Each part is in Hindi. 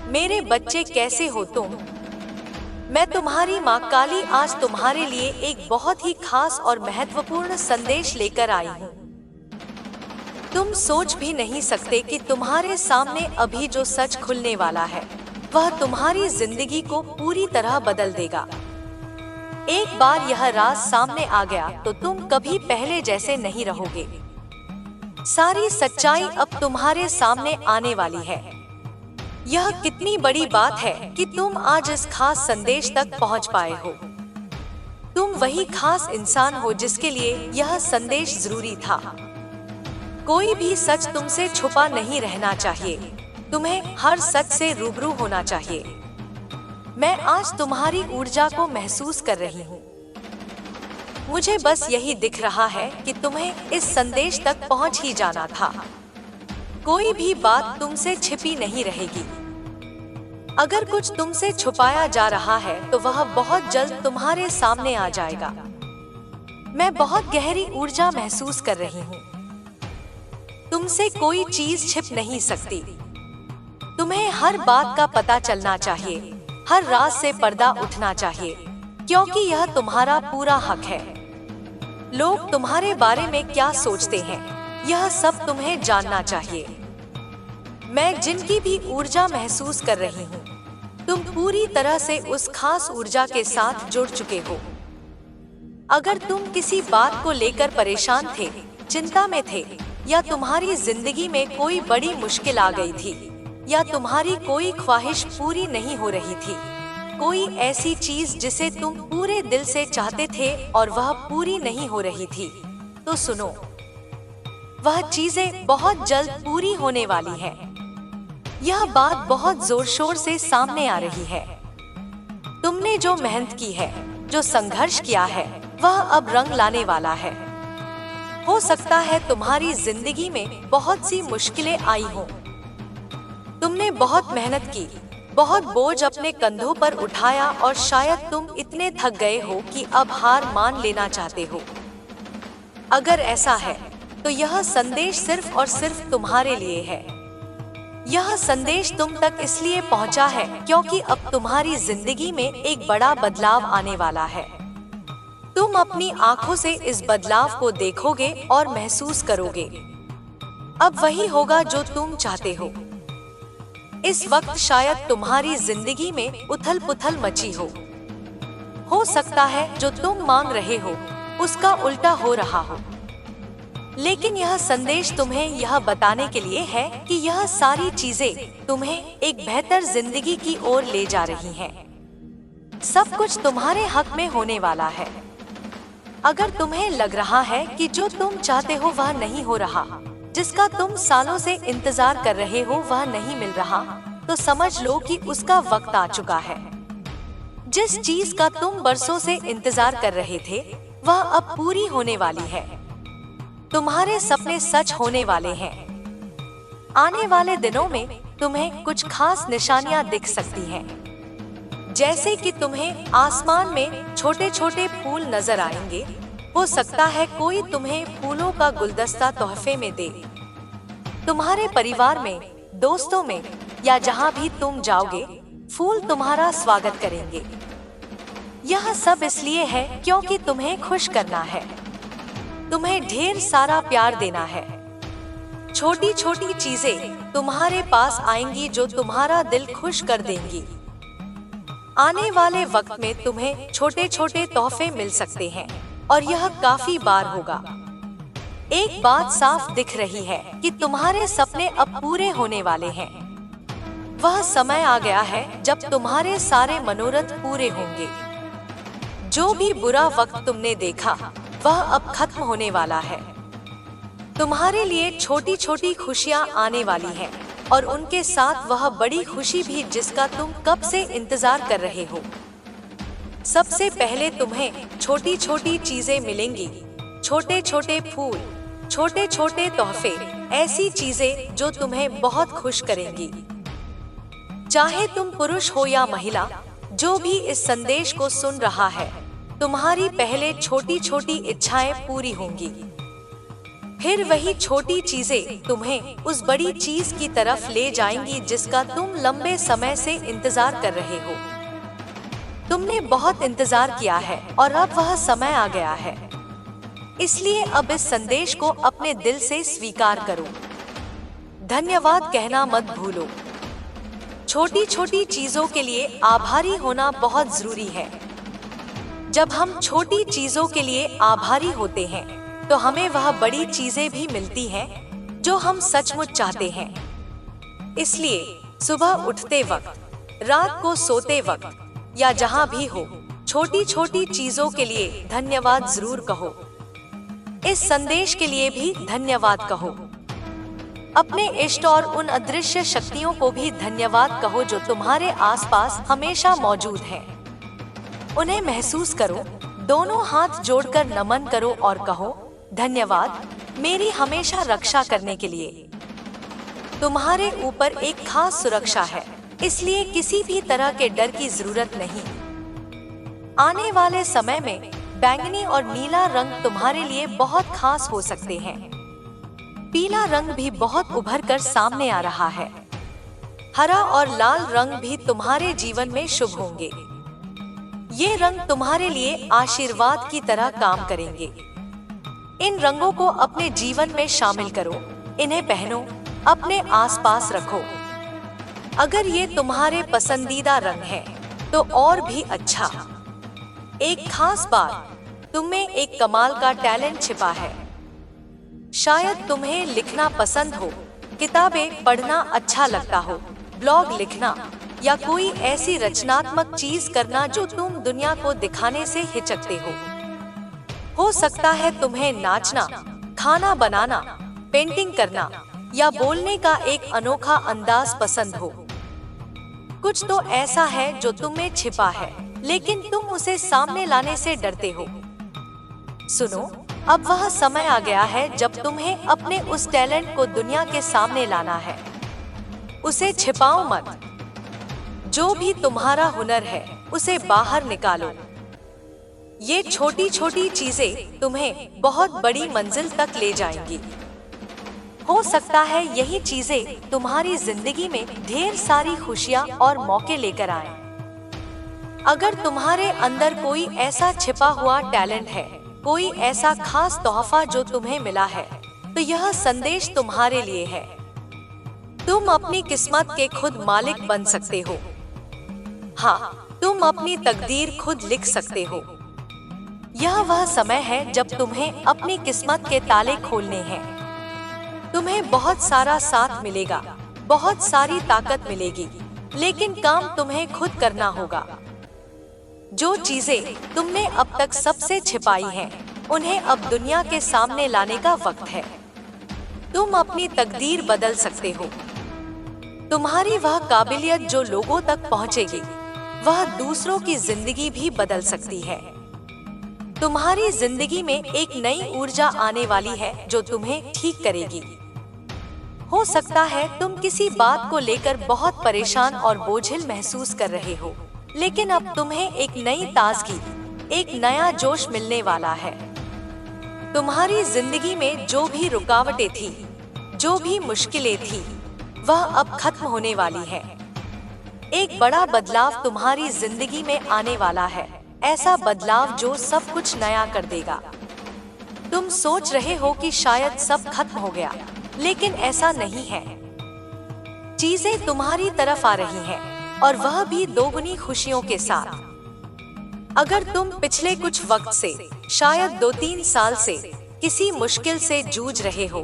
मेरे बच्चे कैसे हो तुम? मैं तुम्हारी माँ काली आज तुम्हारे लिए एक बहुत ही खास और महत्वपूर्ण संदेश लेकर आई हूँ। तुम सोच भी नहीं सकते कि तुम्हारे सामने अभी जो सच खुलने वाला है वह तुम्हारी जिंदगी को पूरी तरह बदल देगा। एक बार यह राज सामने आ गया तो तुम कभी पहले जैसे नहीं रहोगे। सारी सच्चाई अब तुम्हारे सामने आने वाली है। यह कितनी बड़ी बात है कि तुम आज इस खास संदेश तक पहुंच पाए हो। तुम वही खास इंसान हो जिसके लिए यह संदेश जरूरी था। कोई भी सच तुमसे छुपा नहीं रहना चाहिए। तुम्हें हर सच से रूबरू होना चाहिए। मैं आज तुम्हारी ऊर्जा को महसूस कर रही हूँ। मुझे बस यही दिख रहा है कि तुम्हें इस संदेश तक पहुँच ही जाना था। कोई भी बात तुमसे छिपी नहीं रहेगी। अगर कुछ तुमसे छुपाया जा रहा है तो वह बहुत जल्द तुम्हारे सामने आ जाएगा। मैं बहुत गहरी ऊर्जा महसूस कर रही हूँ। तुमसे कोई चीज छिप नहीं सकती। तुम्हें हर बात का पता चलना चाहिए, हर राज से पर्दा उठना चाहिए, क्योंकि यह तुम्हारा पूरा हक है। लोग तुम्हारे बारे में क्या सोचते हैं, यह सब तुम्हें जानना चाहिए। मैं जिनकी भी ऊर्जा महसूस कर रही हूँ, तुम पूरी तरह से उस खास ऊर्जा के साथ जुड़ चुके हो। अगर तुम किसी बात को लेकर परेशान थे, चिंता में थे, या तुम्हारी जिंदगी में कोई बड़ी मुश्किल आ गई थी, या तुम्हारी कोई ख्वाहिश पूरी नहीं हो रही थी, कोई ऐसी चीज जिसे तुम पूरे दिल से चाहते थे और वह पूरी नहीं हो रही थी, तो सुनो, वह चीजें बहुत जल्द पूरी होने वाली है। यह बात बहुत जोर शोर से सामने आ रही है। तुमने जो मेहनत की है, जो संघर्ष किया है, वह अब रंग लाने वाला है। हो सकता है तुम्हारी जिंदगी में बहुत सी मुश्किलें आई हों। तुमने बहुत मेहनत की, बहुत बोझ अपने कंधों पर उठाया और शायद तुम इतने थक गए हो कि अब हार मान लेना चाहते हो। अगर ऐसा है तो यह संदेश सिर्फ और सिर्फ तुम्हारे लिए है। यह संदेश तुम तक इसलिए पहुंचा है क्योंकि अब तुम्हारी जिंदगी में एक बड़ा बदलाव आने वाला है। तुम अपनी आंखों से इस बदलाव को देखोगे और महसूस करोगे। अब वही होगा जो तुम चाहते हो। इस वक्त शायद तुम्हारी जिंदगी में उथल पुथल मची हो सकता है जो तुम मांग रहे हो उसका उल्टा हो रहा हो। लेकिन यह संदेश तुम्हें यह बताने के लिए है कि यह सारी चीजें तुम्हें एक बेहतर जिंदगी की ओर ले जा रही हैं। सब कुछ तुम्हारे हक में होने वाला है। अगर तुम्हें लग रहा है कि जो तुम चाहते हो वह नहीं हो रहा, जिसका तुम सालों से इंतजार कर रहे हो वह नहीं मिल रहा, तो समझ लो कि उसका वक्त आ चुका है। जिस चीज का तुम बरसों से इंतजार कर रहे थे वह अब पूरी होने वाली है। तुम्हारे सपने सच होने वाले हैं। आने वाले दिनों में तुम्हें कुछ खास निशानियां दिख सकती हैं। जैसे कि तुम्हें आसमान में छोटे छोटे फूल नजर आएंगे। हो सकता है कोई तुम्हें फूलों का गुलदस्ता तोहफे में दे। तुम्हारे परिवार में, दोस्तों में या जहां भी तुम जाओगे, फूल तुम्हारा स्वागत करेंगे। यह सब इसलिए है क्योंकि तुम्हें खुश करना है। तुम्हें ढेर सारा प्यार देना है। छोटी छोटी चीजें तुम्हारे पास आएंगी जो तुम्हारा दिल खुश कर देंगी। आने वाले वक्त में तुम्हें छोटे छोटे तोहफे मिल सकते हैं और यह काफी बार होगा। एक बात साफ दिख रही है कि तुम्हारे सपने अब पूरे होने वाले हैं। वह समय आ गया है जब तुम्हारे सारे मनोरथ पूरे होंगे। जो भी बुरा वक्त तुमने देखा वह अब खत्म होने वाला है। तुम्हारे लिए छोटी छोटी खुशियां आने वाली हैं और उनके साथ वह बड़ी खुशी भी जिसका तुम कब से इंतजार कर रहे हो। सबसे पहले तुम्हें छोटी छोटी चीजें मिलेंगी, छोटे छोटे फूल, छोटे छोटे तोहफे, ऐसी चीजें जो तुम्हें बहुत खुश करेंगी। चाहे तुम पुरुष हो या महिला, जो भी इस संदेश को सुन रहा है, तुम्हारी पहले छोटी छोटी इच्छाएं पूरी होंगी। फिर वही छोटी चीजें तुम्हें उस बड़ी चीज की तरफ ले जाएंगी जिसका तुम लंबे समय से इंतजार कर रहे हो। तुमने बहुत इंतजार किया है और अब वह समय आ गया है। इसलिए अब इस संदेश को अपने दिल से स्वीकार करो। धन्यवाद कहना मत भूलो। छोटी छोटी चीजों के लिए आभारी होना बहुत जरूरी है। जब हम छोटी चीजों के लिए आभारी होते हैं तो हमें वह बड़ी चीजें भी मिलती हैं जो हम सचमुच चाहते हैं। इसलिए सुबह उठते वक्त, रात को सोते वक्त या जहां भी हो, छोटी छोटी चीजों के लिए धन्यवाद जरूर कहो। इस संदेश के लिए भी धन्यवाद कहो। अपने इष्ट और उन अदृश्य शक्तियों को भी धन्यवाद कहो जो तुम्हारे आसपास हमेशा मौजूद हैं। उन्हें महसूस करो, दोनों हाथ जोड़कर नमन करो और कहो, धन्यवाद मेरी हमेशा रक्षा करने के लिए। तुम्हारे ऊपर एक खास सुरक्षा है, इसलिए किसी भी तरह के डर की जरूरत नहीं। आने वाले समय में बैंगनी और नीला रंग तुम्हारे लिए बहुत खास हो सकते हैं। पीला रंग भी बहुत उभर कर सामने आ रहा है। हरा और लाल रंग भी तुम्हारे जीवन में शुभ होंगे। ये रंग तुम्हारे लिए आशीर्वाद की तरह काम करेंगे। इन रंगों को अपने जीवन में शामिल करो, इन्हें पहनो, अपने आसपास रखो। अगर ये तुम्हारे पसंदीदा रंग है तो और भी अच्छा। एक खास बात, तुम्हें एक कमाल का टैलेंट छिपा है। शायद तुम्हें लिखना पसंद हो, किताबें पढ़ना अच्छा लगता हो, ब्लॉग लिखना या कोई ऐसी रचनात्मक चीज करना जो तुम दुनिया को दिखाने से हिचकते हो सकता है तुम्हें नाचना, खाना बनाना, पेंटिंग करना या बोलने का एक अनोखा अंदाज पसंद हो। कुछ तो ऐसा है जो तुम में छिपा है, लेकिन तुम उसे सामने लाने से डरते हो। सुनो, अब वह समय आ गया है जब तुम्हें अपने उस टैलेंट को दुनिया के सामने लाना है। उसे छिपाओ मत। जो भी तुम्हारा हुनर है उसे बाहर निकालो। ये छोटी छोटी चीजें तुम्हें बहुत बड़ी मंजिल तक ले जाएंगी। हो सकता है यही चीजें तुम्हारी जिंदगी में ढेर सारी खुशियां और मौके लेकर आए। अगर तुम्हारे अंदर कोई ऐसा छिपा हुआ टैलेंट है, कोई ऐसा खास तोहफा जो तुम्हें मिला है, तो यह संदेश तुम्हारे लिए है। तुम अपनी किस्मत के खुद मालिक बन सकते हो। हाँ, तुम अपनी तकदीर खुद लिख सकते हो। यह वह समय है जब तुम्हें अपनी किस्मत के ताले खोलने हैं। तुम्हें बहुत सारा साथ मिलेगा, बहुत सारी ताकत मिलेगी, लेकिन काम तुम्हें खुद करना होगा। जो चीजें तुमने अब तक सबसे छिपाई हैं, उन्हें अब दुनिया के सामने लाने का वक्त है। तुम अपनी तकदीर बदल सकते हो। तुम्हारी वह काबिलियत जो लोगों तक पहुंचेगी, वह दूसरों की जिंदगी भी बदल सकती है। तुम्हारी जिंदगी में एक नई ऊर्जा आने वाली है जो तुम्हें ठीक करेगी। हो सकता है तुम किसी बात को लेकर बहुत परेशान और बोझिल महसूस कर रहे हो, लेकिन अब तुम्हें एक नई ताजगी, एक नया जोश मिलने वाला है। तुम्हारी जिंदगी में जो भी रुकावटें थी, जो भी मुश्किलें थी, वह अब खत्म होने वाली है। एक बड़ा बदलाव तुम्हारी जिंदगी में आने वाला है, ऐसा बदलाव जो सब कुछ नया कर देगा। तुम सोच रहे हो कि शायद सब खत्म हो गया, लेकिन ऐसा नहीं है। चीजें तुम्हारी तरफ आ रही हैं, और वह भी दोगुनी खुशियों के साथ। अगर तुम पिछले कुछ वक्त से, शायद 2-3 साल से किसी मुश्किल से जूझ रहे हो,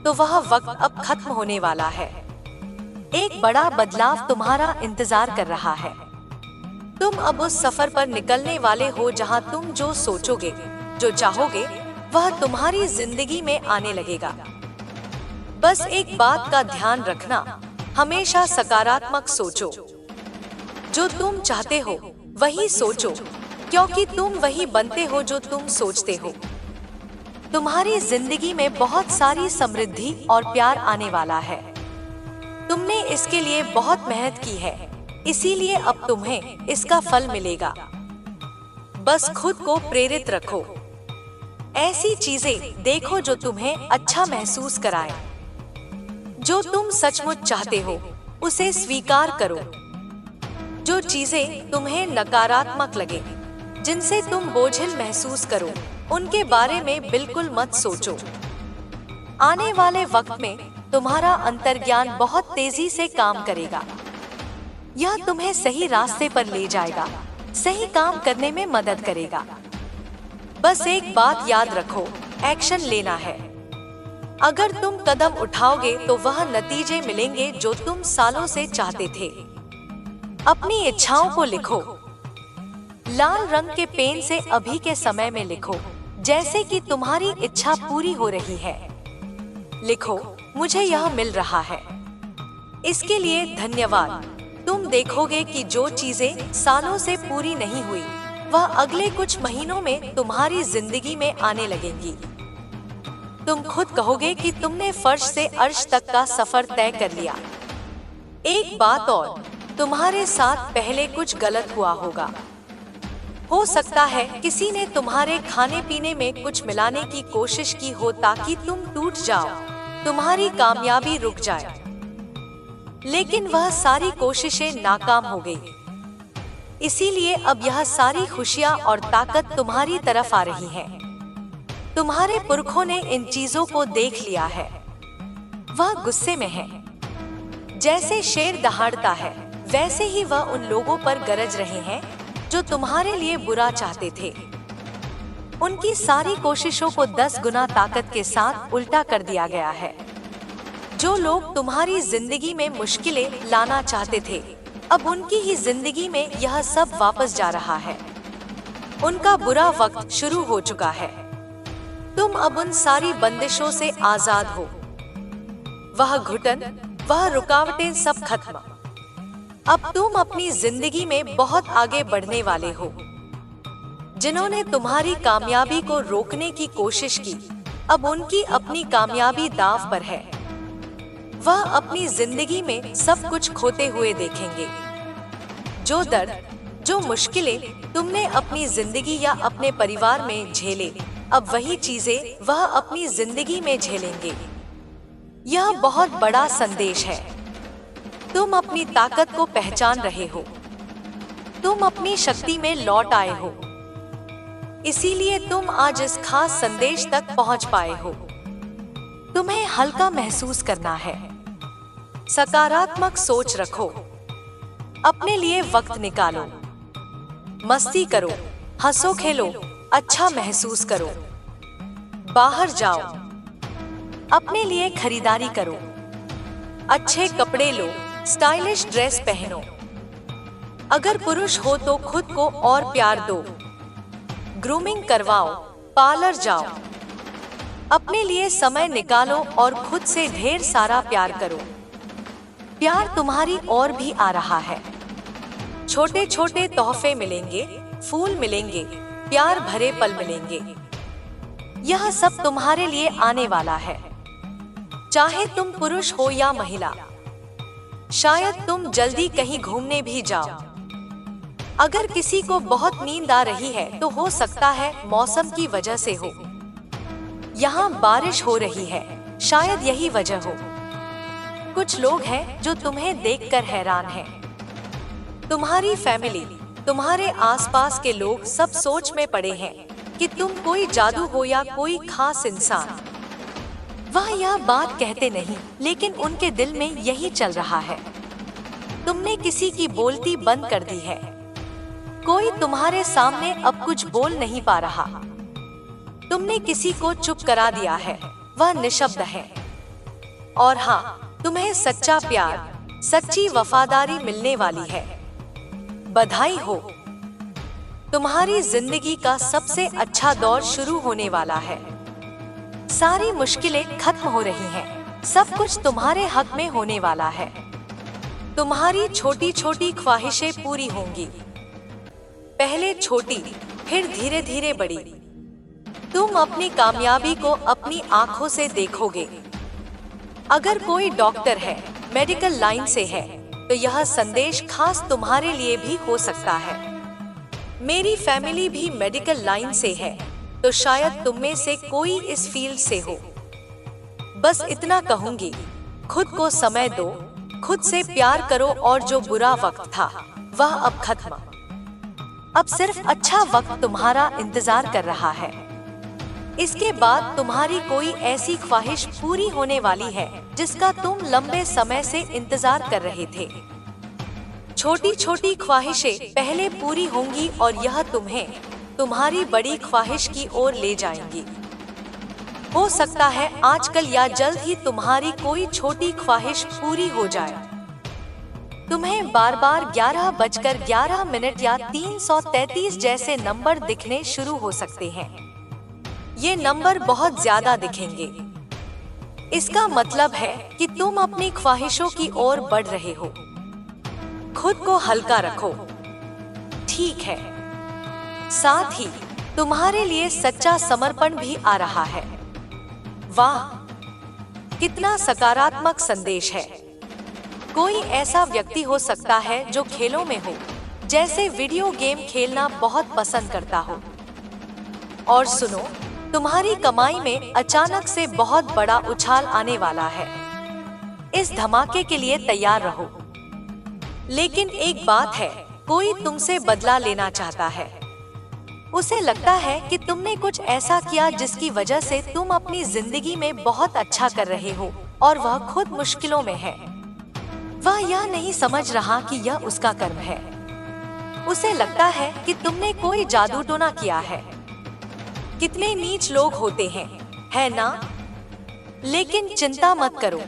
तो वह वक्त अब खत्म होने वाला है। एक बड़ा बदलाव तुम्हारा इंतजार कर रहा है। तुम अब उस सफर पर निकलने वाले हो जहां तुम जो सोचोगे, जो चाहोगे, वह तुम्हारी जिंदगी में आने लगेगा। बस एक बात का ध्यान रखना, हमेशा सकारात्मक सोचो। जो तुम चाहते हो वही सोचो, क्योंकि तुम वही बनते हो जो तुम सोचते हो। तुम्हारी जिंदगी में बहुत सारी समृद्धि और प्यार आने वाला है। तुमने इसके लिए बहुत मेहनत की है, इसीलिए अब तुम्हें इसका फल मिलेगा। बस खुद को प्रेरित रखो। ऐसी चीजें देखो जो तुम्हें अच्छा महसूस कराए। जो तुम सचमुच चाहते हो उसे स्वीकार करो। जो चीजें तुम्हें नकारात्मक लगे, जिनसे तुम बोझिल महसूस करो, उनके बारे में बिल्कुल मत सोचो। आने वाले वक्त में तुम्हारा अंतर्ज्ञान बहुत तेजी से काम करेगा। यह तुम्हें सही रास्ते पर ले जाएगा, सही काम करने में मदद करेगा। बस एक बात याद रखो, एक्शन लेना है। अगर तुम कदम उठाओगे तो वह नतीजे मिलेंगे जो तुम सालों से चाहते थे। अपनी इच्छाओं को लिखो। लाल रंग के पेन से अभी के समय में लिखो, जैसे कि तुम्हारी इच्छा पूरी हो रही है। लिखो, मुझे यह मिल रहा है, इसके लिए धन्यवाद। तुम देखोगे कि जो चीजें सालों से पूरी नहीं हुई, वह अगले कुछ महीनों में तुम्हारी जिंदगी में आने लगेंगी। तुम खुद कहोगे कि तुमने फर्श से अर्श तक का सफर तय कर लिया। एक बात और, तुम्हारे साथ पहले कुछ गलत हुआ होगा। हो सकता है किसी ने तुम्हारे खाने पीने में कुछ मिलाने की कोशिश की हो ताकि तुम टूट जाओ, तुम्हारी कामयाबी रुक जाए। लेकिन वह सारी कोशिशें नाकाम हो गई। इसीलिए अब यह सारी खुशियां और ताकत तुम्हारी तरफ आ रही है। तुम्हारे पुरखों ने इन चीजों को देख लिया है। वह गुस्से में है। जैसे शेर दहाड़ता है, वैसे ही वह उन लोगों पर गरज रहे हैं जो तुम्हारे लिए बुरा चाहते थे। उनकी सारी कोशिशों को 10 गुना ताकत के साथ उल्टा कर दिया गया है। जो लोग तुम्हारी जिंदगी में मुश्किलें लाना चाहते थे, अब उनकी ही जिंदगी में यह सब वापस जा रहा है। उनका बुरा वक्त शुरू हो चुका है। तुम अब उन सारी बंदिशों से आजाद हो। वह घुटन, वह रुकावटें सब खत्म। अब तुम अपनी जिंदगी में बहुत आगे बढ़ने वाले हो। जिन्होंने तुम्हारी कामयाबी को रोकने की कोशिश की, अब उनकी अपनी कामयाबी दांव पर है। वह अपनी जिंदगी में सब कुछ खोते हुए देखेंगे। जो दर्द, जो मुश्किलें तुमने अपनी जिंदगी या अपने परिवार में झेले, अब वही चीजें वह अपनी जिंदगी में झेलेंगे। यह बहुत बड़ा संदेश है। तुम अपनी ताकत को पहचान रहे हो। तुम अपनी शक्ति में लौट आए हो। इसीलिए तुम आज इस खास संदेश तक पहुंच पाए हो। तुम्हें हल्का महसूस करना है। सकारात्मक सोच रखो। अपने लिए वक्त निकालो। मस्ती करो, हंसो खेलो, अच्छा महसूस करो। बाहर जाओ, अपने लिए खरीदारी करो। अच्छे कपड़े लो, स्टाइलिश ड्रेस पहनो। अगर पुरुष हो तो खुद को और प्यार दो। ग्रूमिंग करवाओ, पार्लर जाओ। अपने लिए समय निकालो और खुद से ढेर सारा प्यार करो। प्यार तुम्हारी ओर भी आ रहा है। छोटे छोटे तोहफे मिलेंगे, फूल मिलेंगे, प्यार भरे पल मिलेंगे। यह सब तुम्हारे लिए आने वाला है, चाहे तुम पुरुष हो या महिला। शायद तुम जल्दी कहीं घूमने भी जाओ। अगर किसी को बहुत नींद आ रही है तो हो सकता है मौसम की वजह से हो। यहाँ बारिश हो रही है, शायद यही वजह हो। कुछ लोग हैं जो तुम्हें देखकर हैरान हैं। तुम्हारी फैमिली, तुम्हारे आसपास के लोग सब सोच में पड़े हैं कि तुम कोई जादू हो या कोई खास इंसान। वह यह बात कहते नहीं, लेकिन उनके दिल में यही चल रहा है। तुमने किसी की बोलती बंद कर दी है। कोई तुम्हारे सामने अब कुछ बोल नहीं पा रहा। तुमने किसी को चुप करा दिया है, वह निशब्द है। और हाँ, तुम्हें सच्चा प्यार, सच्ची वफादारी मिलने वाली है। बधाई हो, तुम्हारी जिंदगी का सबसे अच्छा दौर शुरू होने वाला है। सारी मुश्किलें खत्म हो रही हैं, सब कुछ तुम्हारे हक में होने वाला है। तुम्हारी छोटी छोटी ख्वाहिशें पूरी होंगी। पहले छोटी, फिर धीरे धीरे बड़ी। तुम अपनी कामयाबी को अपनी आंखों से देखोगे। अगर कोई डॉक्टर है, मेडिकल लाइन से है, तो यह संदेश खास तुम्हारे लिए भी हो सकता है। मेरी फैमिली भी मेडिकल लाइन से है, तो शायद तुम में से कोई इस फील्ड से हो। बस इतना कहूंगी, खुद को समय दो, खुद से प्यार करो और जो बुरा वक्त था वह अब खत्म। अब सिर्फ अच्छा वक्त तुम्हारा इंतजार कर रहा है। इसके बाद तुम्हारी कोई ऐसी ख्वाहिश पूरी होने वाली है जिसका तुम लंबे समय से इंतजार कर रहे थे। छोटी छोटी ख्वाहिशें पहले पूरी होंगी और यह तुम्हें तुम्हारी बड़ी ख्वाहिश की ओर ले जाएंगी। हो सकता है आजकल या जल्द ही तुम्हारी कोई छोटी ख्वाहिश पूरी हो जाए। तुम्हें बार बार 11:11 या 333 जैसे नंबर दिखने शुरू हो सकते हैं। ये नंबर बहुत ज्यादा दिखेंगे। इसका मतलब है कि तुम अपनी ख्वाहिशों की ओर बढ़ रहे हो। खुद को हल्का रखो, ठीक है? साथ ही तुम्हारे लिए सच्चा समर्पण भी आ रहा है। वाह, कितना सकारात्मक संदेश है। कोई ऐसा व्यक्ति हो सकता है जो खेलों में हो, जैसे वीडियो गेम खेलना बहुत पसंद करता हो। और सुनो, तुम्हारी कमाई में अचानक से बहुत बड़ा उछाल आने वाला है। इस धमाके के लिए तैयार रहो। लेकिन एक बात है, कोई तुमसे बदला लेना चाहता है। उसे लगता है कि तुमने कुछ ऐसा किया जिसकी वजह से तुम अपनी जिंदगी में बहुत अच्छा कर रहे हो और वह खुद मुश्किलों में है। वह यह नहीं समझ रहा कि यह उसका कर्म है। उसे लगता है कि तुमने कोई जादू टोना किया है। कितने नीच लोग होते हैं, है ना? लेकिन चिंता मत करो,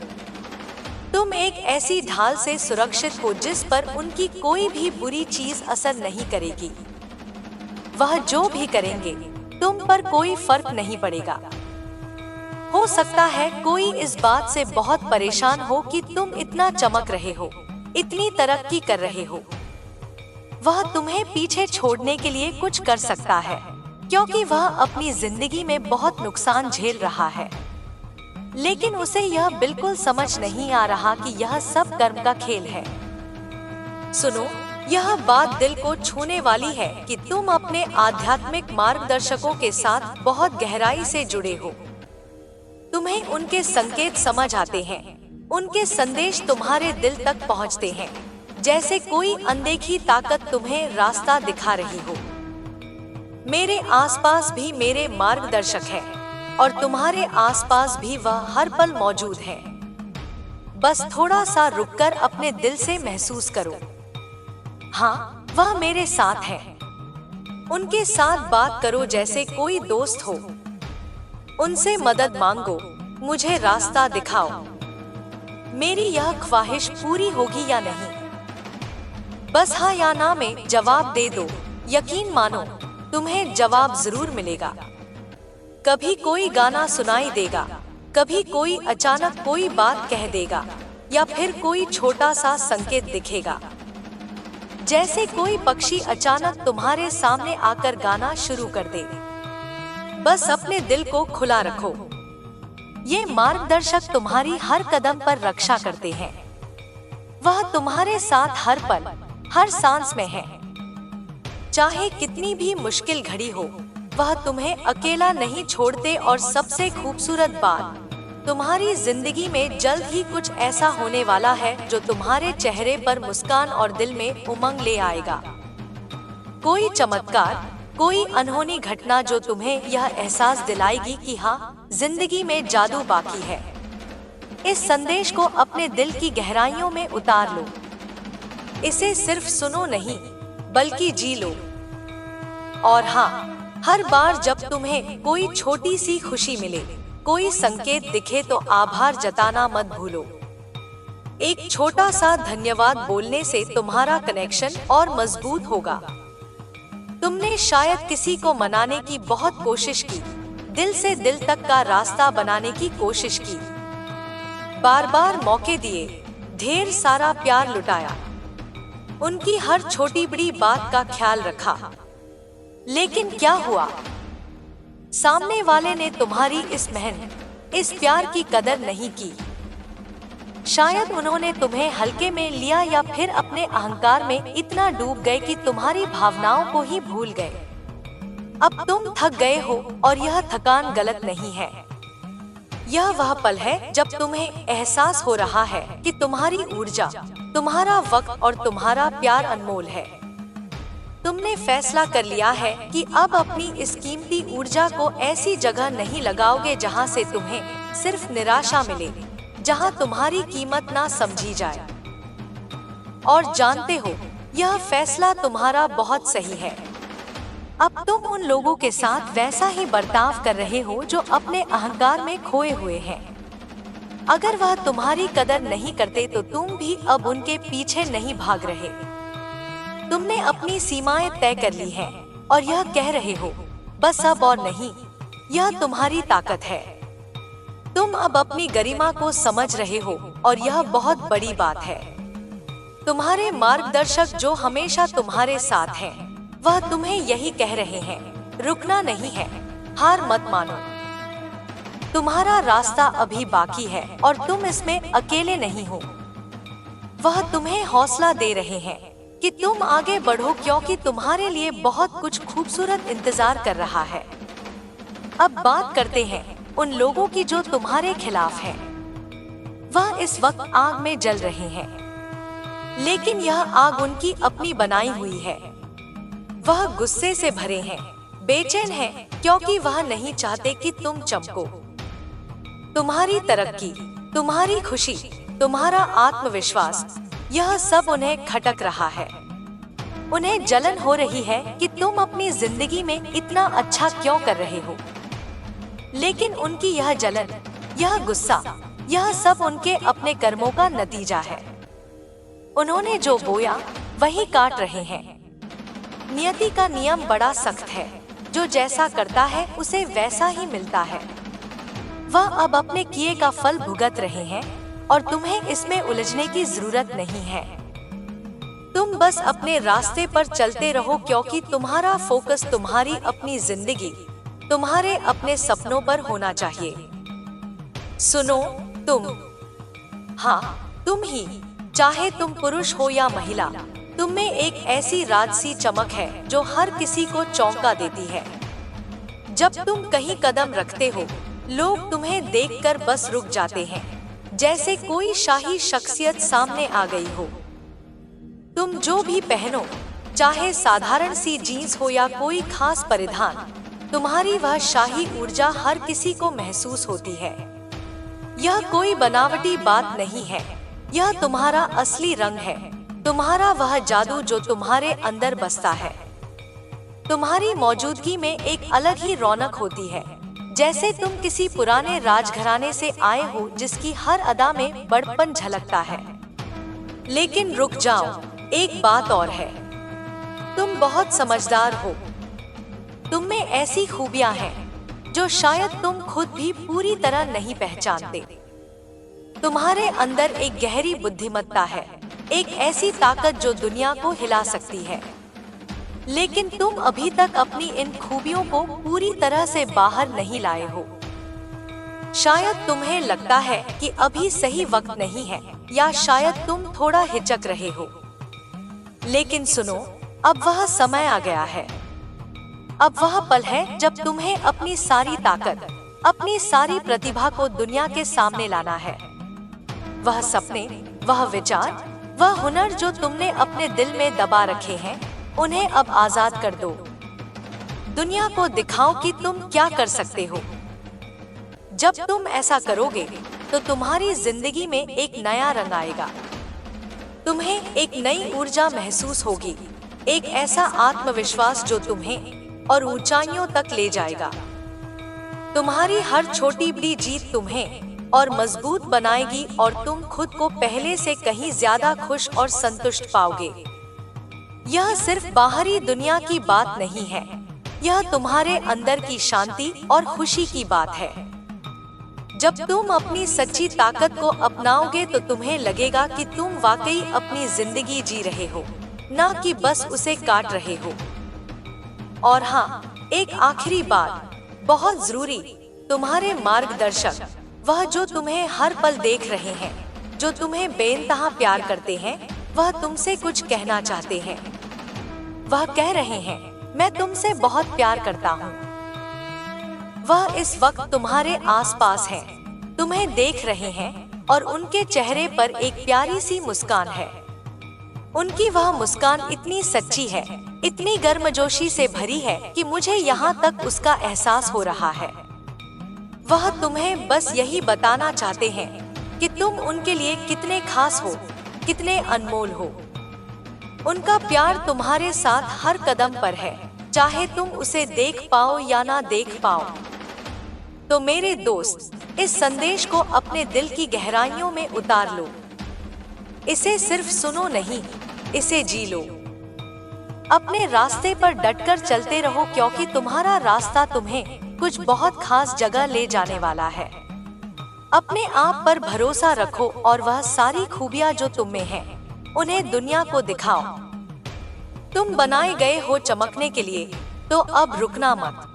तुम एक ऐसी ढाल से सुरक्षित हो जिस पर उनकी कोई भी बुरी चीज असर नहीं करेगी। वह जो भी करेंगे तुम पर कोई फर्क नहीं पड़ेगा। हो सकता है कोई इस बात से बहुत परेशान हो कि तुम इतना चमक रहे हो, इतनी तरक्की कर रहे हो। वह तुम्हें पीछे छोड़ने के लिए कुछ कर सकता है, क्योंकि वह अपनी जिंदगी में बहुत नुकसान झेल रहा है। लेकिन उसे यह बिल्कुल समझ नहीं आ रहा कि यह सब कर्म का खेल है। सुनो, यह बात दिल को छूने वाली है कि तुम अपने आध्यात्मिक मार्गदर्शकों के साथ बहुत गहराई से जुड़े हो। तुम्हें उनके संकेत समझ आते हैं, उनके संदेश तुम्हारे दिल तक पहुंचते हैं, जैसे कोई अनदेखी ताकत तुम्हें रास्ता दिखा रही हो। मेरे आसपास भी मेरे मार्गदर्शक हैं और तुम्हारे आसपास भी वह हर पल मौजूद है। बस थोड़ा सा रुककर अपने दिल से महसूस करो। हाँ, वह मेरे साथ है। उनके साथ बात करो जैसे कोई दोस्त हो। उनसे मदद मांगो, मुझे रास्ता दिखाओ। मेरी यह ख्वाहिश पूरी होगी या नहीं? बस हाँ या ना में जवाब दे दो। यकीन मानो, तुम्हें जवाब जरूर मिलेगा। कभी कोई गाना सुनाई देगा, कभी कोई अचानक कोई बात कह देगा, या फिर कोई छोटा सा संकेत दिखेगा, जैसे कोई पक्षी अचानक तुम्हारे सामने आकर गाना शुरू कर दे। बस अपने दिल को खुला रखो। ये मार्गदर्शक तुम्हारी हर कदम पर रक्षा करते हैं। वह तुम्हारे साथ हर पल, हर सांस में है। चाहे कितनी भी मुश्किल घड़ी हो, वह तुम्हें अकेला नहीं छोड़ते। और सबसे खूबसूरत बात, तुम्हारी जिंदगी में जल्द ही कुछ ऐसा होने वाला है जो तुम्हारे चेहरे पर मुस्कान और दिल में उमंग ले आएगा। कोई चमत्कार, कोई अनहोनी घटना जो तुम्हें यह एहसास दिलाएगी कि हाँ, जिंदगी में जादू बाकी है। इस संदेश को अपने दिल की गहराइयों में उतार लो। इसे सिर्फ सुनो नहीं, बल्कि जी लो। और हाँ, हर बार जब तुम्हें कोई छोटी सी खुशी मिले, कोई संकेत दिखे, तो आभार जताना मत भूलो। एक छोटा सा धन्यवाद बोलने से तुम्हारा कनेक्शन और मजबूत होगा। तुमने शायद किसी को मनाने की बहुत कोशिश की, दिल से दिल तक का रास्ता बनाने की कोशिश की, बार बार मौके दिए, ढेर सारा प्यार लुटाया, उनकी हर छोटी बड़ी बात का ख्याल रखा। लेकिन क्या हुआ? सामने वाले ने तुम्हारी इस मेहनत, इस प्यार की कदर नहीं की। शायद उन्होंने तुम्हें हल्के में लिया या फिर अपने अहंकार में इतना डूब गए कि तुम्हारी भावनाओं को ही भूल गए। अब तुम थक गए हो और यह थकान गलत नहीं है। यह वह पल है जब तुम्हें एहसास हो रहा है कि तुम्हारी ऊर्जा, तुम्हारा वक्त और तुम्हारा प्यार अनमोल है। तुमने फैसला कर लिया है कि अब अपनी इस कीमती ऊर्जा को ऐसी जगह नहीं लगाओगे जहां से तुम्हें सिर्फ निराशा मिले, जहां तुम्हारी कीमत ना समझी जाए। और जानते हो, यह फैसला तुम्हारा बहुत सही है। अब तुम उन लोगों के साथ वैसा ही बर्ताव कर रहे हो जो अपने अहंकार में खोए हुए हैं। अगर वह तुम्हारी कदर नहीं करते तो तुम भी अब उनके पीछे नहीं भाग रहे। तुमने अपनी सीमाएं तय कर ली हैं और यह कह रहे हो, बस अब और नहीं। यह तुम्हारी ताकत है। तुम अब अपनी गरिमा को समझ रहे हो और यह बहुत बड़ी बात है। तुम्हारे मार्गदर्शक जो हमेशा तुम्हारे साथ हैं, वह तुम्हें यही कह रहे हैं, रुकना नहीं है, हार मत मानो। तुम्हारा रास्ता अभी बाकी है और तुम इसमें अकेले नहीं हो। वह तुम्हें हौसला दे रहे हैं कि तुम आगे बढ़ो, क्योंकि तुम्हारे लिए बहुत कुछ खूबसूरत इंतजार कर रहा है। अब बात करते हैं उन लोगों की जो तुम्हारे खिलाफ हैं। वह इस वक्त आग में जल रहे हैं, लेकिन यह आग उनकी अपनी बनाई हुई है। वह गुस्से से भरे हैं, बेचैन हैं, क्योंकि वह नहीं चाहते कि तुम चमको। तुम्हारी तरक्की, तुम्हारी खुशी, तुम्हारा आत्मविश्वास, यह सब उन्हें खटक रहा है। उन्हें जलन हो रही है कि तुम अपनी जिंदगी में इतना अच्छा क्यों कर रहे हो। लेकिन उनकी यह जलन, यह गुस्सा, यह सब उनके अपने कर्मों का नतीजा है। उन्होंने जो बोया वही काट रहे हैं। नियति का नियम बड़ा सख्त है, जो जैसा करता है उसे वैसा ही मिलता है। वह अब अपने किए का फल भुगत रहे हैं और तुम्हें इसमें उलझने की जरूरत नहीं है। तुम बस अपने रास्ते पर चलते रहो, क्योंकि तुम्हारा फोकस तुम्हारी अपनी जिंदगी, तुम्हारे अपने सपनों पर होना चाहिए। सुनो, तुम ही, चाहे तुम पुरुष हो या महिला, तुम में एक ऐसी राजसी चमक है जो हर किसी को चौंका देती है। जब तुम कहीं कदम रखते हो, लोग तुम्हें देखकर बस रुक जाते हैं, जैसे कोई शाही शख्सियत सामने आ गई हो। तुम जो भी पहनो, चाहे साधारण सी जीन्स हो या कोई खास परिधान, तुम्हारी वह शाही ऊर्जा हर किसी को महसूस होती है। यह कोई बनावटी बात नहीं है, यह तुम्हारा असली रंग है, तुम्हारा वह जादू जो तुम्हारे अंदर बसता है। तुम्हारी मौजूदगी में एक अलग ही रौनक होती है, जैसे तुम किसी पुराने राजघराने से आए हो जिसकी हर अदा में बड़पन झलकता है। लेकिन रुक जाओ, एक बात और है, तुम बहुत समझदार हो। तुम में ऐसी खूबियां हैं जो शायद तुम खुद भी पूरी तरह नहीं पहचानते। तुम्हारे अंदर एक गहरी बुद्धिमत्ता है, एक ऐसी ताकत जो दुनिया को हिला सकती है। लेकिन तुम अभी तक अपनी इन खूबियों को पूरी तरह से बाहर नहीं लाए हो। शायद तुम्हें लगता है कि अभी सही वक्त नहीं है, या शायद तुम थोड़ा हिचक रहे हो। लेकिन सुनो, अब वह समय आ गया है। अब वह पल है जब तुम्हें अपनी सारी ताकत, अपनी सारी प्रतिभा को दुनिया के सामने लाना है। वह सपने, वह विचार, वह हुनर जो तुमने अपने दिल में दबा रखे हैं, उन्हें अब आजाद कर दो। दुनिया को दिखाओ कि तुम क्या कर सकते हो। जब तुम ऐसा करोगे तो तुम्हारी जिंदगी में एक नया रंग आएगा। तुम्हें एक नई ऊर्जा महसूस होगी, एक ऐसा आत्मविश्वास जो तुम्हें और ऊंचाइयों तक ले जाएगा। तुम्हारी हर छोटी बड़ी जीत तुम्हें और मजबूत बनाएगी और तुम खुद को पहले से कहीं ज्यादा खुश और संतुष्ट पाओगे। यह सिर्फ बाहरी दुनिया की बात नहीं है, यह तुम्हारे अंदर की शांति और खुशी की बात है। जब तुम अपनी सच्ची ताकत को अपनाओगे तो तुम्हें लगेगा कि तुम वाकई अपनी जिंदगी जी रहे हो, ना कि बस उसे काट रहे हो। और हाँ, एक आखिरी बात, बहुत जरूरी, तुम्हारे मार्गदर्शक, वह जो तुम्हें हर पल देख रहे हैं, जो तुम्हें बेइंतहा प्यार करते हैं, वह तुमसे कुछ कहना चाहते हैं। वह कह रहे हैं, मैं तुमसे बहुत प्यार करता हूँ। वह इस वक्त तुम्हारे आसपास हैं, तुम्हें देख रहे हैं और उनके चेहरे पर एक प्यारी सी मुस्कान है। उनकी वह मुस्कान इतनी सच्ची है, इतनी गर्मजोशी से भरी है कि मुझे यहाँ तक उसका एहसास हो रहा है। वह तुम्हें बस यही बताना चाहते हैं कि तुम उनके लिए कितने खास हो, कितने अनमोल हो। उनका प्यार तुम्हारे साथ हर कदम पर है, चाहे तुम उसे देख पाओ या ना देख पाओ। तो मेरे दोस्त, इस संदेश को अपने दिल की गहराइयों में उतार लो। इसे सिर्फ सुनो नहीं, इसे जी लो। अपने रास्ते पर डटकर चलते रहो, क्योंकि तुम्हारा रास्ता तुम्हें कुछ बहुत खास जगह ले जाने वाला है। अपने आप पर भरोसा रखो और वह सारी खूबियां जो तुम में हैं, उन्हें दुनिया को दिखाओ। तुम बनाए गए हो चमकने के लिए, तो अब रुकना मत,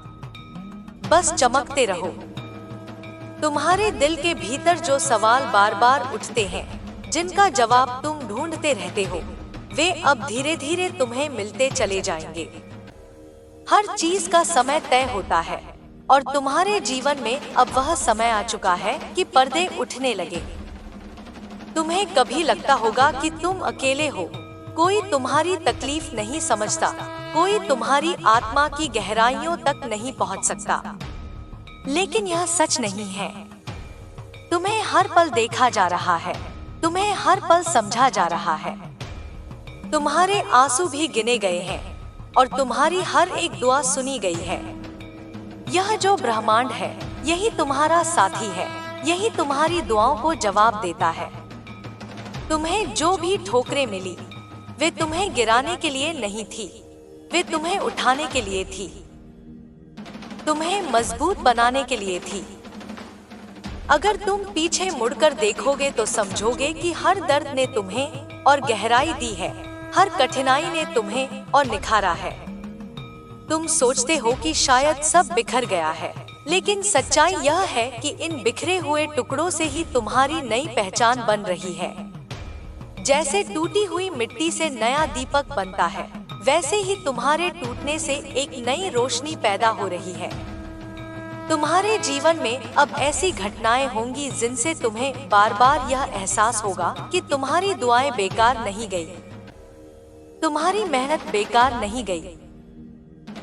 बस चमकते रहो। तुम्हारे दिल के भीतर जो सवाल बार बार उठते हैं, जिनका जवाब तुम ढूंढते रहते हो, वे अब धीरे धीरे तुम्हें मिलते चले जाएंगे। हर चीज का समय तय होता है और तुम्हारे जीवन में अब वह समय आ चुका है कि पर्दे उठने लगे। तुम्हें कभी लगता होगा कि तुम अकेले हो, कोई तुम्हारी तकलीफ नहीं समझता, कोई तुम्हारी आत्मा की गहराइयों तक नहीं पहुंच सकता। लेकिन यह सच नहीं है। तुम्हें हर पल देखा जा रहा है, तुम्हें हर पल समझा जा रहा है। तुम्हारे आंसू भी गिने गए हैं और तुम्हारी हर एक दुआ सुनी गई है। यह जो ब्रह्मांड है, यही तुम्हारा साथी है, यही तुम्हारी दुआओं को जवाब देता है। तुम्हें जो भी ठोकरें मिली, वे तुम्हें गिराने के लिए नहीं थी, वे तुम्हें उठाने के लिए थी, तुम्हें मजबूत बनाने के लिए थी। अगर तुम पीछे मुड़कर देखोगे तो समझोगे कि हर दर्द ने तुम्हें और गहराई दी है, हर कठिनाई ने तुम्हें और निखारा है। तुम सोचते हो कि शायद सब बिखर गया है, लेकिन सच्चाई यह है कि इन बिखरे हुए टुकड़ों से ही तुम्हारी नई पहचान बन रही है। जैसे टूटी हुई मिट्टी से नया दीपक बनता है, वैसे ही तुम्हारे टूटने से एक नई रोशनी पैदा हो रही है। तुम्हारे जीवन में अब ऐसी घटनाएं होंगी जिनसे तुम्हें बार बार यह एहसास होगा कि तुम्हारी दुआएं बेकार नहीं गई, तुम्हारी मेहनत बेकार नहीं गई।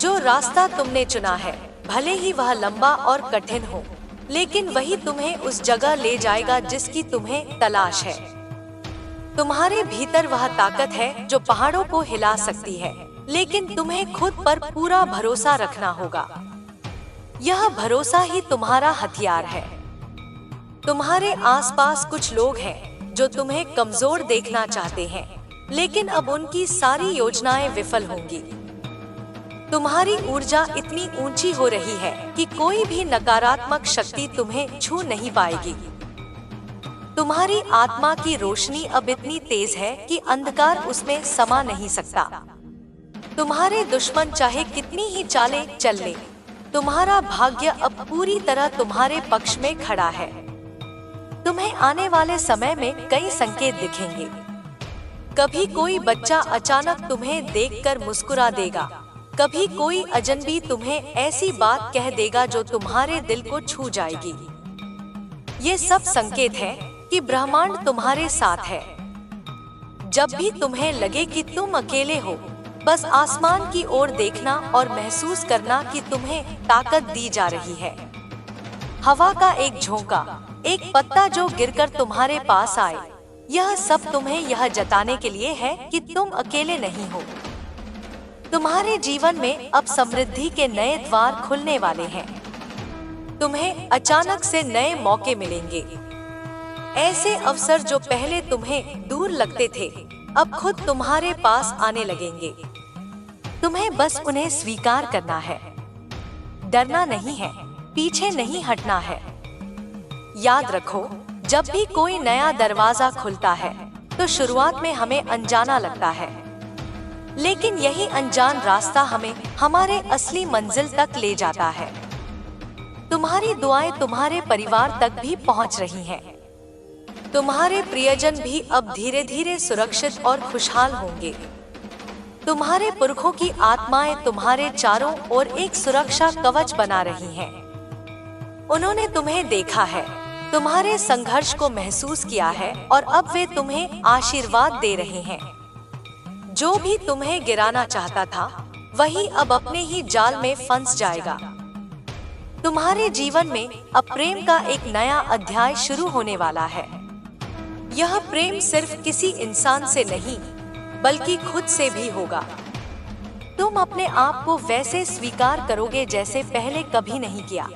जो रास्ता तुमने चुना है, भले ही वह लंबा और कठिन हो, लेकिन वही तुम्हें उस जगह ले जाएगा जिसकी तुम्हें तलाश है। तुम्हारे भीतर वह ताकत है जो पहाड़ों को हिला सकती है, लेकिन तुम्हें खुद पर पूरा भरोसा रखना होगा। यह भरोसा ही तुम्हारा हथियार है। तुम्हारे आसपास कुछ लोग हैं जो तुम्हें कमजोर देखना चाहते हैं, लेकिन अब उनकी सारी योजनाएं विफल होंगी। तुम्हारी ऊर्जा इतनी ऊंची हो रही है कि कोई भी नकारात्मक शक्ति तुम्हें छू नहीं पाएगी। तुम्हारी आत्मा की रोशनी अब इतनी तेज है कि अंधकार उसमें समा नहीं सकता। तुम्हारे दुश्मन चाहे कितनी ही चालें चल ले, तुम्हारा भाग्य अब पूरी तरह तुम्हारे पक्ष में खड़ा है। तुम्हें आने वाले समय में कई संकेत दिखेंगे। कभी कोई बच्चा अचानक तुम्हें देखकर मुस्कुरा देगा, कभी कोई अजनबी तुम्हें ऐसी बात कह देगा जो तुम्हारे दिल को छू जाएगी। ये सब संकेत है कि ब्रह्मांड तुम्हारे साथ है। जब भी तुम्हें लगे कि तुम अकेले हो, बस आसमान की ओर देखना और महसूस करना कि तुम्हें ताकत दी जा रही है। हवा का एक झोंका, एक पत्ता जो गिरकर तुम्हारे पास आए, यह सब तुम्हें यह जताने के लिए है कि तुम अकेले नहीं हो। तुम्हारे जीवन में अब समृद्धि के नए द्वार खुलने वाले हैं। तुम्हें अचानक से नए मौके मिलेंगे। ऐसे अवसर जो पहले तुम्हें दूर लगते थे, अब खुद तुम्हारे पास आने लगेंगे। तुम्हें बस उन्हें स्वीकार करना है। डरना नहीं है, पीछे नहीं हटना है। याद रखो, जब भी कोई नया दरवाजा खुलता है, तो शुरुआत में हमें अनजाना लगता है, लेकिन यही अनजान रास्ता हमें हमारे असली मंजिल तक ले जाता है। तुम्हारी दुआएं तुम्हारे परिवार तक भी पहुंच रही हैं। तुम्हारे प्रियजन भी अब धीरे धीरे सुरक्षित और खुशहाल होंगे। तुम्हारे पुरखों की आत्माएं तुम्हारे चारों ओर एक सुरक्षा कवच बना रही हैं। उन्होंने तुम्हें देखा है, तुम्हारे संघर्ष को महसूस किया है और अब वे तुम्हें आशीर्वाद दे रहे हैं। जो भी तुम्हें गिराना चाहता था वही अब अपने ही जाल में फंस जाएगा। तुम्हारे जीवन में अब प्रेम का एक नया अध्याय शुरू होने वाला है। यह प्रेम सिर्फ किसी इंसान से नहीं बल्कि खुद से भी होगा। तुम अपने आप को वैसे स्वीकार करोगे जैसे पहले कभी नहीं किया।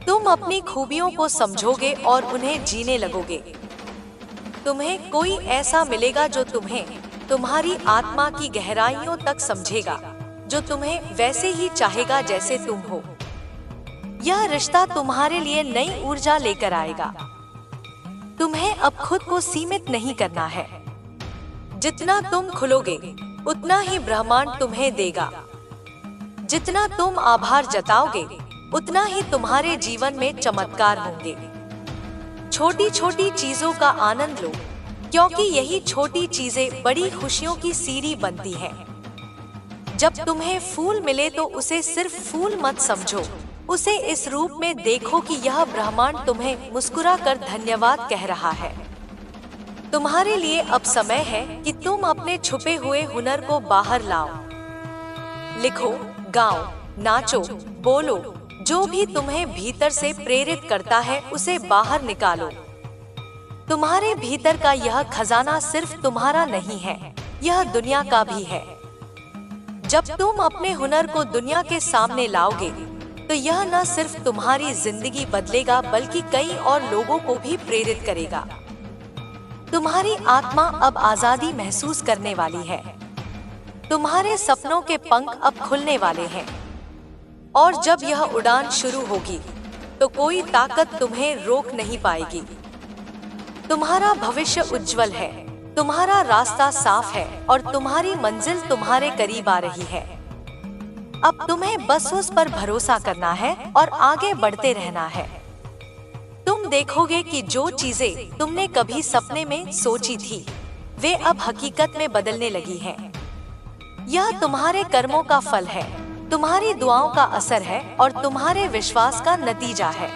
तुम अपनी खूबियों को समझोगे और उन्हें जीने लगोगे। तुम्हें कोई ऐसा मिलेगा जो तुम्हें तुम्हारी आत्मा की गहराइयों तक समझेगा, जो तुम्हें वैसे ही चाहेगा जैसे तुम हो। यह रिश्ता तुम्हारे लिए नई ऊर्जा लेकर आएगा। तुम्हें अब खुद को सीमित नहीं करना है। जितना तुम खुलोगे उतना ही ब्रह्मांड तुम्हें देगा। जितना तुम आभार जताओगे उतना ही तुम्हारे जीवन में चमत्कार होंगे। छोटी छोटी चीजों का आनंद लो, क्योंकि यही छोटी चीजें बड़ी खुशियों की सीढ़ी बनती हैं। जब तुम्हें फूल मिले तो उसे सिर्फ फूल मत समझो, उसे इस रूप में देखो कि यह ब्रह्मांड तुम्हें मुस्कुराकर धन्यवाद कह रहा है। तुम्हारे लिए अब समय है कि तुम अपने छुपे हुए हुनर को बाहर लाओ। लिखो, गाओ, नाचो, बोलो, जो भी तुम्हें भीतर से प्रेरित करता है उसे बाहर निकालो। तुम्हारे भीतर का यह खजाना सिर्फ तुम्हारा नहीं है, यह दुनिया का भी है। जब तुम अपने हुनर को दुनिया के सामने लाओगे तो यह न सिर्फ तुम्हारी जिंदगी बदलेगा बल्कि कई और लोगों को भी प्रेरित करेगा। तुम्हारी आत्मा अब आजादी महसूस करने वाली है। तुम्हारे सपनों के पंख अब खुलने वाले हैं और जब यह उड़ान शुरू होगी तो कोई ताकत तुम्हें रोक नहीं पाएगी। तुम्हारा भविष्य उज्जवल है, तुम्हारा रास्ता साफ है और तुम्हारी मंजिल तुम्हारे करीब आ रही है। अब तुम्हें बस उस पर भरोसा करना है और आगे बढ़ते रहना है। तुम देखोगे कि जो चीजें तुमने कभी सपने में सोची थी वे अब हकीकत में बदलने लगी हैं। यह तुम्हारे कर्मों का फल है, तुम्हारी दुआओं का असर है और तुम्हारे विश्वास का नतीजा है।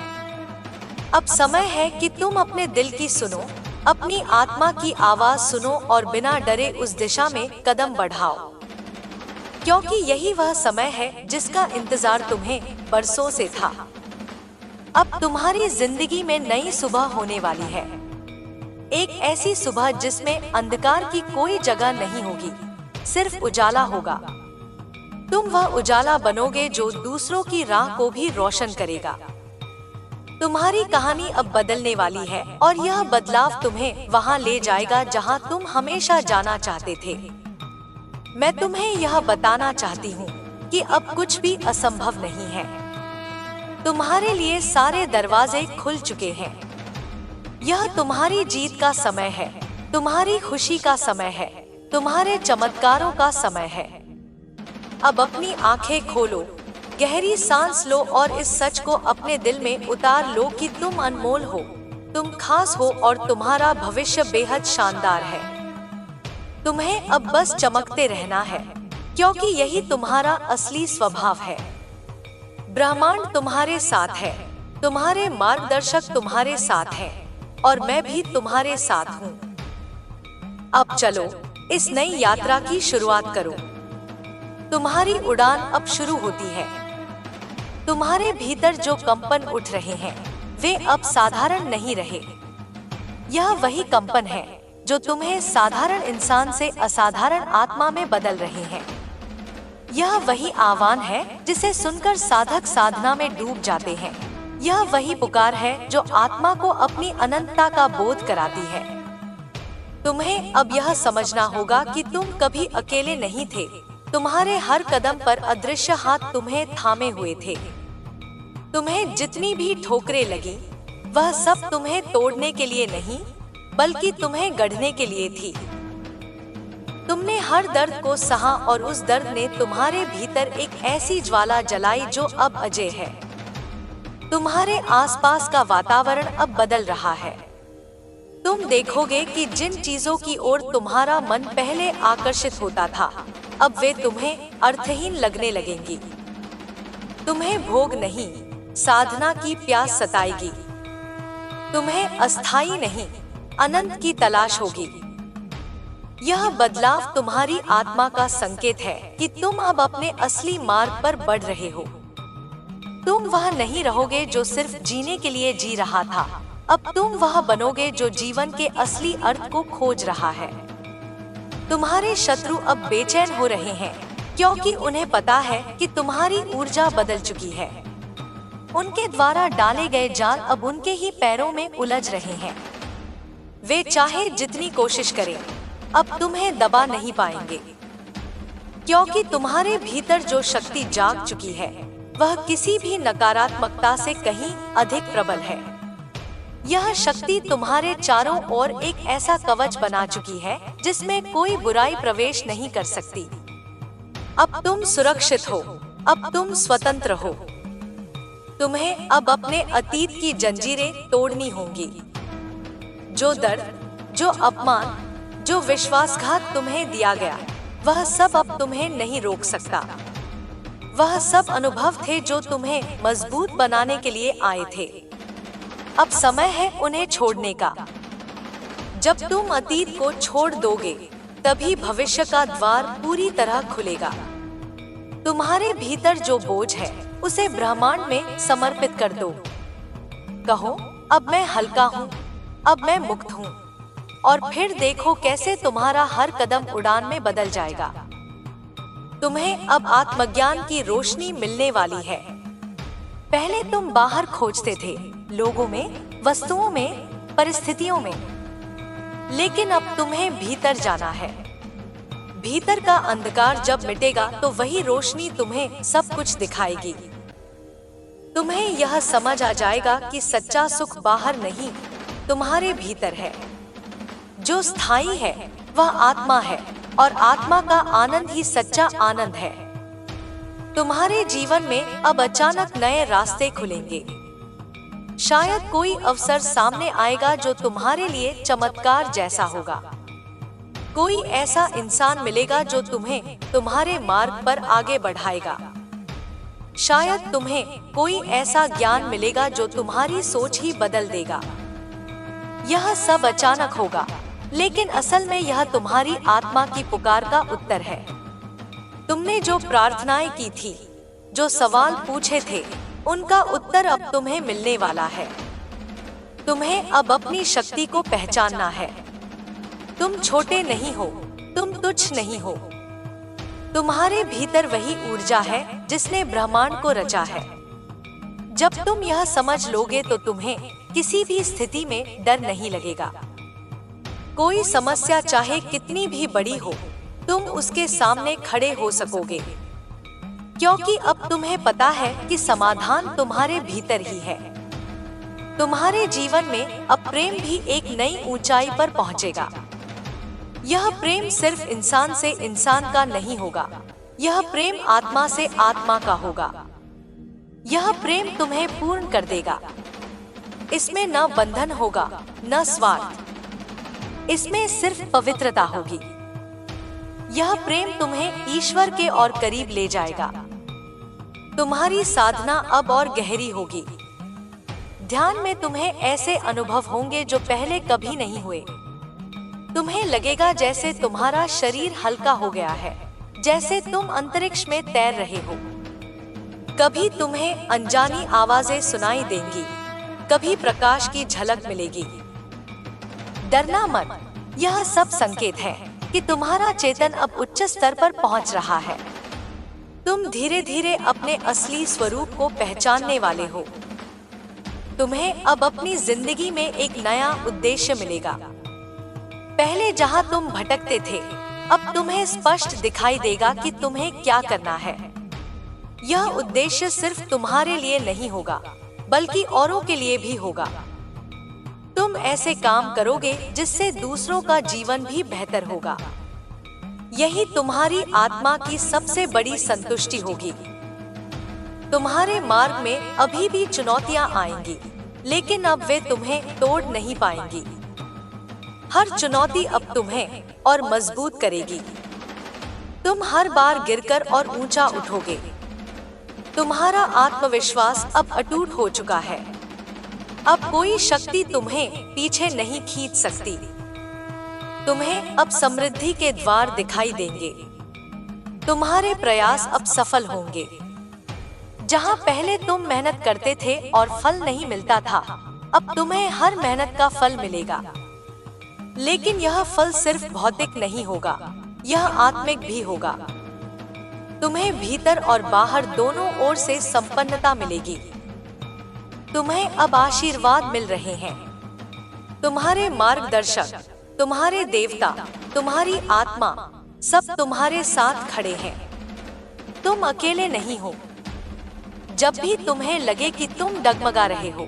अब समय है कि तुम अपने दिल की सुनो, अपनी आत्मा की आवाज सुनो और बिना डरे उस दिशा में कदम बढ़ाओ, क्योंकि यही वह समय है जिसका इंतजार तुम्हें बरसों से था। अब तुम्हारी जिंदगी में नई सुबह होने वाली है, एक ऐसी सुबह जिसमें अंधकार की कोई जगह नहीं होगी, सिर्फ उजाला होगा। तुम वह उजाला बनोगे जो दूसरों की राह को भी रोशन करेगा। तुम्हारी कहानी अब बदलने वाली है और यह बदलाव तुम्हें वहां ले जाएगा जहां तुम हमेशा जाना चाहते थे। मैं तुम्हें यह बताना चाहती हूँ कि अब कुछ भी असंभव नहीं है। तुम्हारे लिए सारे दरवाजे खुल चुके हैं। यह तुम्हारी जीत का समय है, तुम्हारी खुशी का समय है, तुम्हारे चमत्कारों का समय है। अब अपनी आंखें खोलो, गहरी सांस लो और इस सच को अपने दिल में उतार लो कि तुम अनमोल हो, तुम खास हो और तुम्हारा भविष्य बेहद शानदार है। तुम्हें अब बस चमकते रहना है, क्योंकि यही तुम्हारा असली स्वभाव है। ब्रह्मांड तुम्हारे साथ है, तुम्हारे मार्गदर्शक तुम्हारे साथ हैं और मैं भी तुम्हारे साथ हूँ। अब चलो इस नई यात्रा की शुरुआत करो। तुम्हारी उड़ान अब शुरू होती है। तुम्हारे भीतर जो कंपन उठ रहे हैं वे अब साधारण नहीं रहे। यह वही कंपन है जो तुम्हें साधारण इंसान से असाधारण आत्मा में बदल रहे हैं। यह वही आह्वान है जिसे सुनकर साधक साधना में डूब जाते हैं। यह वही पुकार है जो आत्मा को अपनी अनंतता का बोध कराती है। तुम्हें अब यह समझना होगा कि तुम कभी अकेले नहीं थे। तुम्हारे हर कदम पर अदृश्य हाथ तुम्हें थामे हुए थे। तुम्हें जितनी भी ठोकरें लगी वह सब तुम्हें तोड़ने के लिए नहीं बल्कि तुम्हें गढ़ने के लिए थी। तुमने हर दर्द को सहा और उस दर्द ने तुम्हारे भीतर एक ऐसी ज्वाला जलाई जो अब अजय है। तुम्हारे आसपास का वातावरण अब बदल रहा है। तुम देखोगे कि जिन चीजों की ओर तुम्हारा मन पहले आकर्षित होता था अब वे तुम्हें अर्थहीन लगने लगेंगी। तुम्हें भोग नहीं, साधना की प्यास सताएगी। तुम्हें अस्थायी नहीं, अनंत की तलाश होगी। यह बदलाव तुम्हारी आत्मा का संकेत है कि तुम अब अपने असली मार्ग पर बढ़ रहे हो। तुम वह नहीं रहोगे जो सिर्फ जीने के लिए जी रहा था, अब तुम वह बनोगे जो जीवन के असली अर्थ को खोज रहा है। तुम्हारे शत्रु अब बेचैन हो रहे हैं, क्योंकि उन्हें पता है कि तुम्हारी ऊर्जा बदल चुकी है। उनके द्वारा डाले गए जाल अब उनके ही पैरों में उलझ रहे हैं। वे चाहे जितनी कोशिश करें, अब तुम्हें दबा नहीं पाएंगे, क्योंकि तुम्हारे भीतर जो शक्ति जाग चुकी है वह किसी भी नकारात्मकता से कहीं अधिक प्रबल है। यह शक्ति तुम्हारे चारों ओर एक ऐसा कवच बना चुकी है जिसमें कोई बुराई प्रवेश नहीं कर सकती। अब तुम सुरक्षित हो, अब तुम स्वतंत्र हो। तुम्हें अब अपने अतीत की जंजीरें तोड़नी होंगी। जो दर्द, जो अपमान, जो विश्वासघात तुम्हें दिया गया, वह सब अब तुम्हें नहीं रोक सकता। वह सब अनुभव थे जो तुम्हें मजबूत बनाने के लिए आए थे। अब समय है उन्हें छोड़ने का। जब तुम अतीत को छोड़ दोगे, तभी भविष्य का द्वार पूरी तरह खुलेगा। तुम्हारे भीतर जो बोझ है, उसे ब्रह्मांड में समर्पित कर दो। कहो, अब मैं हल्का हूँ, अब मैं मुक्त हूँ, और फिर देखो कैसे तुम्हारा हर कदम उड़ान में बदल जाएगा। तुम्हें अब आत्मज्ञान की रोशनी मिलने वाली है। पहले तुम बाहर खोजते थे, लोगों में, वस्तुओं में, परिस्थितियों में, लेकिन अब तुम्हें भीतर जाना है। भीतर का अंधकार जब मिटेगा तो वही रोशनी तुम्हें सब कुछ दिखाएगी। तुम्हें यह समझ आ जाएगा कि सच्चा सुख बाहर नहीं, तुम्हारे भीतर है। जो स्थायी है वह आत्मा है, और आत्मा का आनंद ही सच्चा आनंद है। तुम्हारे जीवन में अब अचानक नए रास्ते खुलेंगे। शायद कोई अवसर सामने आएगा जो तुम्हारे लिए चमत्कार जैसा होगा। कोई ऐसा इंसान मिलेगा जो तुम्हें तुम्हारे मार्ग पर आगे बढ़ाएगा। शायद तुम्हें कोई ऐसा ज्ञान मिलेगा जो तुम्हारी सोच ही बदल देगा। यह सब अचानक होगा, लेकिन असल में यह तुम्हारी आत्मा की पुकार का उत्तर है। तुमने जो प्रार्थनाएं की थी, जो सवाल पूछे थे, उनका उत्तर अब तुम्हें मिलने वाला है। तुम्हें अब अपनी शक्ति को पहचानना है। तुम छोटे नहीं हो, तुम तुच्छ नहीं हो। तुम्हारे भीतर वही ऊर्जा है जिसने ब्रह्मांड को रचा है। जब तुम यह समझ लोगे तो तुम्हें किसी भी स्थिति में डर नहीं लगेगा। कोई समस्या चाहे कितनी भी बड़ी हो, तुम उसके सामने खड़े हो सकोगे, क्योंकि अब तुम्हें पता है कि समाधान तुम्हारे भीतर ही है। तुम्हारे जीवन में अब प्रेम भी एक नई ऊंचाई पर पहुंचेगा। यह प्रेम सिर्फ इंसान से इंसान का नहीं होगा, यह प्रेम आत्मा से आत्मा का होगा। यह प्रेम तुम्हें पूर्ण कर देगा। इसमें न बंधन होगा, न स्वार्थ, इसमें सिर्फ पवित्रता होगी। यह प्रेम तुम्हें ईश्वर के और करीब ले जाएगा। तुम्हारी साधना अब और गहरी होगी। ध्यान में तुम्हें ऐसे अनुभव होंगे जो पहले कभी नहीं हुए। तुम्हें लगेगा जैसे तुम्हारा शरीर हल्का हो गया है, जैसे तुम अंतरिक्ष में तैर रहे हो। कभी तुम्हें अनजानी आवाजें सुनाई देंगी, कभी प्रकाश की झलक मिलेगी। डरना मत, यह सब संकेत है कि तुम्हारा चेतन अब उच्च स्तर पर पहुंच रहा है। तुम धीरे धीरे अपने असली स्वरूप को पहचानने वाले हो। तुम्हें अब अपनी जिंदगी में एक नया उद्देश्य मिलेगा। पहले जहां तुम भटकते थे, अब तुम्हें स्पष्ट दिखाई देगा कि तुम्हें क्या करना है। यह उद्देश्य सिर्फ तुम्हारे लिए नहीं होगा, बल्कि औरों के लिए भी होगा। तुम ऐसे काम करोगे जिससे दूसरों का जीवन भी बेहतर होगा। यही तुम्हारी आत्मा की सबसे बड़ी संतुष्टि होगी। तुम्हारे मार्ग में अभी भी चुनौतियां आएंगी, लेकिन अब वे तुम्हें तोड़ नहीं पाएंगी। हर चुनौती अब तुम्हें और मजबूत करेगी। तुम हर बार गिरकर और ऊंचा उठोगे। तुम्हारा आत्मविश्वास अब अटूट हो चुका है। अब कोई शक्ति तुम्हें पीछे नहीं खींच सकती। तुम्हें अब समृद्धि के द्वार दिखाई देंगे। तुम्हारे प्रयास अब सफल होंगे। जहां पहले तुम मेहनत करते थे और फल नहीं मिलता था, अब तुम्हें हर मेहनत का फल मिलेगा। लेकिन यह फल सिर्फ भौतिक नहीं होगा, यह आत्मिक भी होगा। तुम्हें भीतर और बाहर दोनों ओर से संपन्नता मिलेगी। तुम्हें अब आशीर्वाद मिल रहे हैं। तुम्हारे मार्गदर्शक, तुम्हारे देवता, तुम्हारी आत्मा सब तुम्हारे साथ खड़े हैं। तुम अकेले नहीं हो। जब भी तुम्हें लगे कि तुम डगमगा रहे हो,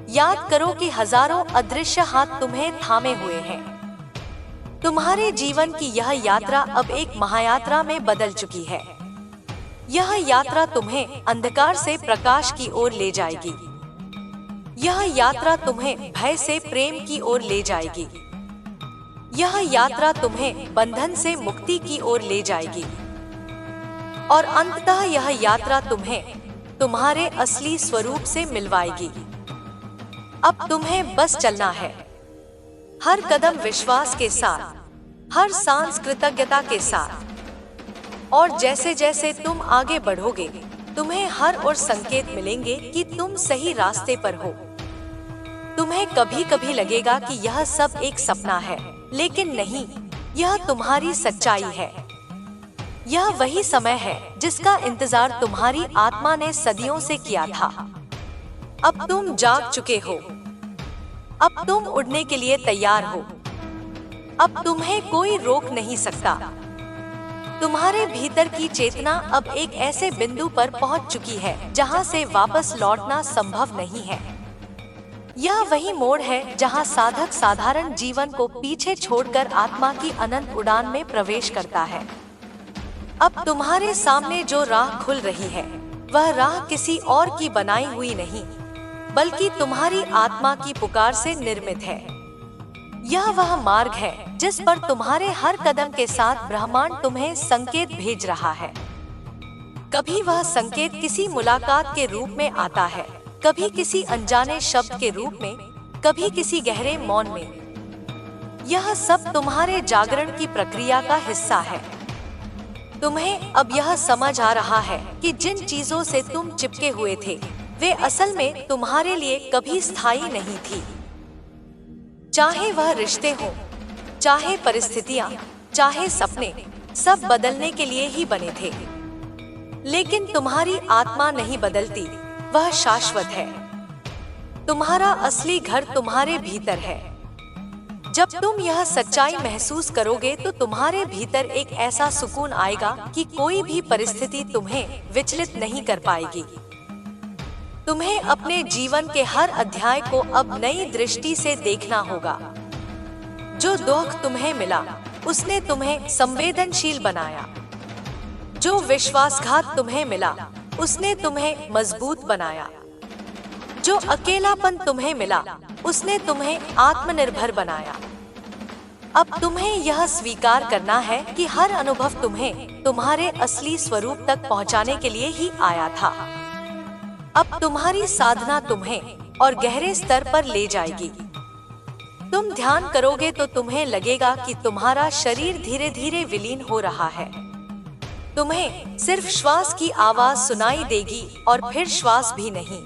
याद करो कि हजारों अदृश्य हाथ तुम्हें थामे हुए हैं। तुम्हारे जीवन की यह यात्रा अब एक महायात्रा में बदल चुकी है। यह यात्रा तुम्हें अंधकार से प्रकाश की ओर ले जाएगी। यह यात्रा तुम्हें भय से प्रेम की ओर ले जाएगी। यह यात्रा तुम्हें बंधन से मुक्ति की ओर ले जाएगी। और अंततः यह यात्रा तुम्हें तुम्हारे असली स्वरूप से मिलवाएगी। अब तुम्हें बस चलना है, हर कदम विश्वास के साथ, हर सांस कृतज्ञता के साथ। और जैसे जैसे तुम आगे बढ़ोगे, तुम्हें हर ओर संकेत मिलेंगे कि तुम सही रास्ते पर हो। तुम्हें कभी कभी लगेगा कि यह सब एक सपना है, लेकिन नहीं, यह तुम्हारी सच्चाई है। यह वही समय है जिसका इंतजार तुम्हारी आत्मा ने सदियों से किया था। अब तुम जाग चुके हो। अब तुम उड़ने के लिए तैयार हो। अब तुम्हें कोई रोक नहीं सकता। तुम्हारे भीतर की चेतना अब एक ऐसे बिंदु पर पहुंच चुकी है जहां से वापस लौटना संभव नहीं है। यह वही मोड़ है जहां साधक साधारण जीवन को पीछे छोड़कर आत्मा की अनंत उड़ान में प्रवेश करता है। अब तुम्हारे सामने जो राह खुल रही है, वह राह किसी और की बनाई हुई नहीं, बल्कि तुम्हारी आत्मा की पुकार से निर्मित है। यह वह मार्ग है जिस पर तुम्हारे हर कदम के साथ ब्रह्मांड तुम्हें संकेत भेज रहा है। कभी वह संकेत किसी मुलाकात के रूप में आता है, कभी किसी अनजाने शब्द के रूप में, कभी किसी गहरे मौन में। यह सब तुम्हारे जागरण की प्रक्रिया का हिस्सा है। तुम्हें अब यह समझ आ रहा है कि जिन चीजों से तुम चिपके हुए थे, वे असल में तुम्हारे लिए कभी स्थायी नहीं थी। चाहे वह रिश्ते हो, चाहे परिस्थितियां, चाहे सपने, सब बदलने के लिए ही बने थे। लेकिन तुम्हारी आत्मा नहीं बदलती, वह शाश्वत है। तुम्हारा असली घर तुम्हारे भीतर है। जब तुम यह सच्चाई महसूस करोगे तो तुम्हारे भीतर एक ऐसा सुकून आएगा कि कोई भी परिस्थिति तुम्हें विचलित नहीं कर पाएगी। तुम्हें अपने जीवन के हर अध्याय को अब नई दृष्टि से देखना होगा। जो दुख तुम्हें मिला, उसने तुम्हें संवेदनशील बनाया। जो विश्वासघात तुम्हें मिला, उसने तुम्हें मजबूत बनाया। जो अकेलापन तुम्हें मिला, उसने तुम्हें आत्मनिर्भर बनाया। अब तुम्हें यह स्वीकार करना है कि हर अनुभव तुम्हें तुम्हारे असली स्वरूप तक पहुंचाने के लिए ही आया था। अब तुम्हारी साधना तुम्हें और गहरे स्तर पर ले जाएगी। तुम ध्यान करोगे तो तुम्हें लगेगा कि तुम्हारा शरीर धीरे धीरे विलीन हो रहा है। तुम्हें सिर्फ श्वास की आवाज सुनाई देगी और फिर श्वास भी नहीं।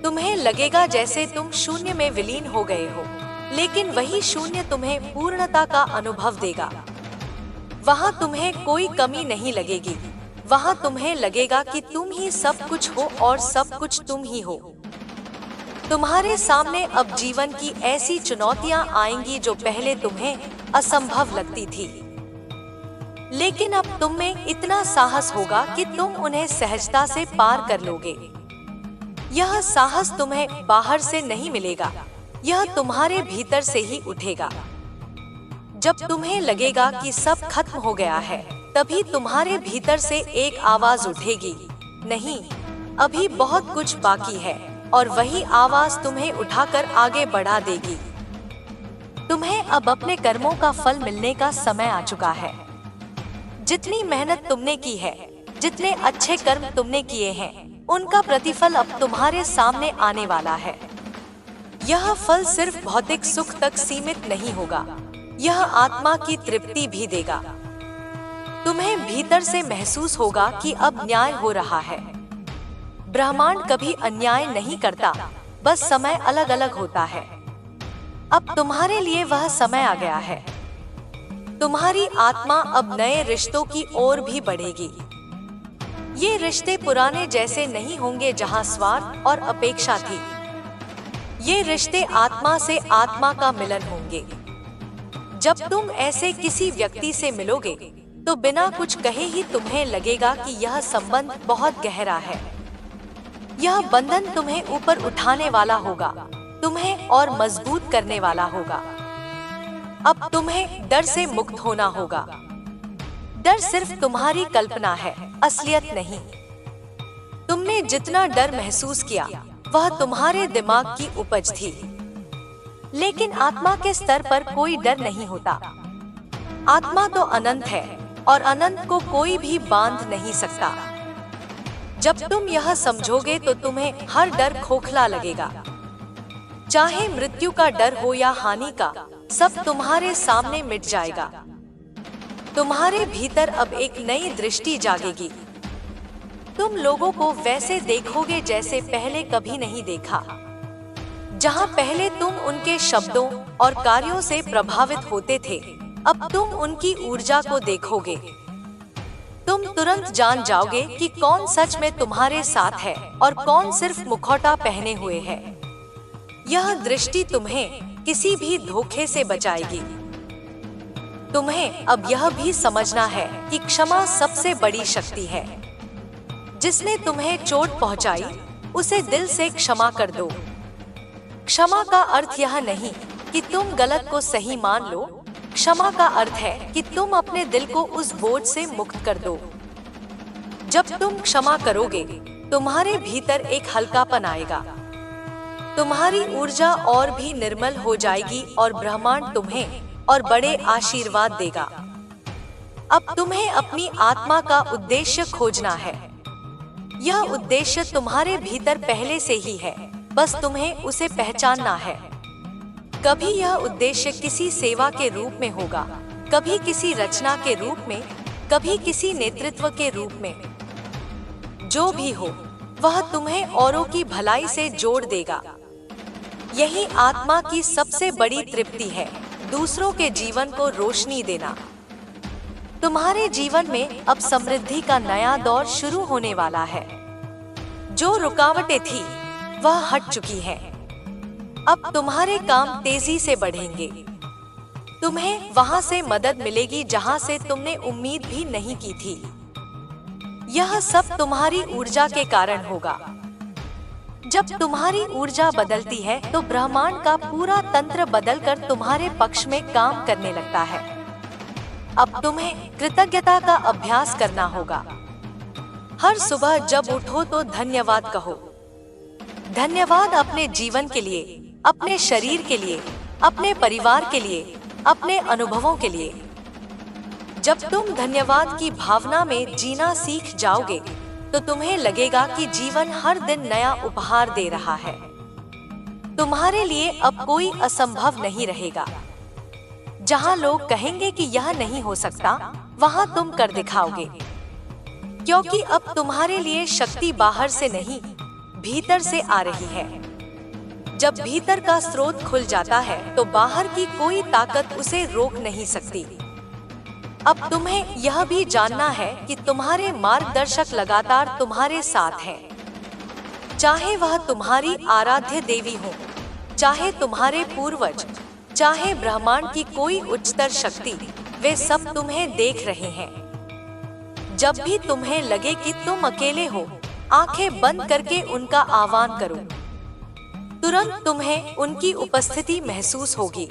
तुम्हें लगेगा जैसे तुम शून्य में विलीन हो गए हो, लेकिन वही शून्य तुम्हें पूर्णता का अनुभव देगा। वहाँ तुम्हें कोई कमी नहीं लगेगी। वहाँ तुम्हें लगेगा कि तुम ही सब कुछ हो और सब कुछ तुम ही हो। तुम्हारे सामने अब जीवन की ऐसी चुनौतियां आएंगी जो पहले तुम्हें असंभव लगती थी, लेकिन अब तुम में इतना साहस होगा कि तुम उन्हें सहजता से पार कर लोगे। यह साहस तुम्हें बाहर से नहीं मिलेगा, यह तुम्हारे भीतर से ही उठेगा। जब तुम्हें लगेगा कि सब खत्म हो गया है, तभी तुम्हारे भीतर से एक आवाज उठेगी, नहीं, अभी बहुत कुछ बाकी है, और वही आवाज तुम्हें उठाकर आगे बढ़ा देगी। तुम्हें अब अपने कर्मों का फल मिलने का समय आ चुका है। जितनी मेहनत तुमने की है, जितने अच्छे कर्म तुमने किए हैं, उनका प्रतिफल अब तुम्हारे सामने आने वाला है। यह फल सिर्फ भौतिक सुख तक सीमित नहीं होगा, यह आत्मा की तृप्ति भी देगा। तुम्हें भीतर से महसूस होगा कि अब न्याय हो रहा है। ब्रह्मांड कभी अन्याय नहीं करता, बस समय अलग अलग होता है। अब तुम्हारे लिए वह समय आ गया है। तुम्हारी आत्मा अब नए रिश्तों की ओर भी बढ़ेगी। ये रिश्ते पुराने जैसे नहीं होंगे जहां स्वार्थ और अपेक्षा थी। ये रिश्ते आत्मा से आत्मा का मिलन होंगे। जब तुम ऐसे किसी व्यक्ति से मिलोगे तो बिना कुछ कहे ही तुम्हें लगेगा कि यह संबंध बहुत गहरा है। यह बंधन तुम्हें ऊपर उठाने वाला होगा, तुम्हें और मजबूत करने वाला होगा। अब तुम्हें डर से मुक्त होना होगा। डर सिर्फ तुम्हारी कल्पना है, असलियत नहीं। तुमने जितना डर महसूस किया वह तुम्हारे दिमाग की उपज थी। लेकिन आत्मा के स्तर पर कोई डर नहीं होता। आत्मा तो अनंत है और अनंत को कोई भी बांध नहीं सकता। जब तुम यह समझोगे तो तुम्हें हर डर खोखला लगेगा। चाहे मृत्यु का डर हो या हानि का, सब तुम्हारे सामने मिट जाएगा। तुम्हारे भीतर अब एक नई दृष्टि जागेगी। तुम लोगों को वैसे देखोगे जैसे पहले कभी नहीं देखा। जहां पहले तुम उनके शब्दों और कार्यों से प्रभावित होते थे, अब तुम उनकी ऊर्जा को देखोगे। तुम तुरंत जान जाओगे कि कौन सच में तुम्हारे साथ है और कौन सिर्फ मुखौटा पहने हुए है। यह दृष्टि तुम्हें किसी भी धोखे से बचाएगी। तुम्हें अब यह भी समझना है कि क्षमा सबसे बड़ी शक्ति है। जिसने तुम्हें चोट पहुंचाई, उसे दिल से क्षमा कर दो। क्षमा का अर्थ यह नहीं कि तुम गलत को सही मान लो। क्षमा का अर्थ है कि तुम अपने दिल को उस बोझ से मुक्त कर दो। जब तुम क्षमा करोगे, तुम्हारे भीतर एक हल्कापन आएगा। तुम्हारी ऊर्जा और भी निर्मल हो जाएगी और ब्रह्मांड तुम्हें और बड़े आशीर्वाद देगा। अब तुम्हें अपनी आत्मा का उद्देश्य खोजना है। यह उद्देश्य तुम्हारे भीतर पहले से ही है, बस तुम्हें उसे पहचानना है। कभी यह उद्देश्य किसी सेवा के रूप में होगा, कभी किसी रचना के रूप में, कभी किसी नेतृत्व के रूप में। जो भी हो, वह तुम्हें औरों की भलाई से जोड़ देगा। यही आत्मा की सबसे बड़ी तृप्ति है, दूसरों के जीवन को रोशनी देना। तुम्हारे जीवन में अब समृद्धि का नया दौर शुरू होने वाला है। जो रुकावटें थी, वह हट चुकी हैं। अब तुम्हारे काम तेजी से बढ़ेंगे। तुम्हें वहां से मदद मिलेगी जहां से तुमने उम्मीद भी नहीं की थी। यह सब तुम्हारी ऊर्जा के कारण होगा। जब तुम्हारी ऊर्जा बदलती है तो ब्रह्मांड का पूरा तंत्र बदलकर तुम्हारे पक्ष में काम करने लगता है। अब तुम्हें कृतज्ञता का अभ्यास करना होगा। हर सुबह जब उठो तो धन्यवाद कहो। धन्यवाद अपने जीवन के लिए, अपने शरीर के लिए, अपने परिवार के लिए, अपने अनुभवों के लिए। जब तुम धन्यवाद की भावना में जीना सीख जाओगे तो तुम्हें लगेगा कि जीवन हर दिन नया उपहार दे रहा है। तुम्हारे लिए अब कोई असंभव नहीं रहेगा। जहां लोग कहेंगे कि यह नहीं हो सकता, वहां तुम कर दिखाओगे। क्योंकि अब तुम्हारे लिए शक्ति बाहर से नहीं, भीतर से आ रही है। जब भीतर का स्रोत खुल जाता है तो बाहर की कोई ताकत उसे रोक नहीं सकती। अब तुम्हें यह भी जानना है कि तुम्हारे मार्गदर्शक लगातार तुम्हारे साथ हैं। चाहे वह तुम्हारी आराध्य देवी हो, चाहे तुम्हारे पूर्वज, चाहे ब्रह्मांड की कोई उच्चतर शक्ति, वे सब तुम्हें देख रहे हैं। जब भी तुम्हें लगे कि तुम अकेले हो, आंखें बंद करके उनका आह्वान करो। तुरंत तुम्हें उनकी उपस्थिति महसूस होगी।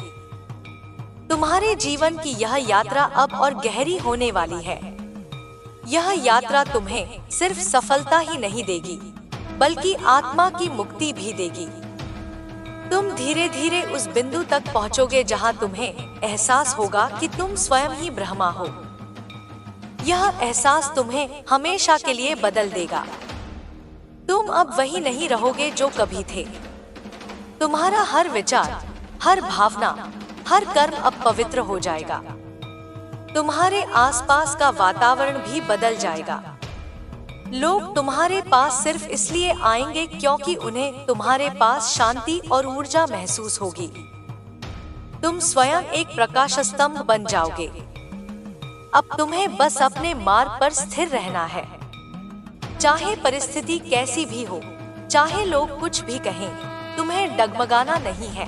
तुम्हारे जीवन की यह यात्रा अब और गहरी होने वाली है। यह यात्रा तुम्हें सिर्फ सफलता ही नहीं देगी, बल्कि आत्मा की मुक्ति भी देगी। तुम धीरे धीरे उस बिंदु तक पहुंचोगे जहां तुम्हें एहसास होगा कि तुम स्वयं ही ब्रह्मा हो। यह एहसास तुम्हें हमेशा के लिए बदल देगा। तुम अब वही नहीं रहोगे जो कभी थे। तुम्हारा हर विचार, हर भावना, हर कर्म अब पवित्र हो जाएगा। तुम्हारे आसपास का वातावरण भी बदल जाएगा। लोग तुम्हारे पास सिर्फ इसलिए आएंगे क्योंकि उन्हें तुम्हारे पास शांति और ऊर्जा महसूस होगी। तुम स्वयं एक प्रकाश स्तंभ बन जाओगे। अब तुम्हें बस अपने मार्ग पर स्थिर रहना है। चाहे परिस्थिति कैसी भी हो, चाहे लोग कुछ भी कहें, तुम्हें डगमगाना नहीं है।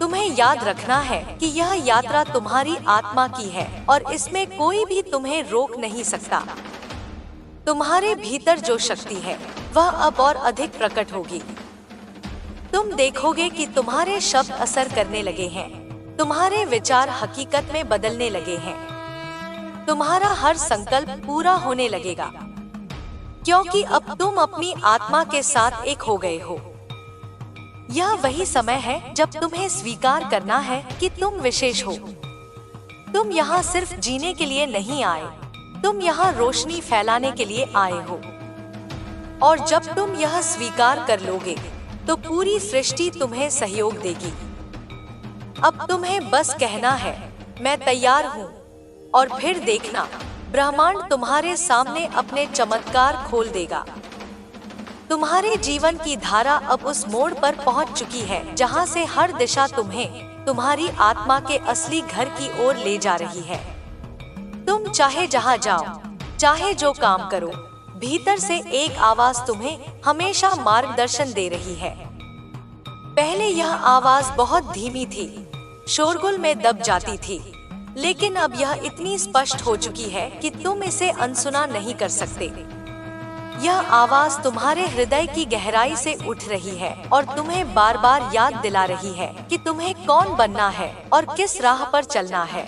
तुम्हें याद रखना है कि यह यात्रा तुम्हारी आत्मा की है और इसमें कोई भी तुम्हें रोक नहीं सकता। तुम्हारे भीतर जो शक्ति है वह अब और अधिक प्रकट होगी। तुम देखोगे कि तुम्हारे शब्द असर करने लगे हैं, तुम्हारे विचार हकीकत में बदलने लगे हैं, तुम्हारा हर संकल्प पूरा होने लगेगा, क्योंकि अब तुम अपनी आत्मा के साथ एक हो गए हो। यह वही समय है जब तुम्हें स्वीकार करना है कि तुम विशेष हो। तुम यहाँ सिर्फ जीने के लिए नहीं आए, तुम यहाँ रोशनी फैलाने के लिए आए हो। और जब तुम यह स्वीकार कर लोगे तो पूरी सृष्टि तुम्हें सहयोग देगी। अब तुम्हें बस कहना है, मैं तैयार हूँ, और फिर देखना, ब्रह्मांड तुम्हारे सामने अपने चमत्कार खोल देगा। तुम्हारे जीवन की धारा अब उस मोड़ पर पहुँच चुकी है जहाँ से हर दिशा तुम्हें तुम्हारी आत्मा के असली घर की ओर ले जा रही है। तुम चाहे जहाँ जाओ, चाहे जो काम करो, भीतर से एक आवाज तुम्हें हमेशा मार्गदर्शन दे रही है। पहले यह आवाज बहुत धीमी थी, शोरगुल में दब जाती थी, लेकिन अब यह इतनी स्पष्ट हो चुकी है कि तुम इसे अनसुना नहीं कर सकते। यह आवाज तुम्हारे हृदय की गहराई से उठ रही है और तुम्हें बार बार याद दिला रही है कि तुम्हें कौन बनना है और किस राह पर चलना है।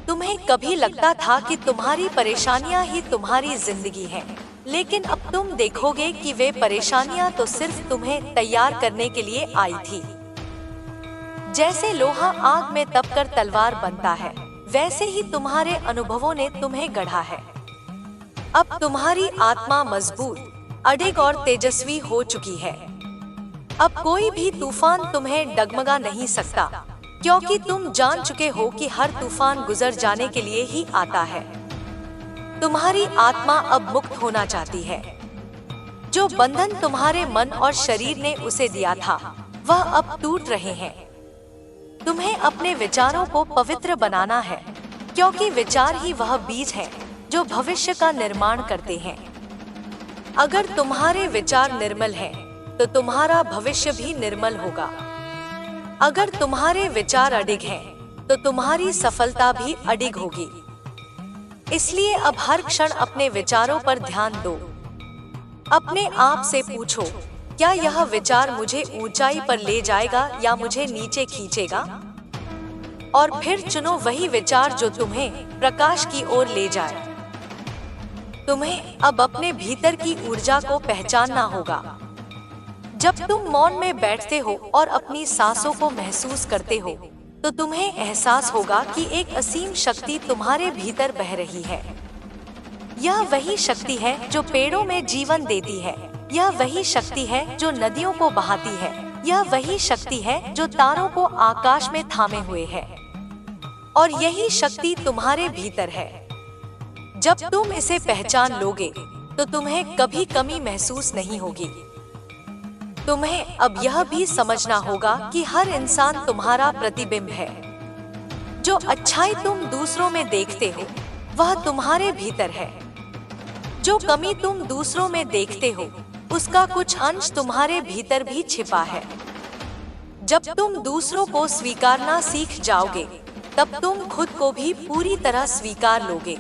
तुम्हें कभी लगता था कि तुम्हारी परेशानियां ही तुम्हारी जिंदगी है, लेकिन अब तुम देखोगे कि वे परेशानियां तो सिर्फ तुम्हें तैयार करने के लिए आई थी। जैसे लोहा आग में तपकर तलवार बनता है, वैसे ही तुम्हारे अनुभवों ने तुम्हें गढ़ा है। अब तुम्हारी आत्मा मजबूत, अडिग और तेजस्वी हो चुकी है। अब कोई भी तूफान तुम्हें डगमगा नहीं सकता, क्योंकि तुम जान चुके हो कि हर तूफान गुजर जाने के लिए ही आता है। तुम्हारी आत्मा अब मुक्त होना चाहती है। जो बंधन तुम्हारे मन और शरीर ने उसे दिया था, वह अब टूट रहे हैं। तुम्हें अपने विचारों को पवित्र बनाना है, क्योंकि विचार ही वह बीज है जो भविष्य का निर्माण करते हैं। अगर तुम्हारे विचार निर्मल हैं, तो तुम्हारा भविष्य भी निर्मल होगा। अगर तुम्हारे विचार अडिग हैं, तो तुम्हारी सफलता भी अडिग होगी। इसलिए अब हर क्षण अपने विचारों पर ध्यान दो। अपने आप से पूछो, क्या यह विचार मुझे ऊंचाई पर ले जाएगा या मुझे नीचे खींचेगा? और फिर चुनो वही विचार जो तुम्हें प्रकाश की ओर ले जाए। तुम्हें अब अपने भीतर की ऊर्जा को पहचानना होगा। जब तुम मौन में बैठते हो और अपनी सांसों को महसूस करते हो, तो तुम्हें एहसास होगा कि एक असीम शक्ति तुम्हारे भीतर बह रही है। यह वही शक्ति है जो पेड़ों में जीवन देती है। यह वही शक्ति है जो नदियों को बहाती है। यह वही शक्ति है जो तारों को आकाश में थामे हुए है। और यही शक्ति तुम्हारे भीतर है। जब तुम इसे पहचान लोगे, तो तुम्हें कभी कमी महसूस नहीं होगी। तुम्हें अब यह भी समझना होगा कि हर इंसान तुम्हारा प्रतिबिंब है। जो अच्छाई तुम दूसरों में देखते हो, वह तुम्हारे भीतर है। जो कमी तुम दूसरों में देखते हो, उसका कुछ अंश तुम्हारे भीतर भी छिपा है। जब तुम दूसरों को स्वीकारना सीख जाओगे, तब तुम खुद को भी पूरी तरह स्वीकार लोगे।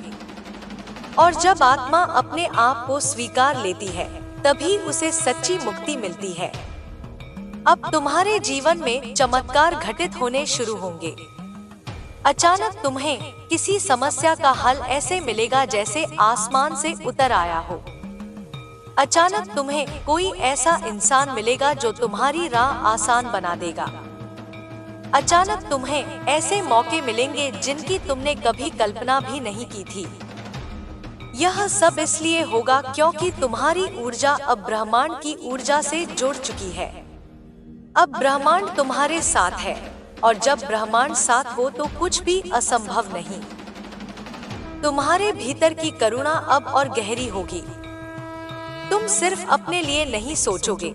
और जब आत्मा अपने आप को स्वीकार लेती है, तभी उसे सच्ची मुक्ति मिलती है। अब तुम्हारे जीवन में चमत्कार घटित होने शुरू होंगे। अचानक तुम्हें किसी समस्या का हल ऐसे मिलेगा जैसे आसमान से उतर आया हो। अचानक तुम्हें कोई ऐसा इंसान मिलेगा जो तुम्हारी राह आसान बना देगा। अचानक तुम्हें ऐसे मौके मिलेंगे जिनकी तुमने कभी कल्पना भी नहीं की थी। यह सब इसलिए होगा क्योंकि तुम्हारी ऊर्जा अब ब्रह्मांड की ऊर्जा से जुड़ चुकी है। अब ब्रह्मांड तुम्हारे साथ है, और जब ब्रह्मांड साथ हो तो कुछ भी असंभव नहीं। तुम्हारे भीतर की करुणा अब और गहरी होगी। तुम सिर्फ अपने लिए नहीं सोचोगे,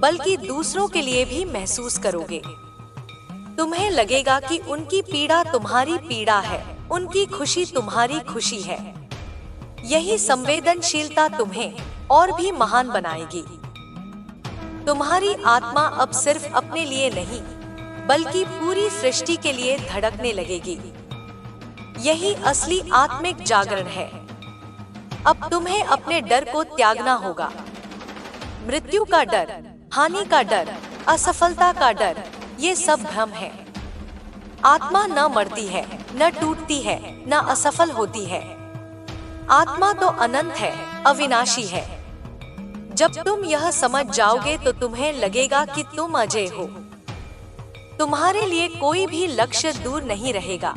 बल्कि दूसरों के लिए भी महसूस करोगे। तुम्हें लगेगा कि उनकी पीड़ा तुम्हारी पीड़ा है, उनकी खुशी तुम्हारी खुशी है। यही संवेदनशीलता तुम्हें और भी महान बनाएगी। तुम्हारी आत्मा अब सिर्फ अपने लिए नहीं, बल्कि पूरी सृष्टि के लिए धड़कने लगेगी। यही असली आत्मिक जागरण है। अब तुम्हें अपने डर को त्यागना होगा। मृत्यु का डर, हानि का डर, असफलता का डर, ये सब भ्रम है। आत्मा न मरती है, न टूटती है, न असफल होती है। आत्मा तो अनंत है, अविनाशी है। जब तुम यह समझ जाओगे तो तुम्हें लगेगा कि तुम अजय हो। तुम्हारे लिए कोई भी लक्ष्य दूर नहीं रहेगा,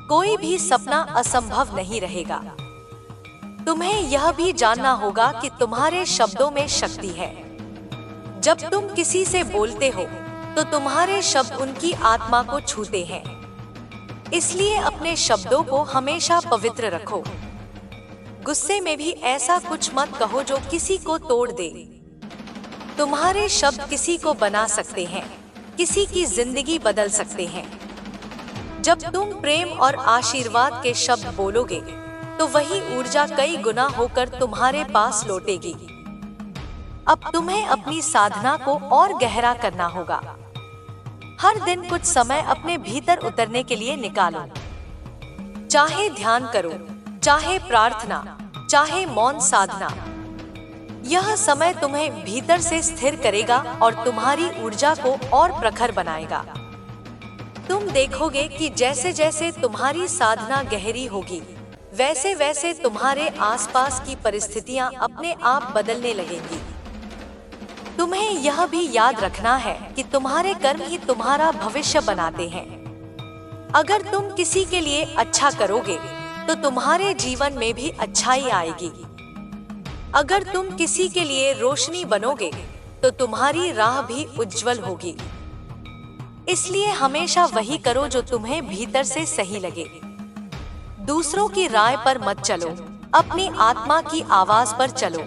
कोई भी सपना असंभव नहीं रहेगा। तुम्हें यह भी जानना होगा कि तुम्हारे शब्दों में शक्ति है। जब तुम किसी से बोलते हो तो तुम्हारे शब्द उनकी आत्मा को छूते हैं। इसलिए अपने शब्दों को हमेशा पवित्र रखो। गुस्से में भी ऐसा कुछ मत कहो जो किसी को तोड़ दे। तुम्हारे शब्द किसी को बना सकते हैं, किसी की जिंदगी बदल सकते हैं। जब तुम प्रेम और आशीर्वाद के शब्द बोलोगे तो वही ऊर्जा कई गुना होकर तुम्हारे पास लौटेगी। अब तुम्हें अपनी साधना को और गहरा करना होगा। हर दिन कुछ समय अपने भीतर उतरने के लिए निकालो। चाहे ध्यान करो, चाहे प्रार्थना, चाहे मौन साधना। यह समय तुम्हें भीतर से स्थिर करेगा और तुम्हारी ऊर्जा को और प्रखर बनाएगा। तुम देखोगे कि जैसे जैसे तुम्हारी साधना गहरी होगी, वैसे वैसे तुम्हारे आसपास की परिस्थितियां अपने आप बदलने लगेंगी। तुम्हें यह भी याद रखना है कि तुम्हारे कर्म ही तुम्हारा भविष्य बनाते हैं। अगर तुम किसी के लिए अच्छा करोगे तो तुम्हारे जीवन में भी अच्छाई आएगी। अगर तुम किसी के लिए रोशनी बनोगे तो तुम्हारी राह भी उज्जवल होगी। इसलिए हमेशा वही करो जो तुम्हें भीतर से सही लगे। दूसरों की राय पर मत चलो, अपनी आत्मा की आवाज पर चलो।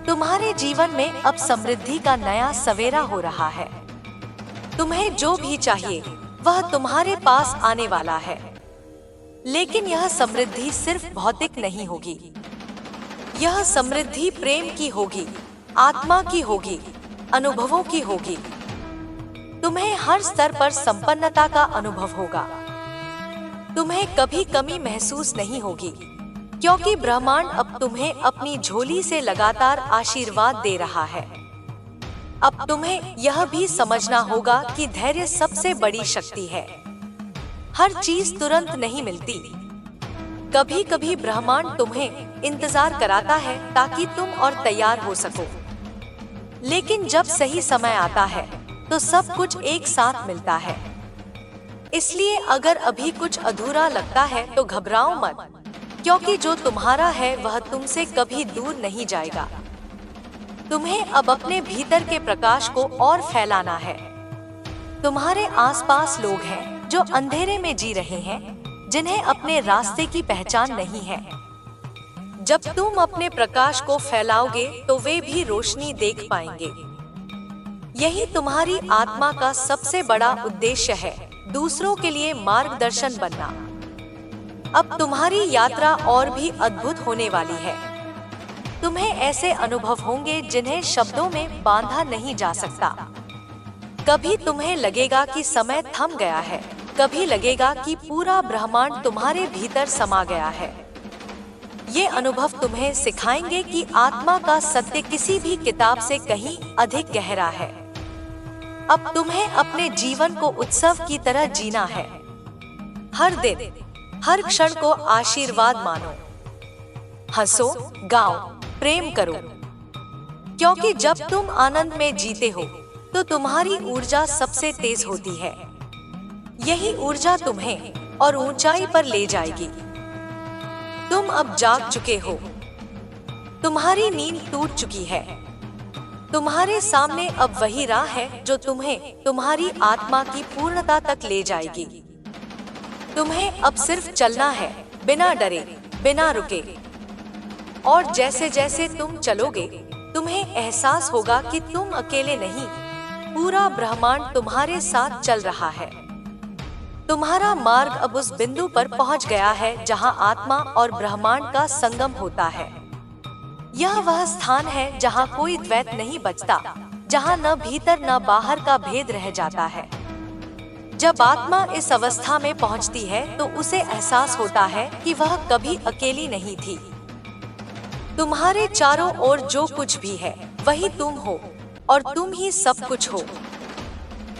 तुम्हारे जीवन में अब समृद्धि का नया सवेरा हो रहा है। तुम्हें जो भी चाहिए वह तुम्हारे पास आने वाला है। लेकिन यह समृद्धि सिर्फ भौतिक नहीं होगी। यह समृद्धि प्रेम की होगी, आत्मा की होगी, अनुभवों की होगी। तुम्हें हर स्तर पर संपन्नता का अनुभव होगा। तुम्हें कभी कमी महसूस नहीं होगी, क्योंकि ब्रह्मांड अब तुम्हें अपनी झोली से लगातार आशीर्वाद दे रहा है। अब तुम्हें यह भी समझना होगा कि धैर्य सबसे बड़ी शक्ति है। हर चीज तुरंत नहीं मिलती। कभी कभी ब्रह्मांड तुम्हें इंतजार कराता है ताकि तुम और तैयार हो सको। लेकिन जब सही समय आता है तो सब कुछ एक साथ मिलता है। इसलिए अगर अभी कुछ अधूरा लगता है तो घबराओ मत, क्योंकि जो तुम्हारा है वह तुमसे कभी दूर नहीं जाएगा। तुम्हें अब अपने भीतर के प्रकाश को और फैलाना है। तुम्हारे आसपास लोग हैं जो अंधेरे में जी रहे हैं, जिन्हें अपने रास्ते की पहचान नहीं है। जब तुम अपने प्रकाश को फैलाओगे तो वे भी रोशनी देख पाएंगे। यही तुम्हारी आत्मा का सबसे बड़ा उद्देश्य है, दूसरों के लिए मार्गदर्शन बनना। अब तुम्हारी यात्रा और भी अद्भुत होने वाली है। तुम्हें ऐसे अनुभव होंगे जिन्हें शब्दों में बांधा नहीं जा सकता। कभी तुम्हें लगेगा कि समय थम गया है, कभी लगेगा कि पूरा ब्रह्मांड तुम्हारे भीतर समा गया है। ये अनुभव तुम्हें सिखाएंगे कि आत्मा का सत्य किसी भी किताब से कहीं अधिक गहरा है। अब तुम्हें अपने जीवन को उत्सव की तरह जीना है। हर दिन, हर क्षण को आशीर्वाद मानो। हंसो, गाओ, प्रेम करो, क्योंकि जब तुम आनंद में जीते हो तो तुम्हारी ऊर्जा सबसे तेज होती है। यही ऊर्जा तुम्हें और ऊंचाई पर ले जाएगी। तुम अब जाग चुके हो। तुम्हारी नींद टूट चुकी है। तुम्हारे सामने अब वही राह है जो तुम्हें तुम्हारी आत्मा की पूर्णता तक ले जाएगी। तुम्हें अब सिर्फ चलना है, बिना डरे, बिना रुके। और जैसे जैसे तुम चलोगे, तुम्हें एहसास होगा कि तुम अकेले नहीं, पूरा ब्रह्मांड तुम्हारे साथ चल रहा है। तुम्हारा मार्ग अब उस बिंदु पर पहुंच गया है जहां आत्मा और ब्रह्मांड का संगम होता है। यह वह स्थान है जहां कोई द्वैत नहीं बचता, जहां न भीतर न बाहर का भेद रह जाता है। जब आत्मा इस अवस्था में पहुंचती है तो उसे एहसास होता है कि वह कभी अकेली नहीं थी। तुम्हारे चारों ओर जो कुछ भी है वही तुम हो और तुम ही सब कुछ हो।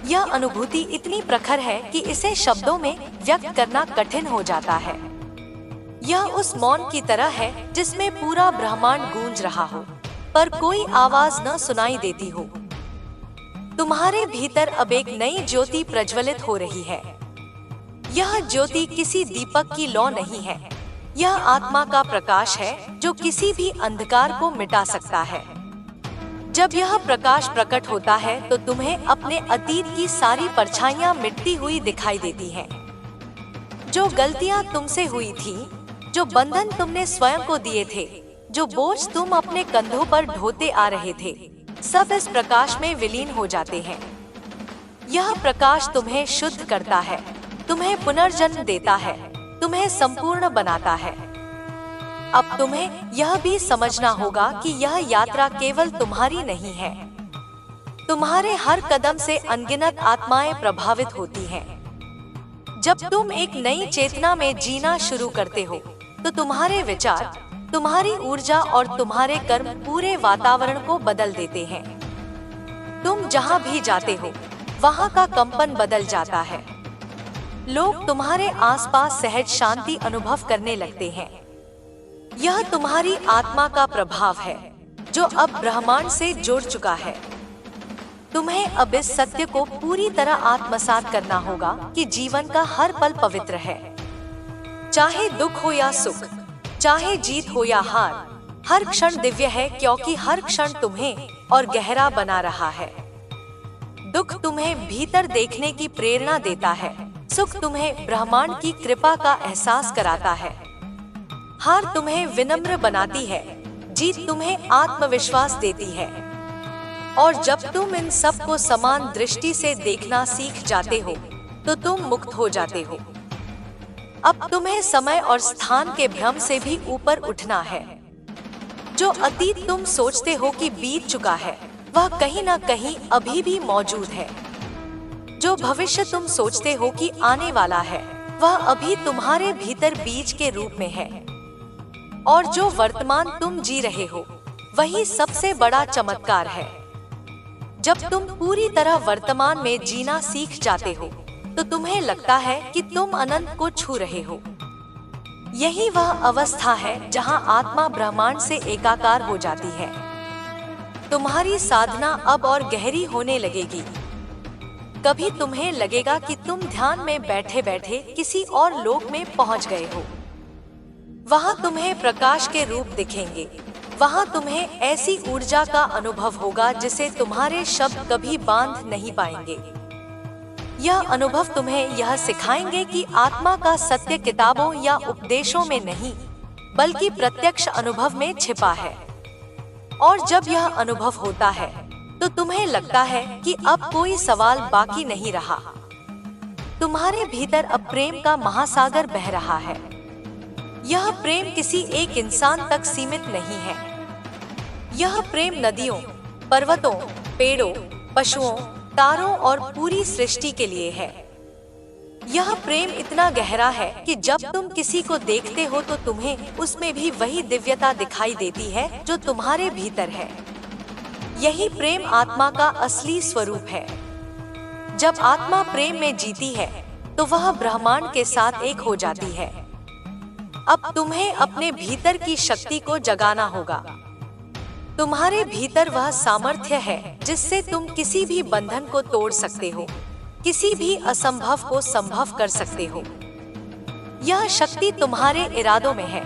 यह अनुभूति इतनी प्रखर है कि इसे शब्दों में व्यक्त करना कठिन हो जाता है। यह उस मौन की तरह है जिसमें पूरा ब्रह्मांड गूंज रहा हो, पर कोई आवाज न सुनाई देती हो। तुम्हारे भीतर अब एक नई ज्योति प्रज्वलित हो रही है। यह ज्योति किसी दीपक की लौ नहीं है। यह आत्मा का प्रकाश है जो किसी भी अंधकार को मिटा सकता है। जब यह प्रकाश प्रकट होता है तो तुम्हें अपने अतीत की सारी परछाइयां मिटती हुई दिखाई देती हैं। जो गलतियां तुमसे हुई थी, जो बंधन तुमने स्वयं को दिए थे, जो बोझ तुम अपने कंधों पर ढोते आ रहे थे, सब इस प्रकाश में विलीन हो जाते हैं। यह प्रकाश तुम्हें शुद्ध करता है, तुम्हें पुनर्जन्म देता है, तुम्हें संपूर्ण बनाता है। अब तुम्हें यह भी समझना होगा कि यह यात्रा केवल तुम्हारी नहीं है। तुम्हारे हर कदम से अनगिनत आत्माएं प्रभावित होती हैं। जब तुम एक नई चेतना में जीना शुरू करते हो, तो तुम्हारे विचार, तुम्हारी ऊर्जा और तुम्हारे कर्म पूरे वातावरण को बदल देते हैं। तुम जहां भी जाते हो, वहां का कंपन बदल जाता है। लोग तुम्हारे आसपास सहज शांति अनुभव करने लगते हैं। यह तुम्हारी आत्मा का प्रभाव है जो अब ब्रह्मांड से जुड़ चुका है। तुम्हें अब इस सत्य को पूरी तरह आत्मसात करना होगा कि जीवन का हर पल पवित्र है। चाहे दुख हो या सुख, चाहे जीत हो या हार, हर क्षण दिव्य है क्योंकि हर क्षण तुम्हें और गहरा बना रहा है। दुख तुम्हें भीतर देखने की प्रेरणा देता है, सुख तुम्हें ब्रह्मांड की कृपा का एहसास कराता है। हार तुम्हें विनम्र बनाती है, जीत तुम्हें आत्मविश्वास देती है। और जब तुम इन सब को समान दृष्टि से देखना सीख जाते हो, तो तुम मुक्त हो जाते हो। अब तुम्हें समय और स्थान के भ्रम से भी ऊपर उठना है। जो अतीत तुम सोचते हो कि बीत चुका है, वह कहीं ना कहीं अभी भी मौजूद है। जो भविष्य तुम सोचते हो कि आने वाला है, वह अभी तुम्हारे भीतर बीज के रूप में है। और जो वर्तमान तुम जी रहे हो, वही सबसे बड़ा चमत्कार है। जब तुम पूरी तरह वर्तमान में जीना सीख जाते हो, तो तुम्हें लगता है कि तुम अनंत को छू रहे हो। यही वह अवस्था है जहां आत्मा ब्रह्मांड से एकाकार हो जाती है। तुम्हारी साधना अब और गहरी होने लगेगी। कभी तुम्हें लगेगा कि तुम ध्यान में बैठे बैठे किसी और लोक में पहुंच गए हो। वहां तुम्हें प्रकाश के रूप दिखेंगे। वहां तुम्हें ऐसी ऊर्जा का अनुभव होगा जिसे तुम्हारे शब्द कभी बांध नहीं पाएंगे। यह अनुभव तुम्हें यह सिखाएंगे कि आत्मा का सत्य किताबों या उपदेशों में नहीं, बल्कि प्रत्यक्ष अनुभव में छिपा है। और जब यह अनुभव होता है, तो तुम्हें लगता है कि अब कोई सवाल बाकी नहीं रहा। तुम्हारे भीतर अब प्रेम का महासागर बह रहा है। यह प्रेम किसी एक इंसान तक सीमित नहीं है। यह प्रेम नदियों, पर्वतों, पेड़ों, पशुओं, तारों और पूरी सृष्टि के लिए है। यह प्रेम इतना गहरा है कि जब तुम किसी को देखते हो तो तुम्हें उसमें भी वही दिव्यता दिखाई देती है जो तुम्हारे भीतर है। यही प्रेम आत्मा का असली स्वरूप है। जब आत्मा प्रेम में जीती है, तो वह ब्रह्मांड के साथ एक हो जाती है। अब तुम्हें अपने भीतर की शक्ति को जगाना होगा। तुम्हारे भीतर वह सामर्थ्य है जिससे तुम किसी भी बंधन को तोड़ सकते हो, किसी भी असंभव को संभव कर सकते हो। यह शक्ति तुम्हारे इरादों में है।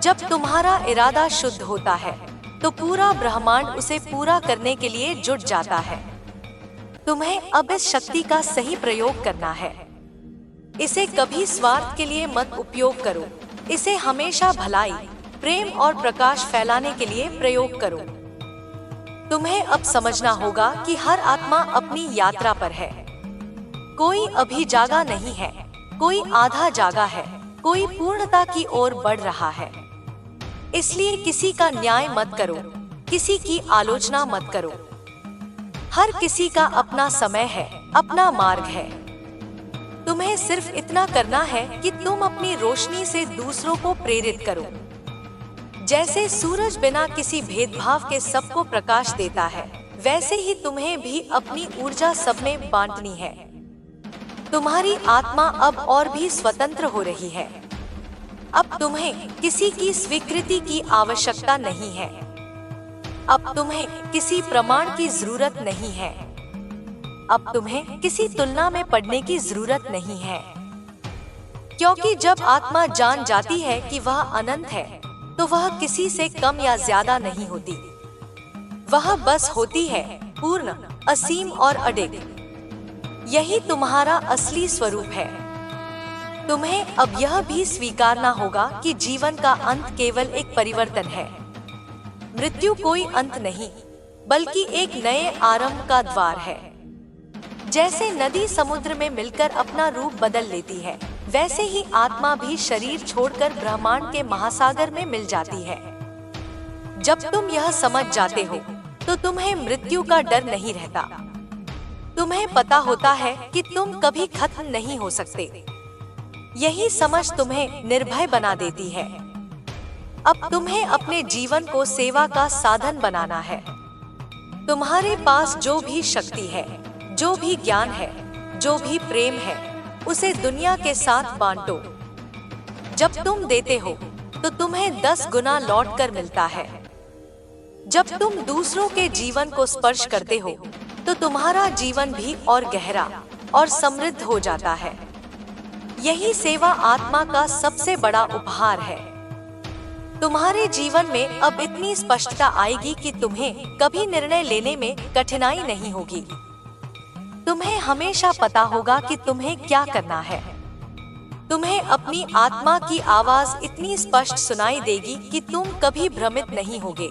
जब तुम्हारा इरादा शुद्ध होता है तो पूरा ब्रह्मांड उसे पूरा करने के लिए जुट जाता है। तुम्हें अब इस शक्ति का सही प्रयोग करना है। इसे कभी स्वार्थ के लिए मत उपयोग करो। इसे हमेशा भलाई, प्रेम और प्रकाश फैलाने के लिए प्रयोग करो। तुम्हें अब समझना होगा कि हर आत्मा अपनी यात्रा पर है। कोई अभी जागा नहीं है, कोई आधा जागा है, कोई पूर्णता की ओर बढ़ रहा है। इसलिए किसी का न्याय मत करो, किसी की आलोचना मत करो। हर किसी का अपना समय है, अपना मार्ग है। तुम्हें सिर्फ इतना करना है कि तुम अपनी रोशनी से दूसरों को प्रेरित करो। जैसे सूरज बिना किसी भेदभाव के सबको प्रकाश देता है, वैसे ही तुम्हें भी अपनी ऊर्जा सब में बांटनी है। तुम्हारी आत्मा अब और भी स्वतंत्र हो रही है। अब तुम्हें किसी की स्वीकृति की आवश्यकता नहीं है। अब तुम्हें किसी प्रमाण की जरूरत नहीं है। अब तुम्हें किसी तुलना में पड़ने की जरूरत नहीं है। क्योंकि जब आत्मा जान जाती है कि वह अनंत है, तो वह किसी से कम या ज्यादा नहीं होती। वह बस होती है, पूर्ण, असीम और अडिग। यही तुम्हारा असली स्वरूप है। तुम्हें अब यह भी स्वीकारना होगा कि जीवन का अंत केवल एक परिवर्तन है। मृत्यु कोई अंत नहीं, बल्कि एक नए आरंभ का द्वार है। जैसे नदी समुद्र में मिलकर अपना रूप बदल लेती है, वैसे ही आत्मा भी शरीर छोड़कर ब्रह्मांड के महासागर में मिल जाती है। जब तुम यह समझ जाते हो, तो तुम्हें मृत्यु का डर नहीं रहता। तुम्हें पता होता है कि तुम कभी खत्म नहीं हो सकते। यही समझ तुम्हें निर्भय बना देती है। अब तुम्हें अपने जीवन को सेवा का साधन बनाना है। तुम्हारे पास जो भी शक्ति है, जो भी ज्ञान है, जो भी प्रेम है, उसे दुनिया के साथ बांटो। जब तुम देते हो, तो तुम्हें 10 गुना लौट कर मिलता है। जब तुम दूसरों के जीवन को स्पर्श करते हो, तो तुम्हारा जीवन भी और गहरा और समृद्ध हो जाता है। यही सेवा आत्मा का सबसे बड़ा उपहार है। तुम्हारे जीवन में अब इतनी स्पष्टता आएगी कि तुम्हें कभी निर्णय लेने में कठिनाई नहीं होगी। तुम्हें हमेशा पता होगा कि तुम्हें क्या करना है। तुम्हें अपनी आत्मा की आवाज इतनी स्पष्ट सुनाई देगी कि तुम कभी भ्रमित नहीं होगे।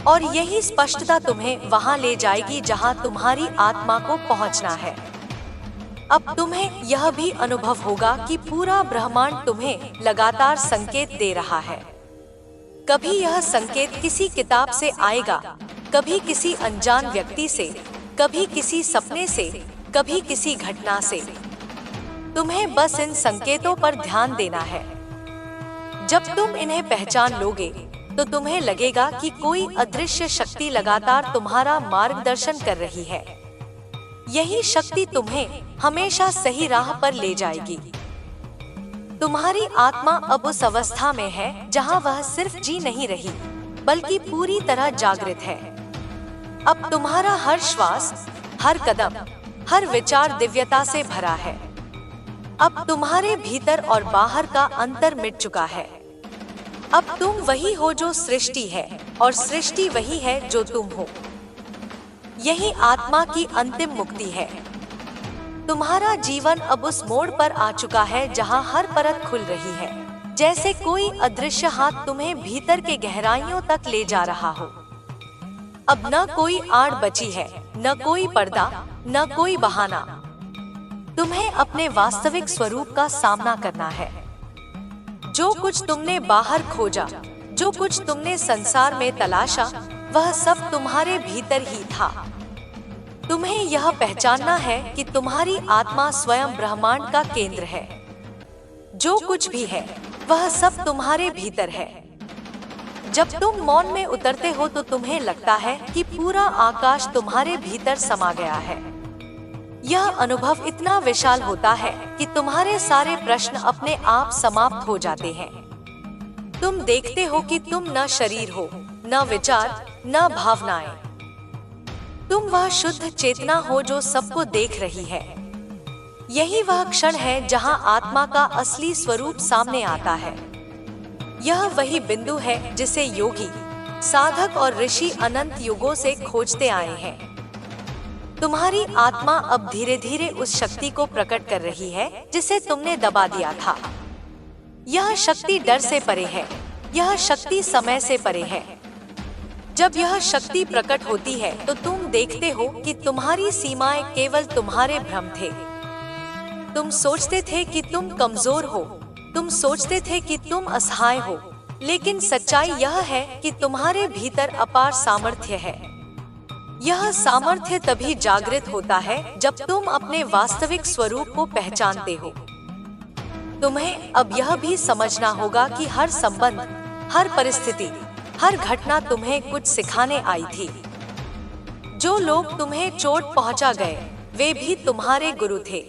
और यही स्पष्टता तुम्हें वहां ले जाएगी जहां तुम्हारी आत्मा को पहुंचना है। अब तुम्हें यह भी अनुभव होगा कि पूरा ब्रह्मांड तुम्हें लगातार संकेत दे रहा है। कभी यह संकेत किसी किताब से आएगा, कभी किसी अनजान व्यक्ति से, कभी किसी सपने से, कभी किसी घटना से। तुम्हें बस इन संकेतों पर ध्यान देना है। जब तुम इन्हें पहचान लोगे, तो तुम्हें लगेगा कि कोई अदृश्य शक्ति लगातार तुम्हारा मार्गदर्शन कर रही है। यही शक्ति तुम्हें हमेशा सही राह पर ले जाएगी। तुम्हारी आत्मा अब उस अवस्था में है जहां वह सिर्फ जी नहीं रही, बल्कि पूरी तरह जागृत है। अब तुम्हारा हर श्वास, हर कदम, हर विचार दिव्यता से भरा है। अब तुम्हारे भीतर और बाहर का अंतर मिट चुका है। अब तुम वही हो जो सृष्टि है, और सृष्टि वही है जो तुम हो। यही आत्मा की अंतिम मुक्ति है। तुम्हारा जीवन अब उस मोड़ पर आ चुका है जहां हर परत खुल रही है, जैसे कोई अदृश्य हाथ तुम्हें भीतर के गहराइयों तक ले जा रहा हो। अब न कोई आड़ बची है, न कोई पर्दा, न कोई बहाना। तुम्हें अपने वास्तविक स्वरूप का सामना करना है। जो कुछ तुमने बाहर खोजा, जो कुछ तुमने संसार में तलाशा, वह सब तुम्हारे भीतर ही था। तुम्हें यह पहचानना है कि तुम्हारी आत्मा स्वयं ब्रह्मांड का केंद्र है। जो कुछ भी है, वह सब तुम्हारे भीतर है। जब तुम मौन में उतरते हो तो तुम्हें लगता है कि पूरा आकाश तुम्हारे भीतर समा गया है। यह अनुभव इतना विशाल होता है कि तुम्हारे सारे प्रश्न अपने आप समाप्त हो जाते हैं। तुम देखते हो कि तुम न शरीर हो, न विचार, न भावनाएं। तुम वह शुद्ध चेतना हो जो सबको देख रही है। यही वह क्षण है जहां आत्मा का असली स्वरूप सामने आता है। यह वही बिंदु है जिसे योगी, साधक और ऋषि अनंत युगों से खोजते आए हैं। तुम्हारी आत्मा अब धीरे धीरे उस शक्ति को प्रकट कर रही है जिसे तुमने दबा दिया था। यह शक्ति डर से परे है, यह शक्ति समय से परे है। जब यह शक्ति प्रकट होती है तो तुम देखते हो कि तुम्हारी सीमाएं केवल तुम्हारे भ्रम थे। तुम सोचते थे कि तुम कमजोर हो, तुम सोचते थे कि तुम असहाय हो, लेकिन सच्चाई यह है कि तुम्हारे भीतर अपार सामर्थ्य है। यह सामर्थ्य तभी जागृत होता है जब तुम अपने वास्तविक स्वरूप को पहचानते हो। तुम्हें अब यह भी समझना होगा कि हर संबंध, हर परिस्थिति, हर घटना तुम्हें कुछ सिखाने आई थी। जो लोग तुम्हें चोट पहुंचा गए वे भी तुम्हारे गुरु थे।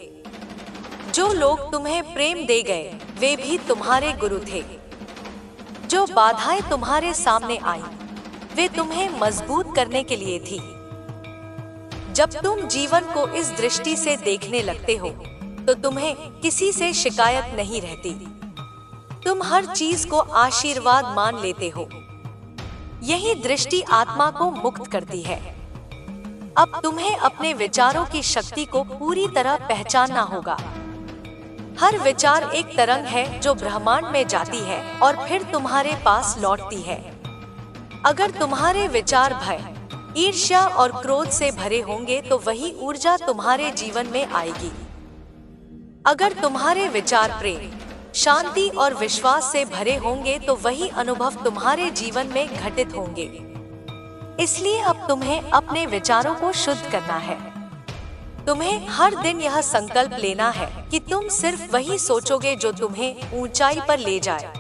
जो लोग तुम्हें प्रेम दे गए वे भी तुम्हारे गुरु थे। जो बाधाएं तुम्हारे सामने आई वे तुम्हें मजबूत करने के लिए थी। जब तुम जीवन को इस दृष्टि से देखने लगते हो तो तुम्हें किसी से शिकायत नहीं रहती। तुम हर चीज को आशीर्वाद मान लेते हो। यही दृष्टि आत्मा को मुक्त करती है। अब तुम्हें अपने विचारों की शक्ति को पूरी तरह पहचानना होगा। हर विचार एक तरंग है जो ब्रह्मांड में जाती है और फिर तुम्हारे पास लौटती है। अगर तुम्हारे विचार भय, ईर्ष्या और क्रोध से भरे होंगे तो वही ऊर्जा तुम्हारे जीवन में आएगी। अगर तुम्हारे विचार प्रेम, शांति और विश्वास से भरे होंगे तो वही अनुभव तुम्हारे जीवन में घटित होंगे। इसलिए अब तुम्हें अपने विचारों को शुद्ध करना है। तुम्हें हर दिन यह संकल्प लेना है कि तुम सिर्फ वही सोचोगे जो तुम्हें ऊंचाई पर ले जाए।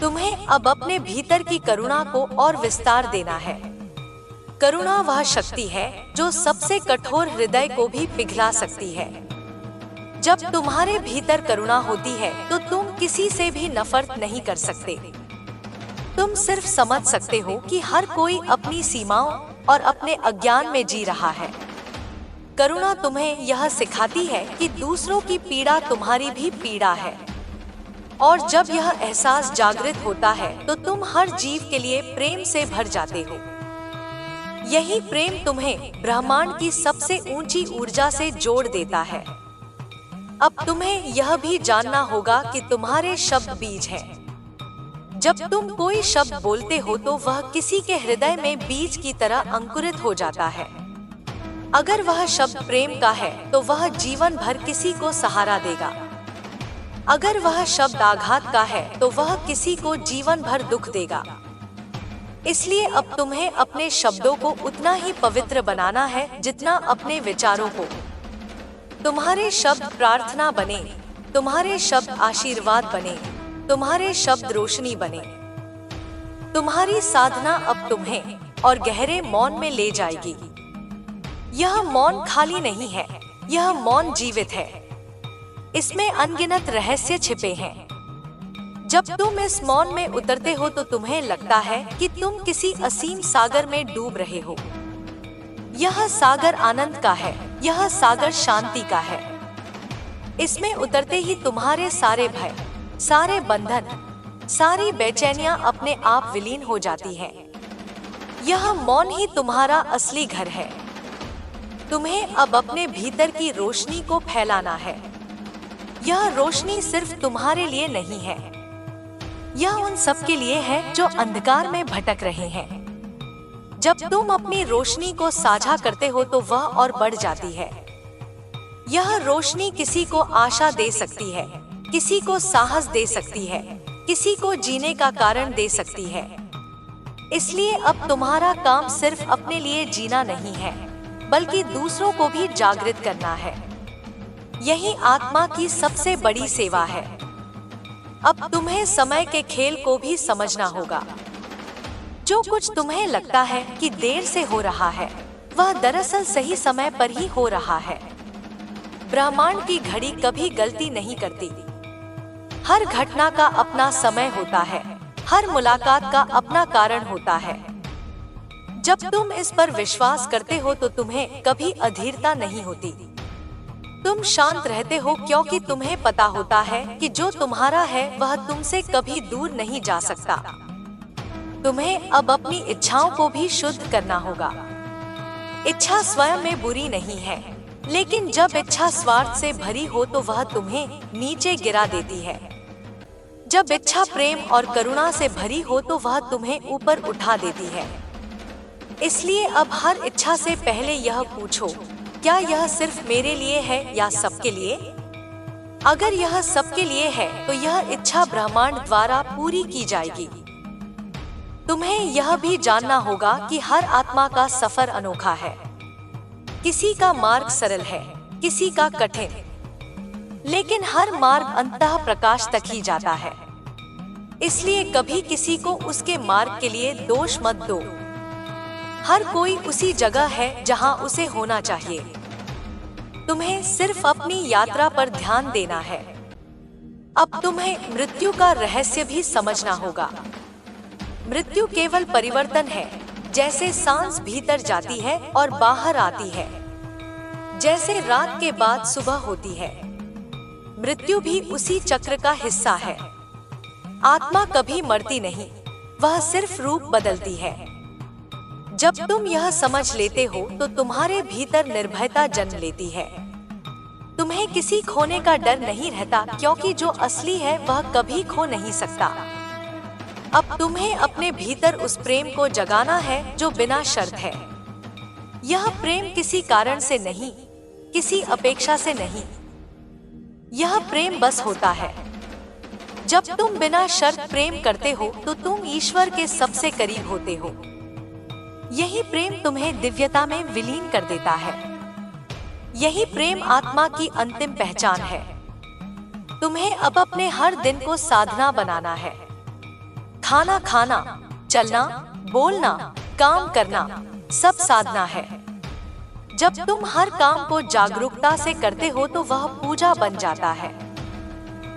तुम्हें अब अपने भीतर की करुणा को और विस्तार देना है। करुणा वह शक्ति है जो सबसे कठोर हृदय को भी पिघला सकती है। जब तुम्हारे भीतर करुणा होती है तो तुम किसी से भी नफरत नहीं कर सकते। तुम सिर्फ समझ सकते हो कि हर कोई अपनी सीमाओं और अपने अज्ञान में जी रहा है। करुणा तुम्हें यह सिखाती है कि दूसरों की पीड़ा तुम्हारी भी पीड़ा है। और जब यह एहसास जागृत होता है तो तुम हर जीव के लिए प्रेम से भर जाते हो। यही प्रेम तुम्हें ब्रह्मांड की सबसे ऊंची ऊर्जा से जोड़ देता है। अब तुम्हें यह भी जानना होगा कि तुम्हारे शब्द बीज हैं। जब तुम कोई शब्द बोलते हो तो वह किसी के हृदय में बीज की तरह अंकुरित हो जाता है। अगर वह शब्द प्रेम का है तो वह जीवन भर किसी को सहारा देगा। अगर वह शब्द आघात का है तो वह किसी को जीवन भर दुख देगा। इसलिए अब तुम्हें अपने शब्दों को उतना ही पवित्र बनाना है जितना अपने विचारों को। तुम्हारे शब्द प्रार्थना बने, तुम्हारे शब्द आशीर्वाद बने, तुम्हारे शब्द रोशनी बने। तुम्हारी साधना अब तुम्हें और गहरे मौन में ले जाएगी। यह मौन खाली नहीं है, यह मौन जीवित है। इसमें अनगिनत रहस्य छिपे हैं। जब तुम इस मौन में उतरते हो तो तुम्हें लगता है कि तुम किसी असीम सागर में डूब रहे हो। यह सागर आनंद का है, यह सागर शांति का है। इसमें उतरते ही तुम्हारे सारे भय, सारे बंधन, सारी बेचैनियां अपने आप विलीन हो जाती हैं। यह मौन ही तुम्हारा असली घर है। तुम्हें अब अपने भीतर की रोशनी को फैलाना है। यह रोशनी सिर्फ तुम्हारे लिए नहीं है, यह उन सब के लिए है जो अंधकार में भटक रहे हैं। जब तुम अपनी रोशनी को साझा करते हो तो वह और बढ़ जाती है। यह रोशनी किसी को आशा दे सकती है, किसी को साहस दे सकती है, किसी को जीने का कारण दे सकती है। इसलिए अब तुम्हारा काम सिर्फ अपने लिए जीना नहीं है, बल्कि दूसरों को भी जागृत करना है। यही आत्मा की सबसे बड़ी सेवा है। अब तुम्हें समय के खेल को भी समझना होगा। जो कुछ तुम्हें लगता है कि देर से हो रहा है, वह दरअसल सही समय पर ही हो रहा है। ब्रह्मांड की घड़ी कभी गलती नहीं करती। हर घटना का अपना समय होता है, हर मुलाकात का अपना कारण होता है। जब तुम इस पर विश्वास करते हो तो तुम्हें कभी अधीरता नहीं होती। तुम शांत रहते हो क्योंकि तुम्हें पता होता है कि जो तुम्हारा है वह तुमसे कभी दूर नहीं जा सकता। तुम्हें अब अपनी इच्छाओं को भी शुद्ध करना होगा। इच्छा स्वयं में बुरी नहीं है, लेकिन जब इच्छा स्वार्थ से भरी हो तो वह तुम्हें नीचे गिरा देती है। जब इच्छा प्रेम और करुणा से भरी हो तो वह तुम्हें ऊपर उठा देती है। इसलिए अब हर इच्छा से पहले यह पूछो, क्या यह सिर्फ मेरे लिए है या सबके लिए? अगर यह सबके लिए है तो यह इच्छा ब्रह्मांड द्वारा पूरी की जाएगी। तुम्हें यह भी जानना होगा कि हर आत्मा का सफर अनोखा है। किसी का मार्ग सरल है, किसी का कठिन, लेकिन हर मार्ग अंततः प्रकाश तक ही जाता है। इसलिए कभी किसी को उसके मार्ग के लिए दोष मत दो। हर कोई उसी जगह है जहां उसे होना चाहिए। तुम्हें सिर्फ अपनी यात्रा पर ध्यान देना है। अब तुम्हें मृत्यु का रहस्य भी समझना होगा। मृत्यु केवल परिवर्तन है, जैसे सांस भीतर जाती है और बाहर आती है, जैसे रात के बाद सुबह होती है। मृत्यु भी उसी चक्र का हिस्सा है। आत्मा कभी मरती नहीं, वह सिर्फ रूप बदलती है। जब तुम यह समझ लेते हो तो तुम्हारे भीतर निर्भयता जन्म लेती है। तुम्हें किसी खोने का डर नहीं रहता, क्योंकि जो असली है वह कभी खो नहीं सकता। अब तुम्हें अपने भीतर उस प्रेम को जगाना है जो बिना शर्त है। यह प्रेम किसी कारण से नहीं, किसी अपेक्षा से नहीं। यह प्रेम बस होता है। जब तुम बिना शर्त प्रेम करते हो तो तुम ईश्वर के सबसे करीब होते हो। यही प्रेम तुम्हें दिव्यता में विलीन कर देता है। यही प्रेम आत्मा की अंतिम पहचान है। तुम्हें अब अपने हर दिन को साधना बनाना है। खाना खाना, चलना, बोलना, काम करना, सब साधना है। जब तुम हर काम को जागरूकता से करते हो तो वह पूजा बन जाता है।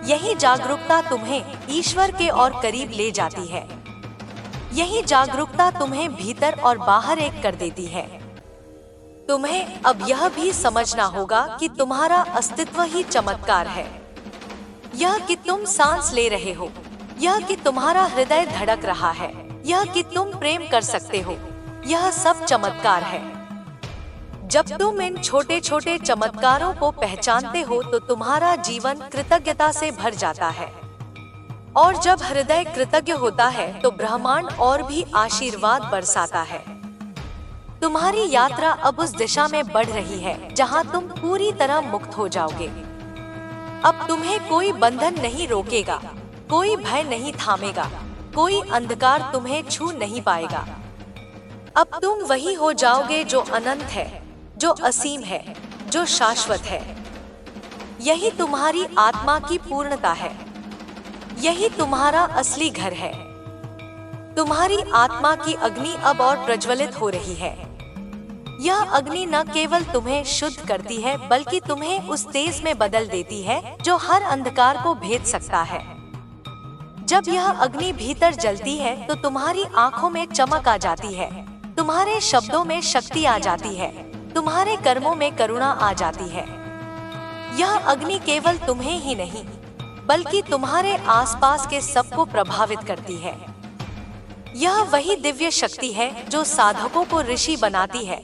यही जागरूकता तुम्हें ईश्वर के और करीब ले जाती है। यही जागरूकता तुम्हें भीतर और बाहर एक कर देती है। तुम्हें अब यह भी समझना होगा कि तुम्हारा अस्तित्व ही चमत्कार है। यह कि तुम सांस ले रहे हो, यह कि तुम्हारा हृदय धड़क रहा है, यह कि तुम प्रेम कर सकते हो, यह सब चमत्कार है। जब तुम इन छोटे छोटे चमत्कारों को पहचानते हो तो तुम्हारा जीवन कृतज्ञता से भर जाता है। और जब हृदय कृतज्ञ होता है तो ब्रह्मांड और भी आशीर्वाद बरसाता है। तुम्हारी यात्रा अब उस दिशा में बढ़ रही है जहां तुम पूरी तरह मुक्त हो जाओगे। अब तुम्हें कोई बंधन नहीं रोकेगा, कोई भय नहीं थामेगा, कोई अंधकार तुम्हें छू नहीं पाएगा। अब तुम वही हो जाओगे जो अनंत है, जो असीम है, जो शाश्वत है। यही तुम्हारी आत्मा की पूर्णता है। यही तुम्हारा असली घर है। तुम्हारी आत्मा की अग्नि अब और प्रज्वलित हो रही है। यह अग्नि न केवल तुम्हें शुद्ध करती है बल्कि तुम्हें उस तेज में बदल देती है जो हर अंधकार को भेद सकता है। जब यह अग्नि भीतर जलती है तो तुम्हारी आंखों में चमक आ जाती है, तुम्हारे शब्दों में शक्ति आ जाती है, तुम्हारे कर्मों में करुणा आ जाती है। यह अग्नि केवल तुम्हें ही नहीं बल्कि तुम्हारे आसपास के सबको प्रभावित करती है। यह वही दिव्य शक्ति है जो साधकों को ऋषि बनाती है,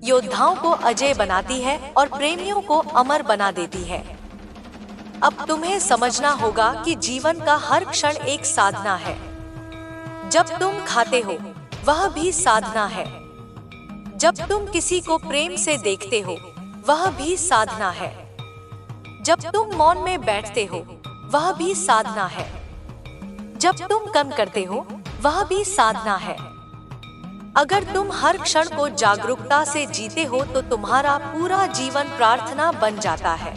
योद्धाओं को अजय बनाती है और प्रेमियों को अमर बना देती है। अब तुम्हें समझना होगा कि जीवन का हर क्षण एक साधना है। जब तुम खाते हो वह भी साधना है। जब तुम किसी को प्रेम से देखते हो वह भी साधना है। जब तुम मौन में बैठते हो वह भी साधना है। जब तुम कर्म करते हो वह भी साधना है। अगर तुम हर क्षण को जागरूकता से जीते हो तो तुम्हारा पूरा जीवन प्रार्थना बन जाता है।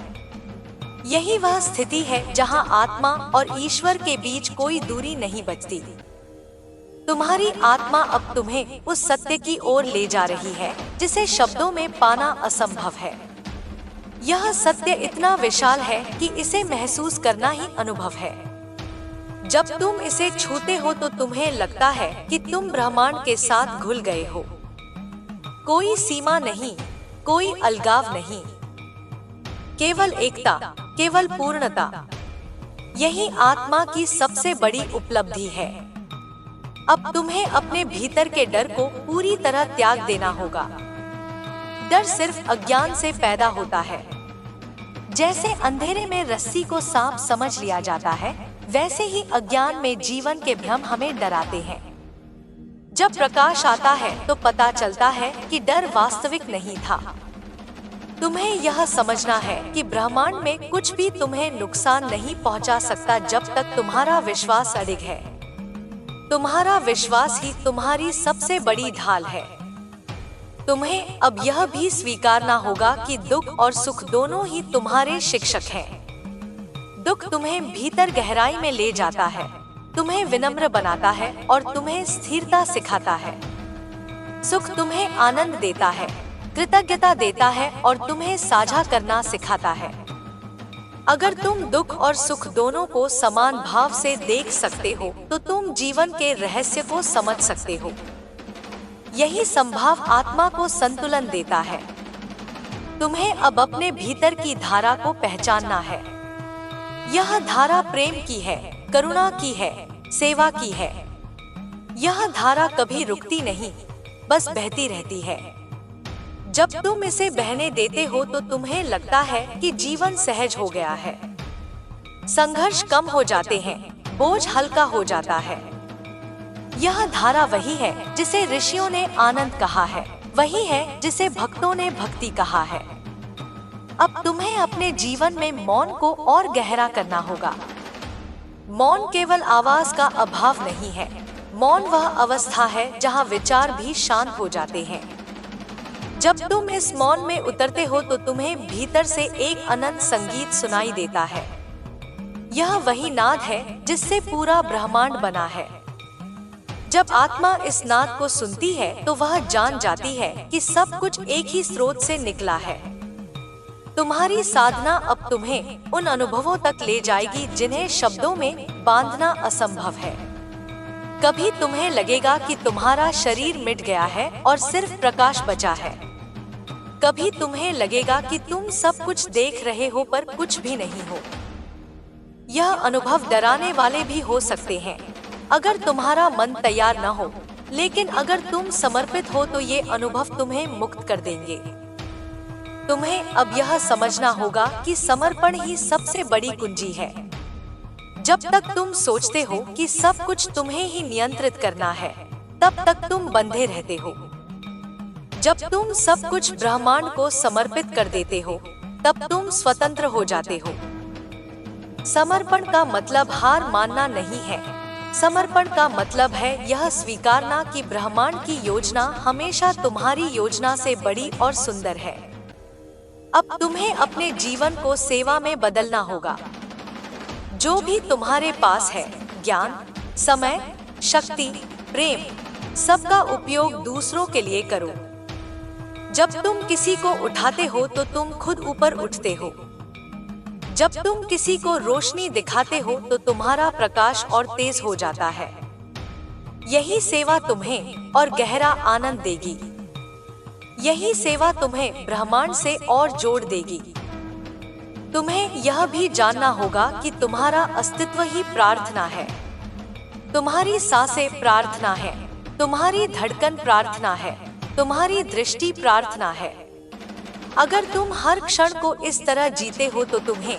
यही वह स्थिति है जहां आत्मा और ईश्वर के बीच कोई दूरी नहीं बचती। तुम्हारी आत्मा अब तुम्हें उस सत्य की ओर ले जा रही है जिसे शब्दों में पाना असंभव है। यह सत्य इतना विशाल है कि इसे महसूस करना ही अनुभव है। जब तुम इसे छूते हो तो तुम्हें लगता है कि तुम ब्रह्मांड के साथ घुल गए हो। कोई सीमा नहीं, कोई अलगाव नहीं, केवल एकता, केवल पूर्णता। यही आत्मा की सबसे बड़ी उपलब्धि है। अब तुम्हें अपने भीतर के डर को पूरी तरह त्याग देना होगा। डर सिर्फ अज्ञान से पैदा होता है। जैसे अंधेरे में रस्सी को सांप समझ लिया जाता है, वैसे ही अज्ञान में जीवन के भ्रम हमें डराते हैं। जब प्रकाश आता है तो पता चलता है कि डर वास्तविक नहीं था। तुम्हें यह समझना है कि ब्रह्मांड में कुछ भी तुम्हें नुकसान नहीं पहुंचा सकता जब तक तुम्हारा विश्वास अडिग है। तुम्हारा विश्वास ही तुम्हारी सबसे बड़ी ढाल है। तुम्हें अब यह भी स्वीकारना होगा कि दुख और सुख दोनों ही तुम्हारे शिक्षक हैं। दुख तुम्हें भीतर गहराई में ले जाता है, तुम्हें विनम्र बनाता है और तुम्हें स्थिरता सिखाता है। सुख तुम्हें आनंद देता है, कृतज्ञता देता है और तुम्हें साझा करना सिखाता है। अगर तुम दुख और सुख दोनों को समान भाव से देख सकते हो तो तुम जीवन के रहस्य को समझ सकते हो। यही संभाव आत्मा को संतुलन देता है। तुम्हें अब अपने भीतर की धारा को पहचानना है। यह धारा प्रेम की है, करुणा की है, सेवा की है। यह धारा कभी रुकती नहीं, बस बहती रहती है। जब तुम इसे बहने देते हो तो तुम्हें लगता है कि जीवन सहज हो गया है। संघर्ष कम हो जाते हैं, बोझ हल्का हो जाता है। यह धारा वही है जिसे ऋषियों ने आनंद कहा है, वही है जिसे भक्तों ने भक्ति कहा है। अब तुम्हें अपने जीवन में मौन को और गहरा करना होगा। मौन केवल आवाज का अभाव नहीं है। मौन वह अवस्था है जहाँ विचार भी शांत हो जाते हैं। जब तुम इस मौन में उतरते हो तो तुम्हें भीतर से एक अनंत संगीत सुनाई देता है। यह वही नाद है जिससे पूरा ब्रह्मांड बना है। जब आत्मा इस नाद को सुनती है तो वह जान जाती है कि सब कुछ एक ही स्रोत से निकला है। तुम्हारी साधना अब तुम्हें उन अनुभवों तक ले जाएगी जिन्हें शब्दों में बांधना असंभव है। कभी तुम्हें लगेगा कि तुम्हारा शरीर मिट गया है और सिर्फ प्रकाश बचा है। कभी तुम्हें लगेगा कि तुम सब कुछ देख रहे हो पर कुछ भी नहीं हो। यह अनुभव डराने वाले भी हो सकते हैं अगर तुम्हारा मन तैयार न हो, लेकिन अगर तुम समर्पित हो तो ये अनुभव तुम्हें मुक्त कर देंगे। तुम्हें अब यह समझना होगा कि समर्पण ही सबसे बड़ी कुंजी है। जब तक तुम सोचते हो कि सब कुछ तुम्हें ही नियंत्रित करना है, तब तक तुम बंधे रहते हो। जब तुम सब कुछ ब्रह्मांड को समर्पित कर देते हो, तब तुम स्वतंत्र हो जाते हो। समर्पण का मतलब हार मानना नहीं है। समर्पण का मतलब है यह स्वीकारना कि ब्रह्मांड की योजना हमेशा तुम्हारी योजना से बड़ी और सुंदर है। अब तुम्हें अपने जीवन को सेवा में बदलना होगा। जो भी तुम्हारे पास है, ज्ञान, समय, शक्ति, प्रेम, सबका उपयोग दूसरों के लिए करो। जब तुम किसी को उठाते हो तो तुम खुद ऊपर उठते हो। जब तुम किसी को रोशनी दिखाते हो तो तुम्हारा प्रकाश और तेज हो जाता है। यही सेवा तुम्हें और गहरा आनंद देगी। यही सेवा तुम्हें ब्रह्मांड से और जोड़ देगी। तुम्हें यह भी जानना होगा कि तुम्हारा अस्तित्व ही प्रार्थना है। तुम्हारी सांसें प्रार्थना है, तुम्हारी धड़कन प्रार्थना है, तुम्हारी दृष्टि प्रार्थना है। अगर तुम हर क्षण को इस तरह जीते हो तो तुम्हें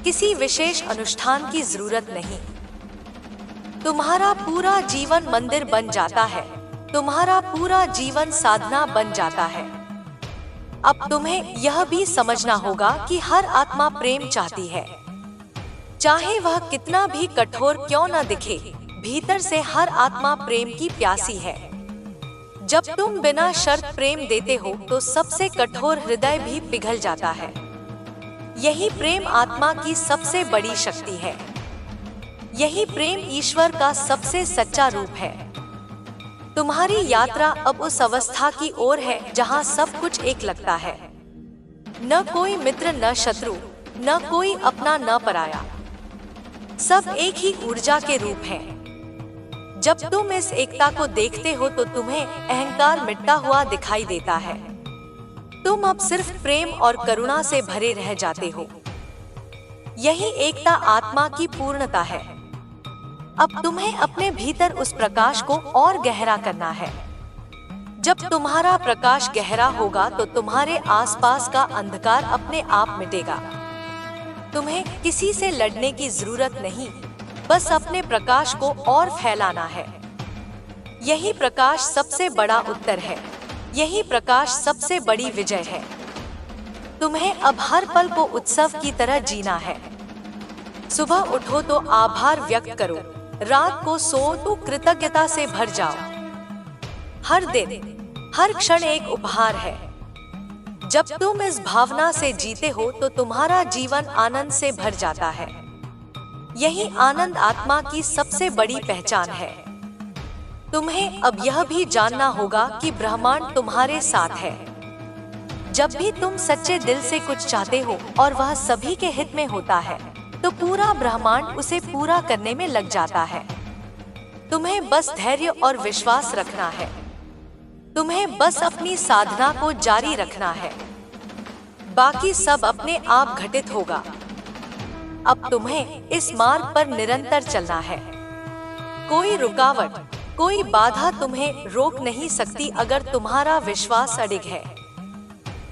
किसी विशेष अनुष्ठान की जरूरत नहीं। तुम्हारा पूरा जीवन मंदिर बन जाता है, तुम्हारा पूरा जीवन साधना बन जाता है। अब तुम्हें यह भी समझना होगा कि हर आत्मा प्रेम चाहती है, चाहे वह कितना भी कठोर क्यों न दिखे। भीतर से हर आत्मा प्रेम की प्यासी है। जब तुम बिना शर्त प्रेम देते हो तो सबसे कठोर हृदय भी पिघल जाता है। यही प्रेम आत्मा की सबसे बड़ी शक्ति है। यही प्रेम ईश्वर का सबसे सच्चा रूप है। तुम्हारी यात्रा अब उस अवस्था की ओर है जहां सब कुछ एक लगता है। न कोई मित्र, न शत्रु, न कोई अपना, न पराया। सब एक ही ऊर्जा के रूप हैं। जब तुम इस एकता को देखते हो तो तुम्हें अहंकार मिटता हुआ दिखाई देता है। तुम अब सिर्फ प्रेम और करुणा से भरे रह जाते हो। यही एकता आत्मा की पूर्णता है। अब तुम्हें अपने भीतर उस प्रकाश को और गहरा करना है। जब तुम्हारा प्रकाश गहरा होगा तो तुम्हारे आसपास का अंधकार अपने आप मिटेगा। तुम्हें किसी से लड़ने की जरूरत नहीं, बस अपने प्रकाश को और फैलाना है। यही प्रकाश सबसे बड़ा उत्तर है। यही प्रकाश सबसे बड़ी विजय है। तुम्हें अब हर पल को उत्सव की तरह जीना है। सुबह उठो तो आभार व्यक्त करो, रात को सो तो कृतज्ञता से भर जाओ। हर दिन, हर क्षण एक उपहार है। जब तुम इस भावना से जीते हो तो तुम्हारा जीवन आनंद से भर जाता है। यही आनंद आत्मा की सबसे बड़ी पहचान है। तुम्हें अब यह भी जानना होगा कि ब्रह्मांड तुम्हारे साथ है। जब भी तुम सच्चे दिल से कुछ चाहते हो और वह सभी के हित में होता है, तो पूरा ब्रह्मांड उसे पूरा करने में लग जाता है। तुम्हें बस धैर्य और विश्वास रखना है। तुम्हें बस अपनी साधना को जारी रखना है। बाकी सब अपने आप घटित होगा। अब तुम्हें इस मार्ग पर निरंतर चलना है। कोई रुकावट, कोई बाधा तुम्हें रोक नहीं सकती अगर तुम्हारा विश्वास अडिग है।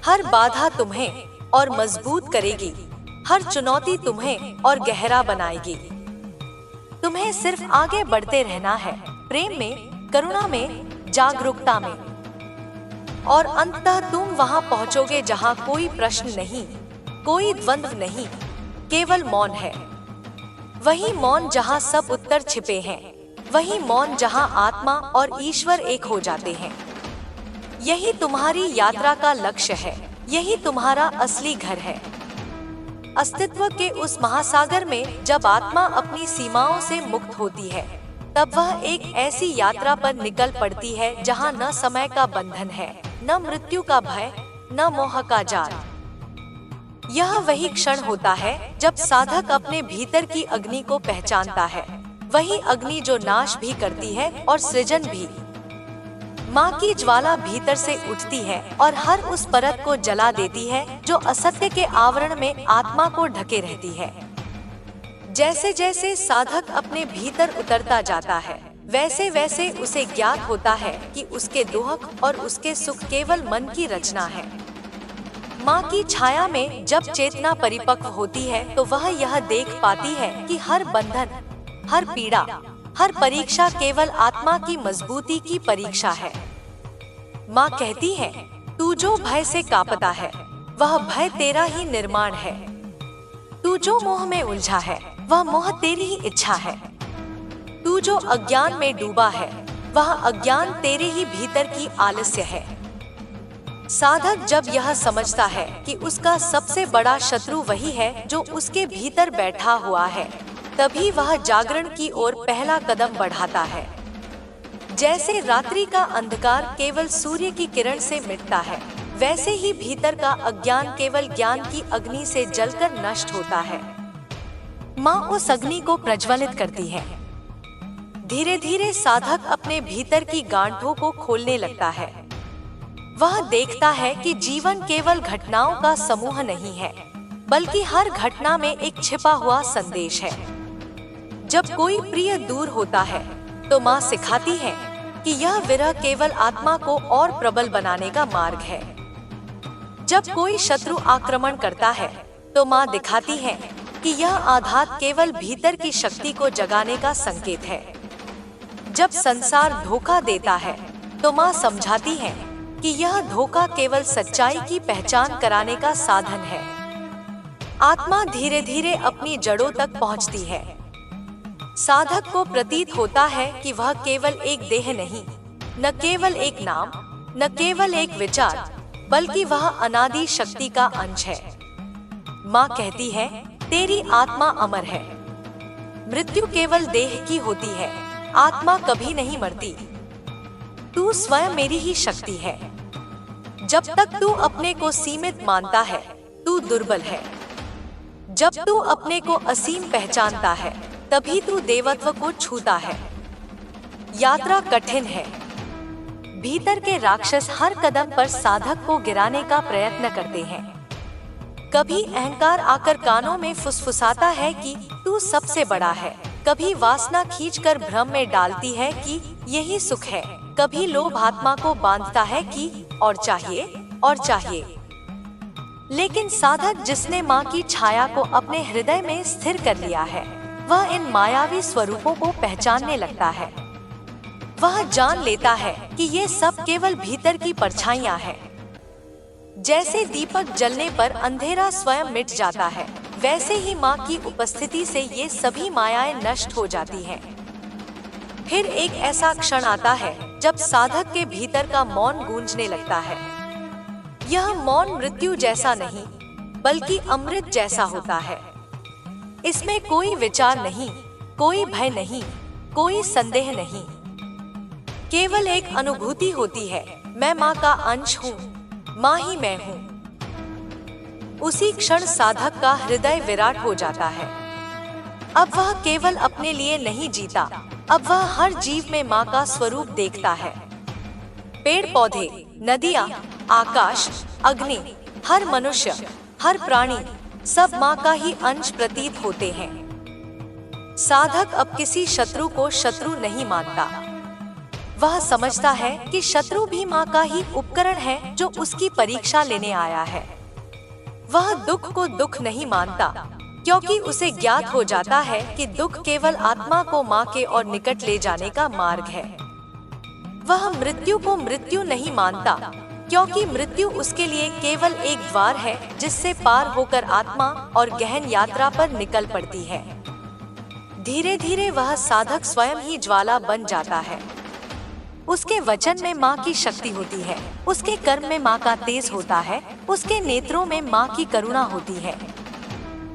हर बाधा तुम्हें और मजबूत करेगी। हर चुनौती तुम्हें और गहरा बनाएगी। तुम्हें सिर्फ आगे बढ़ते रहना है, प्रेम में, करुणा में, जागरूकता में। और अंततः तुम वहां पहुंचोगे जहां कोई प्रश्न नहीं, कोई द्वंद्व नहीं, केवल मौन है। वही मौन जहां सब उत्तर छिपे हैं। वही मौन जहां आत्मा और ईश्वर एक हो जाते हैं। यही तुम्हारी यात्रा का लक्ष्य है। यही तुम्हारा असली घर है। अस्तित्व के उस महासागर में जब आत्मा अपनी सीमाओं से मुक्त होती है, तब वह एक ऐसी यात्रा पर निकल पड़ती है जहां न समय का बंधन है, न मृत्यु का भय, न मोह का जाल। यह वही क्षण होता है जब साधक अपने भीतर की अग्नि को पहचानता है। वही अग्नि जो नाश भी करती है और सृजन भी। माँ की ज्वाला भीतर से उठती है और हर उस परत को जला देती है जो असत्य के आवरण में आत्मा को ढके रहती है। जैसे जैसे साधक अपने भीतर उतरता जाता है, वैसे वैसे उसे ज्ञात होता है कि उसके दुख और उसके सुख केवल मन की रचना है। माँ की छाया में जब चेतना परिपक्व होती है तो वह यह देख पाती है कि हर बंधन, हर पीड़ा, हर परीक्षा केवल आत्मा की मजबूती की परीक्षा है। माँ कहती है, तू जो भय से कांपता है, वह भय तेरा ही निर्माण है। तू जो मोह में उलझा है, वह मोह तेरी ही इच्छा है। तू जो अज्ञान में डूबा है, वह अज्ञान तेरे ही भीतर की आलस्य है। साधक जब यह समझता है कि उसका सबसे बड़ा शत्रु वही है जो उसके भीतर बैठा हुआ है, तभी वह जागरण की ओर पहला कदम बढ़ाता है। जैसे रात्रि का अंधकार केवल सूर्य की किरण से मिटता है, वैसे ही भीतर का अज्ञान केवल ज्ञान की अग्नि से जलकर नष्ट होता है। माँ उस अग्नि को प्रज्वलित करती है। धीरे धीरे साधक अपने भीतर की गांठों को खोलने लगता है। वह देखता है कि जीवन केवल घटनाओं का समूह नहीं है, बल्कि हर घटना में एक छिपा हुआ संदेश है। जब कोई प्रिय दूर होता है तो माँ सिखाती है कि यह विरह केवल आत्मा को और प्रबल बनाने का मार्ग है। जब कोई शत्रु आक्रमण करता है तो माँ दिखाती है कि यह आघात केवल भीतर की शक्ति को जगाने का संकेत है। जब संसार धोखा देता है तो माँ समझाती है कि यह धोखा केवल सच्चाई की पहचान कराने का साधन है। आत्मा धीरे धीरे अपनी जड़ों तक पहुँचती है। साधक को प्रतीत होता है कि वह केवल एक देह नहीं, न केवल एक नाम, न केवल एक विचार, बल्कि वह अनादि शक्ति का अंश है। माँ कहती है, तेरी आत्मा अमर है। मृत्यु केवल देह की होती है, आत्मा कभी नहीं मरती। तू स्वयं मेरी ही शक्ति है। जब तक तू अपने को सीमित मानता है, तू दुर्बल है। जब तू अपने को असीम पहचानता है, तभी तू देवत्व को छूता है। यात्रा कठिन है। भीतर के राक्षस हर कदम पर साधक को गिराने का प्रयत्न करते हैं। कभी अहंकार आकर कानों में फुसफुसाता है कि तू सबसे बड़ा है। कभी वासना खींचकर भ्रम में डालती है कि यही सुख है। कभी लोभ आत्मा को बांधता है कि और चाहिए। लेकिन साधक जिसने माँ की छाया को अपने हृदय में स्थिर कर लिया है, वह इन मायावी स्वरूपों को पहचानने लगता है। वह जान लेता है कि ये सब केवल भीतर की परछाइयाँ हैं। जैसे दीपक जलने पर अंधेरा स्वयं मिट जाता है, वैसे ही माँ की उपस्थिति से ये सभी मायाएं नष्ट हो जाती हैं। फिर एक ऐसा क्षण आता है जब साधक के भीतर का मौन गूंजने लगता है। यह मौन मृत्यु जैसा नहीं, बल्कि अमृत जैसा होता है। इसमें कोई विचार नहीं, कोई भय नहीं, कोई संदेह नहीं। केवल एक अनुभूति होती है, मैं माँ का अंश हूँ, माँ ही मैं हूँ। उसी क्षण साधक का हृदय विराट हो जाता है। अब वह केवल अपने लिए नहीं जीता, अब वह हर जीव में माँ का स्वरूप देखता है। पेड़ पौधे, नदियाँ, आकाश, अग्नि, हर मनुष्य, हर प्राणी, सब माँ का ही अंश प्रतीत होते हैं। साधक अब किसी शत्रु को शत्रु नहीं मानता। वह समझता है कि शत्रु भी माँ का ही उपकरण है जो उसकी परीक्षा लेने आया है। वह दुख को दुख नहीं मानता, क्योंकि उसे ज्ञात हो जाता है कि दुख केवल आत्मा को माँ के और निकट ले जाने का मार्ग है। वह मृत्यु को मृत्यु नहीं मानता, क्योंकि मृत्यु उसके लिए केवल एक द्वार है जिससे पार होकर आत्मा और गहन यात्रा पर निकल पड़ती है। धीरे धीरे वह साधक स्वयं ही ज्वाला बन जाता है। उसके वचन में माँ की शक्ति होती है, उसके कर्म में माँ का तेज होता है, उसके नेत्रों में माँ की करुणा होती है।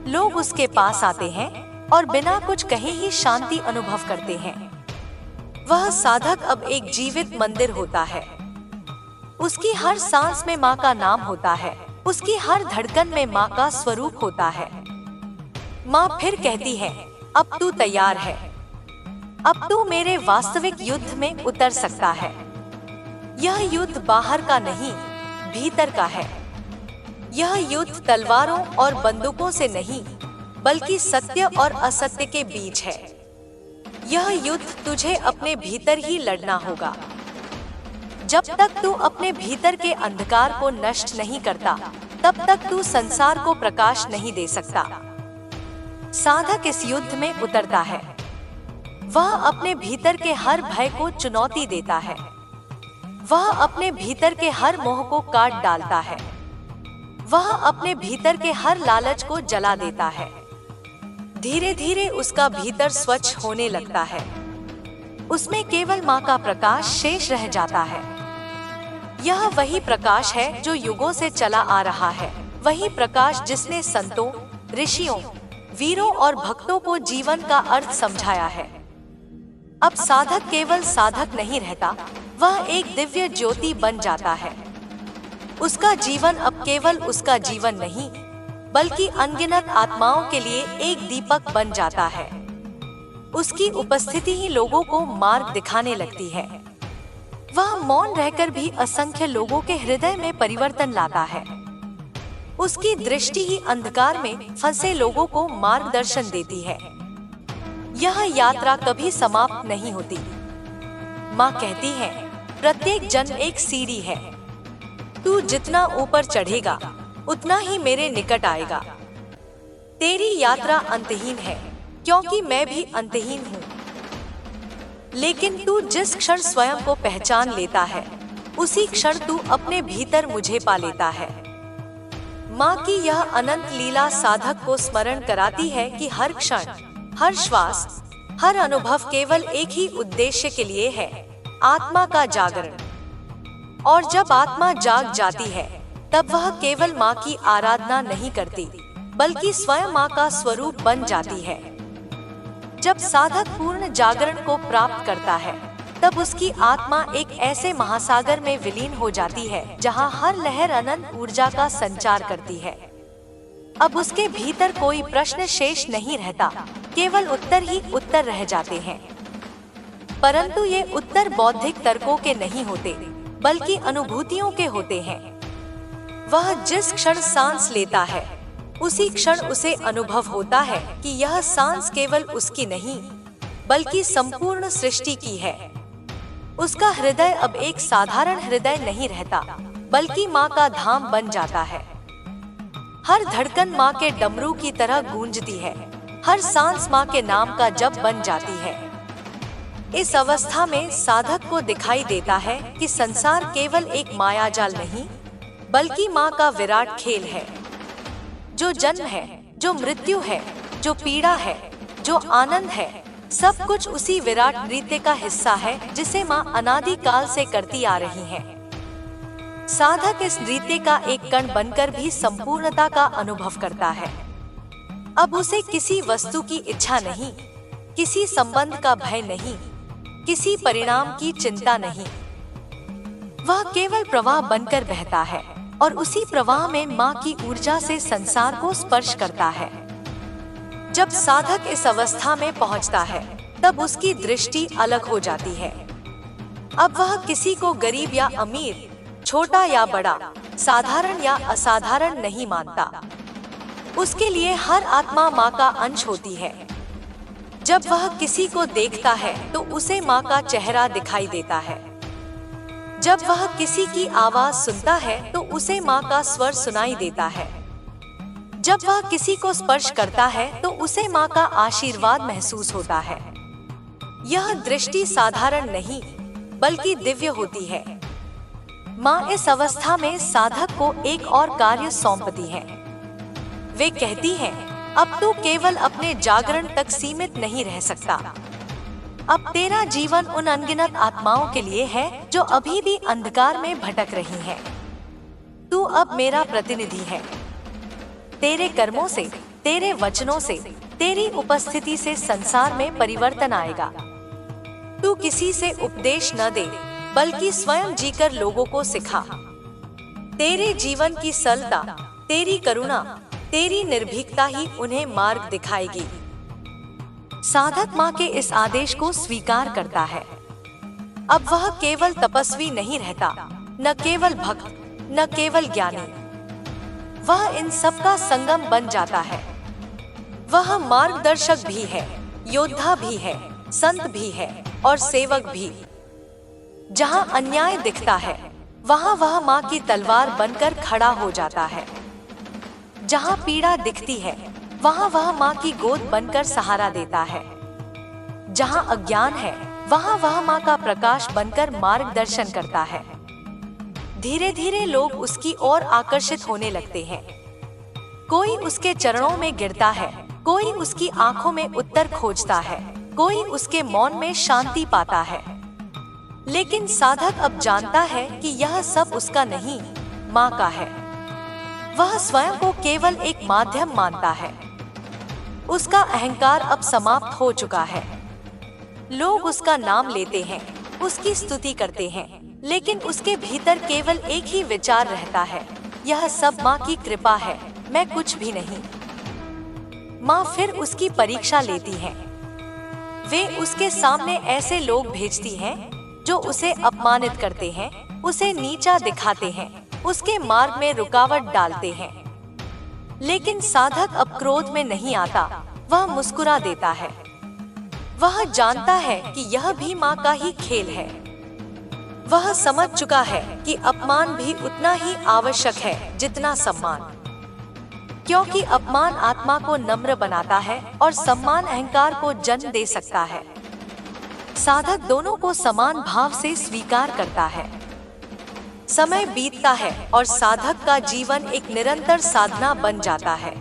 लोग उसके पास आते हैं और बिना कुछ कहे ही शांति अनुभव करते हैं। वह साधक अब एक जीवित मंदिर होता है। उसकी हर सांस में माँ का नाम होता है, उसकी हर धड़कन में माँ का स्वरूप होता है। माँ फिर कहती है, अब तू तैयार है, अब तू मेरे वास्तविक युद्ध में उतर सकता है। यह युद्ध बाहर का नहीं, भीतर का है। यह युद्ध तलवारों और बंदूकों से नहीं, बल्कि सत्य और असत्य के बीच है। यह युद्ध तुझे अपने भीतर ही लड़ना होगा। जब तक तू अपने भीतर के अंधकार को नष्ट नहीं करता, तब तक तू संसार को प्रकाश नहीं दे सकता। साधक इस युद्ध में उतरता है। वह अपने भीतर के हर भय को चुनौती देता है। वह अपने भीतर के हर मोह को काट डालता है। वह अपने भीतर के हर लालच को जला देता है। धीरे धीरे उसका भीतर स्वच्छ होने लगता है। उसमें केवल माँ का प्रकाश शेष रह जाता है। यह वही प्रकाश है जो युगों से चला आ रहा है, वही प्रकाश जिसने संतों, ऋषियों, वीरों और भक्तों को जीवन का अर्थ समझाया है। अब साधक केवल साधक नहीं रहता, वह एक दिव्य ज्योति बन जाता है। उसका जीवन अब केवल उसका जीवन नहीं, बल्कि अनगिनत आत्माओं के लिए एक दीपक बन जाता है। उसकी उपस्थिति ही लोगों को मार्ग दिखाने लगती है। वह मौन रहकर भी असंख्य लोगों के हृदय में परिवर्तन लाता है। उसकी दृष्टि ही अंधकार में फंसे लोगों को मार्गदर्शन देती है। यह यात्रा कभी समाप्त नहीं होती। माँ कहती है, प्रत्येक जन्म एक सीढ़ी है। तू जितना ऊपर चढ़ेगा, उतना ही मेरे निकट आएगा। तेरी यात्रा अंतहीन है, क्योंकि मैं भी अंतहीन हूँ। लेकिन तू जिस क्षण स्वयं को पहचान लेता है, उसी क्षण तू अपने भीतर मुझे पा लेता है। माँ की यह अनंत लीला साधक को स्मरण कराती है कि हर क्षण, हर श्वास, हर अनुभव केवल एक ही उद्देश्य के लिए है, आत्मा का जागरण। और जब आत्मा जाग जाती है, तब वह केवल माँ की आराधना नहीं करती, बल्कि स्वयं माँ का स्वरूप बन जाती है। जब साधक पूर्ण जागरण को प्राप्त करता है, तब उसकी आत्मा एक ऐसे महासागर में विलीन हो जाती है जहाँ हर लहर अनंत ऊर्जा का संचार करती है। अब उसके भीतर कोई प्रश्न शेष नहीं रहता, केवल उत्तर ही उत्तर रह जाते हैं। परंतु ये उत्तर बौद्धिक तर्कों के नहीं होते, बल्कि अनुभूतियों के होते हैं। वह जिस क्षण सांस लेता है, उसी क्षण उसे अनुभव होता है कि यह सांस केवल उसकी नहीं, बल्कि संपूर्ण सृष्टि की है। उसका हृदय अब एक साधारण हृदय नहीं रहता, बल्कि माँ का धाम बन जाता है। हर धड़कन माँ के डमरू की तरह गूंजती है, हर सांस माँ के नाम का जप बन जाती है। इस अवस्था में साधक को दिखाई देता है कि संसार केवल एक मायाजाल नहीं, बल्कि माँ का विराट खेल है। जो जन्म है, जो मृत्यु है, जो पीड़ा है, जो आनंद है, सब कुछ उसी विराट नृत्य का हिस्सा है जिसे माँ अनादि काल से करती आ रही है। साधक इस नृत्य का एक कण बनकर भी संपूर्णता का अनुभव करता है। अब उसे किसी वस्तु की इच्छा नहीं, किसी संबंध का भय नहीं, किसी परिणाम की चिंता नहीं। वह केवल प्रवाह बनकर बहता है और उसी प्रवाह में माँ की ऊर्जा से संसार को स्पर्श करता है। जब साधक इस अवस्था में पहुंचता है, तब उसकी दृष्टि अलग हो जाती है। अब वह किसी को गरीब या अमीर, छोटा या बड़ा, साधारण या असाधारण नहीं मानता। उसके लिए हर आत्मा माँ का अंश होती है। जब वह किसी को देखता है तो उसे माँ का चेहरा दिखाई देता है। जब वह किसी की आवाज सुनता है तो उसे माँ का स्वर सुनाई देता है। जब वह किसी को स्पर्श करता है तो उसे माँ का आशीर्वाद महसूस होता है। यह दृष्टि साधारण नहीं, बल्कि दिव्य होती है। माँ इस अवस्था में साधक को एक और कार्य सौंपती है। वे कहती हैं, अब तू केवल अपने जागरण तक सीमित नहीं रह सकता। अब तेरा जीवन उन अनगिनत आत्माओं के लिए है जो अभी भी अंधकार में भटक रही हैं। तू अब मेरा प्रतिनिधि है। तेरे कर्मों से, तेरे वचनों से, तेरी उपस्थिति से संसार में परिवर्तन आएगा। तू किसी से उपदेश न दे, बल्कि स्वयं जीकर लोगों को सिखा। तेरे जीवन की सरलता, तेरी करुणा, तेरी निर्भीकता ही उन्हें मार्ग दिखाएगी। साधक माँ के इस आदेश को स्वीकार करता है। अब वह केवल तपस्वी नहीं रहता, न केवल भक्त, न केवल ज्ञानी। वह इन सब का संगम बन जाता है। वह मार्गदर्शक भी है, योद्धा भी है, संत भी है और सेवक भी। जहाँ अन्याय दिखता है, वहाँ वह माँ की तलवार बनकर खड़ा हो जाता है। जहाँ पीड़ा दिखती है, वहाँ वह माँ की गोद बनकर सहारा देता है। जहाँ अज्ञान है, वहाँ वह माँ का प्रकाश बनकर मार्गदर्शन करता है। धीरे धीरे लोग उसकी ओर आकर्षित होने लगते हैं। कोई उसके चरणों में गिरता है, कोई उसकी आंखों में उत्तर खोजता है, कोई उसके मौन में शांति पाता है। लेकिन साधक अब जानता है कि यह सब उसका नहीं, माँ का है। वह स्वयं को केवल एक माध्यम मानता है। उसका अहंकार अब समाप्त हो चुका है। लोग उसका नाम लेते हैं, उसकी स्तुति करते हैं, लेकिन उसके भीतर केवल एक ही विचार रहता है, यह सब माँ की कृपा है, मैं कुछ भी नहीं। माँ फिर उसकी परीक्षा लेती हैं। वे उसके सामने ऐसे लोग भेजती हैं जो उसे अपमानित करते हैं, उसे नीचा दिखाते हैं, उसके मार्ग में रुकावट डालते हैं। लेकिन साधक अब क्रोध में नहीं आता, वह मुस्कुरा देता है। वह जानता है कि यह भी माँ का ही खेल है। वह समझ चुका है कि अपमान भी उतना ही आवश्यक है जितना सम्मान, क्योंकि अपमान आत्मा को नम्र बनाता है और सम्मान अहंकार को जन्म दे सकता है। साधक दोनों को समान भाव से स्वीकार करता है। समय बीतता है और साधक का जीवन एक निरंतर साधना बन जाता है।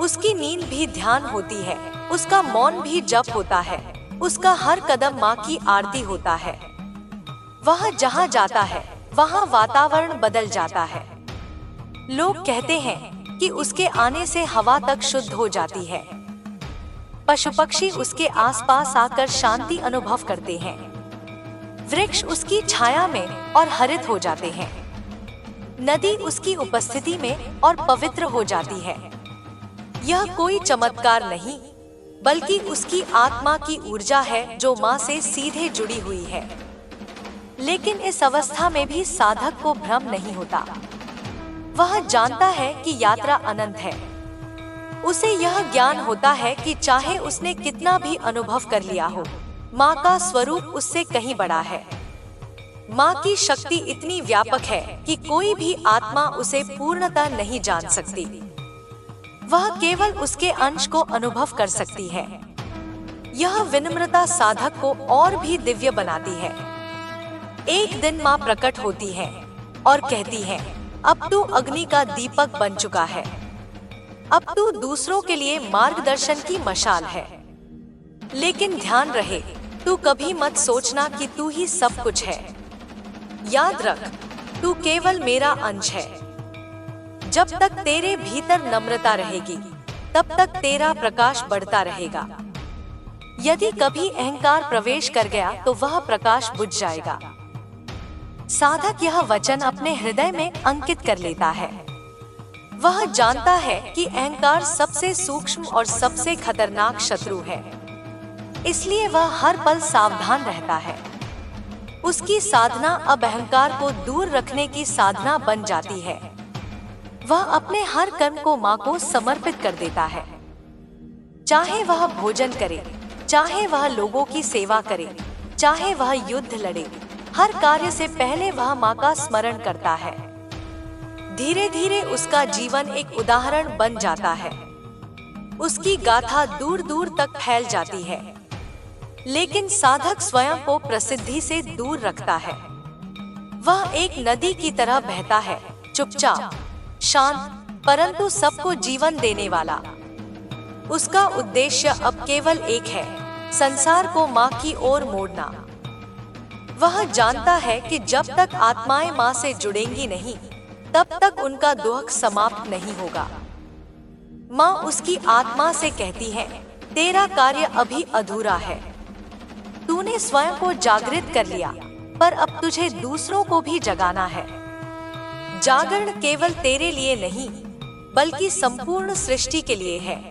उसकी नींद भी ध्यान होती है, उसका मौन भी जप होता है, उसका हर कदम माँ की आरती होता है। वह जहाँ जाता है, वहाँ वातावरण बदल जाता है। लोग कहते हैं कि उसके आने से हवा तक शुद्ध हो जाती है। पशु पक्षी उसके आसपास आकर शांति अनुभव करते हैं। वृक्ष उसकी छाया में और हरित हो जाते हैं। नदी उसकी उपस्थिति में और पवित्र हो जाती है। यह कोई चमत्कार नहीं, बल्कि उसकी आत्मा की ऊर्जा है जो माँ से सीधे जुड़ी हुई है। लेकिन इस अवस्था में भी साधक को भ्रम नहीं होता। वह जानता है कि यात्रा अनंत है। उसे यह ज्ञान होता है कि चाहे उसने कितना भी अनुभव कर लिया हो, माँ का स्वरूप उससे कहीं बड़ा है। माँ की शक्ति इतनी व्यापक है कि कोई भी आत्मा उसे पूर्णतः नहीं जान सकती। वह केवल उसके अंश को अनुभव कर सकती है। यह विनम्रता साधक को और भी दिव्य बनाती है। एक दिन माँ प्रकट होती है और कहती है, अब तू अग्नि का दीपक बन चुका है। अब तू दूसरों के लिए मार्गदर्शन की मशाल है। लेकिन ध्यान रहे, तू कभी मत सोचना कि तू ही सब कुछ है। याद रख, तू केवल मेरा अंश है। जब तक तेरे भीतर नम्रता रहेगी, तब तक तेरा प्रकाश बढ़ता रहेगा। यदि कभी अहंकार प्रवेश कर गया तो वह प्रकाश बुझ जाएगा। साधक यह वचन अपने हृदय में अंकित कर लेता है। वह जानता है कि अहंकार सबसे सूक्ष्म और सबसे खतरनाक शत्रु है। इसलिए वह हर पल सावधान रहता है। उसकी साधना अब अहंकार को दूर रखने की साधना बन जाती है। वह अपने हर कर्म को माँ को समर्पित कर देता है। चाहे वह भोजन करे, चाहे वह लोगों की सेवा करे, चाहे वह युद्ध लड़े, हर कार्य से पहले वह माँ का स्मरण करता है। धीरे धीरे उसका जीवन एक उदाहरण बन जाता है। उसकी गाथा दूर दूर तक फैल जाती है। लेकिन साधक स्वयं को प्रसिद्धि से दूर रखता है। वह एक नदी की तरह बहता है, चुपचाप, शांत, परंतु सबको जीवन देने वाला। उसका उद्देश्य अब केवल एक है, संसार को माँ की ओर मोड़ना। वह जानता है कि जब तक आत्माएं माँ से जुड़ेंगी नहीं, तब तक उनका दुख समाप्त नहीं होगा। माँ उसकी आत्मा से कहती है, तेरा कार्य अभी अधूरा है। तूने स्वयं को जागृत कर लिया, पर अब तुझे दूसरों को भी जगाना है। जागरण केवल तेरे लिए नहीं, बल्कि संपूर्ण सृष्टि के लिए है।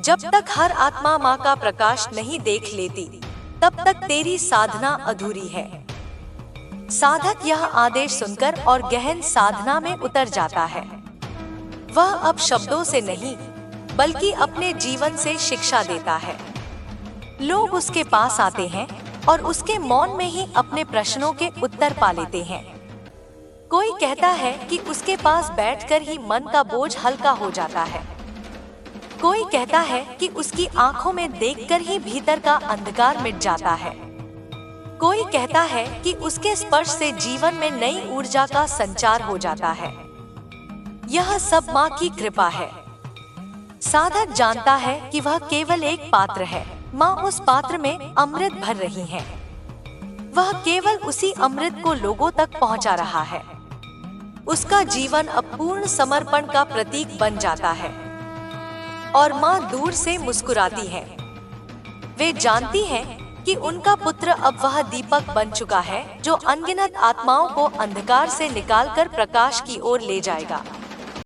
जब तक हर आत्मा माँ का प्रकाश नहीं देख लेती, तब तक तेरी साधना अधूरी है। साधक यह आदेश सुनकर और गहन साधना में उतर जाता है। वह अब शब्दों से नहीं, बल्कि अपने जीवन से शिक्षा देता है। लोग उसके पास आते हैं और उसके मौन में ही अपने प्रश्नों के उत्तर पा लेते हैं। कोई कहता है कि उसके पास बैठकर ही मन का बोझ हल्का हो जाता है। कोई कहता है कि उसकी आंखों में देखकर ही भीतर का अंधकार मिट जाता है। कोई कहता है कि उसके स्पर्श से जीवन में नई ऊर्जा का संचार हो जाता है। यह सब माँ की कृपा है। साधक जानता है कि वह केवल एक पात्र है। माँ उस पात्र में अमृत भर रही है। वह केवल उसी अमृत को लोगों तक पहुँचा रहा है। उसका जीवन अब पूर्ण समर्पण का प्रतीक बन जाता है। और माँ दूर से मुस्कुराती है। वे जानती हैं कि उनका पुत्र अब वह दीपक बन चुका है जो अनगिनत आत्माओं को अंधकार से निकालकर प्रकाश की ओर ले जाएगा।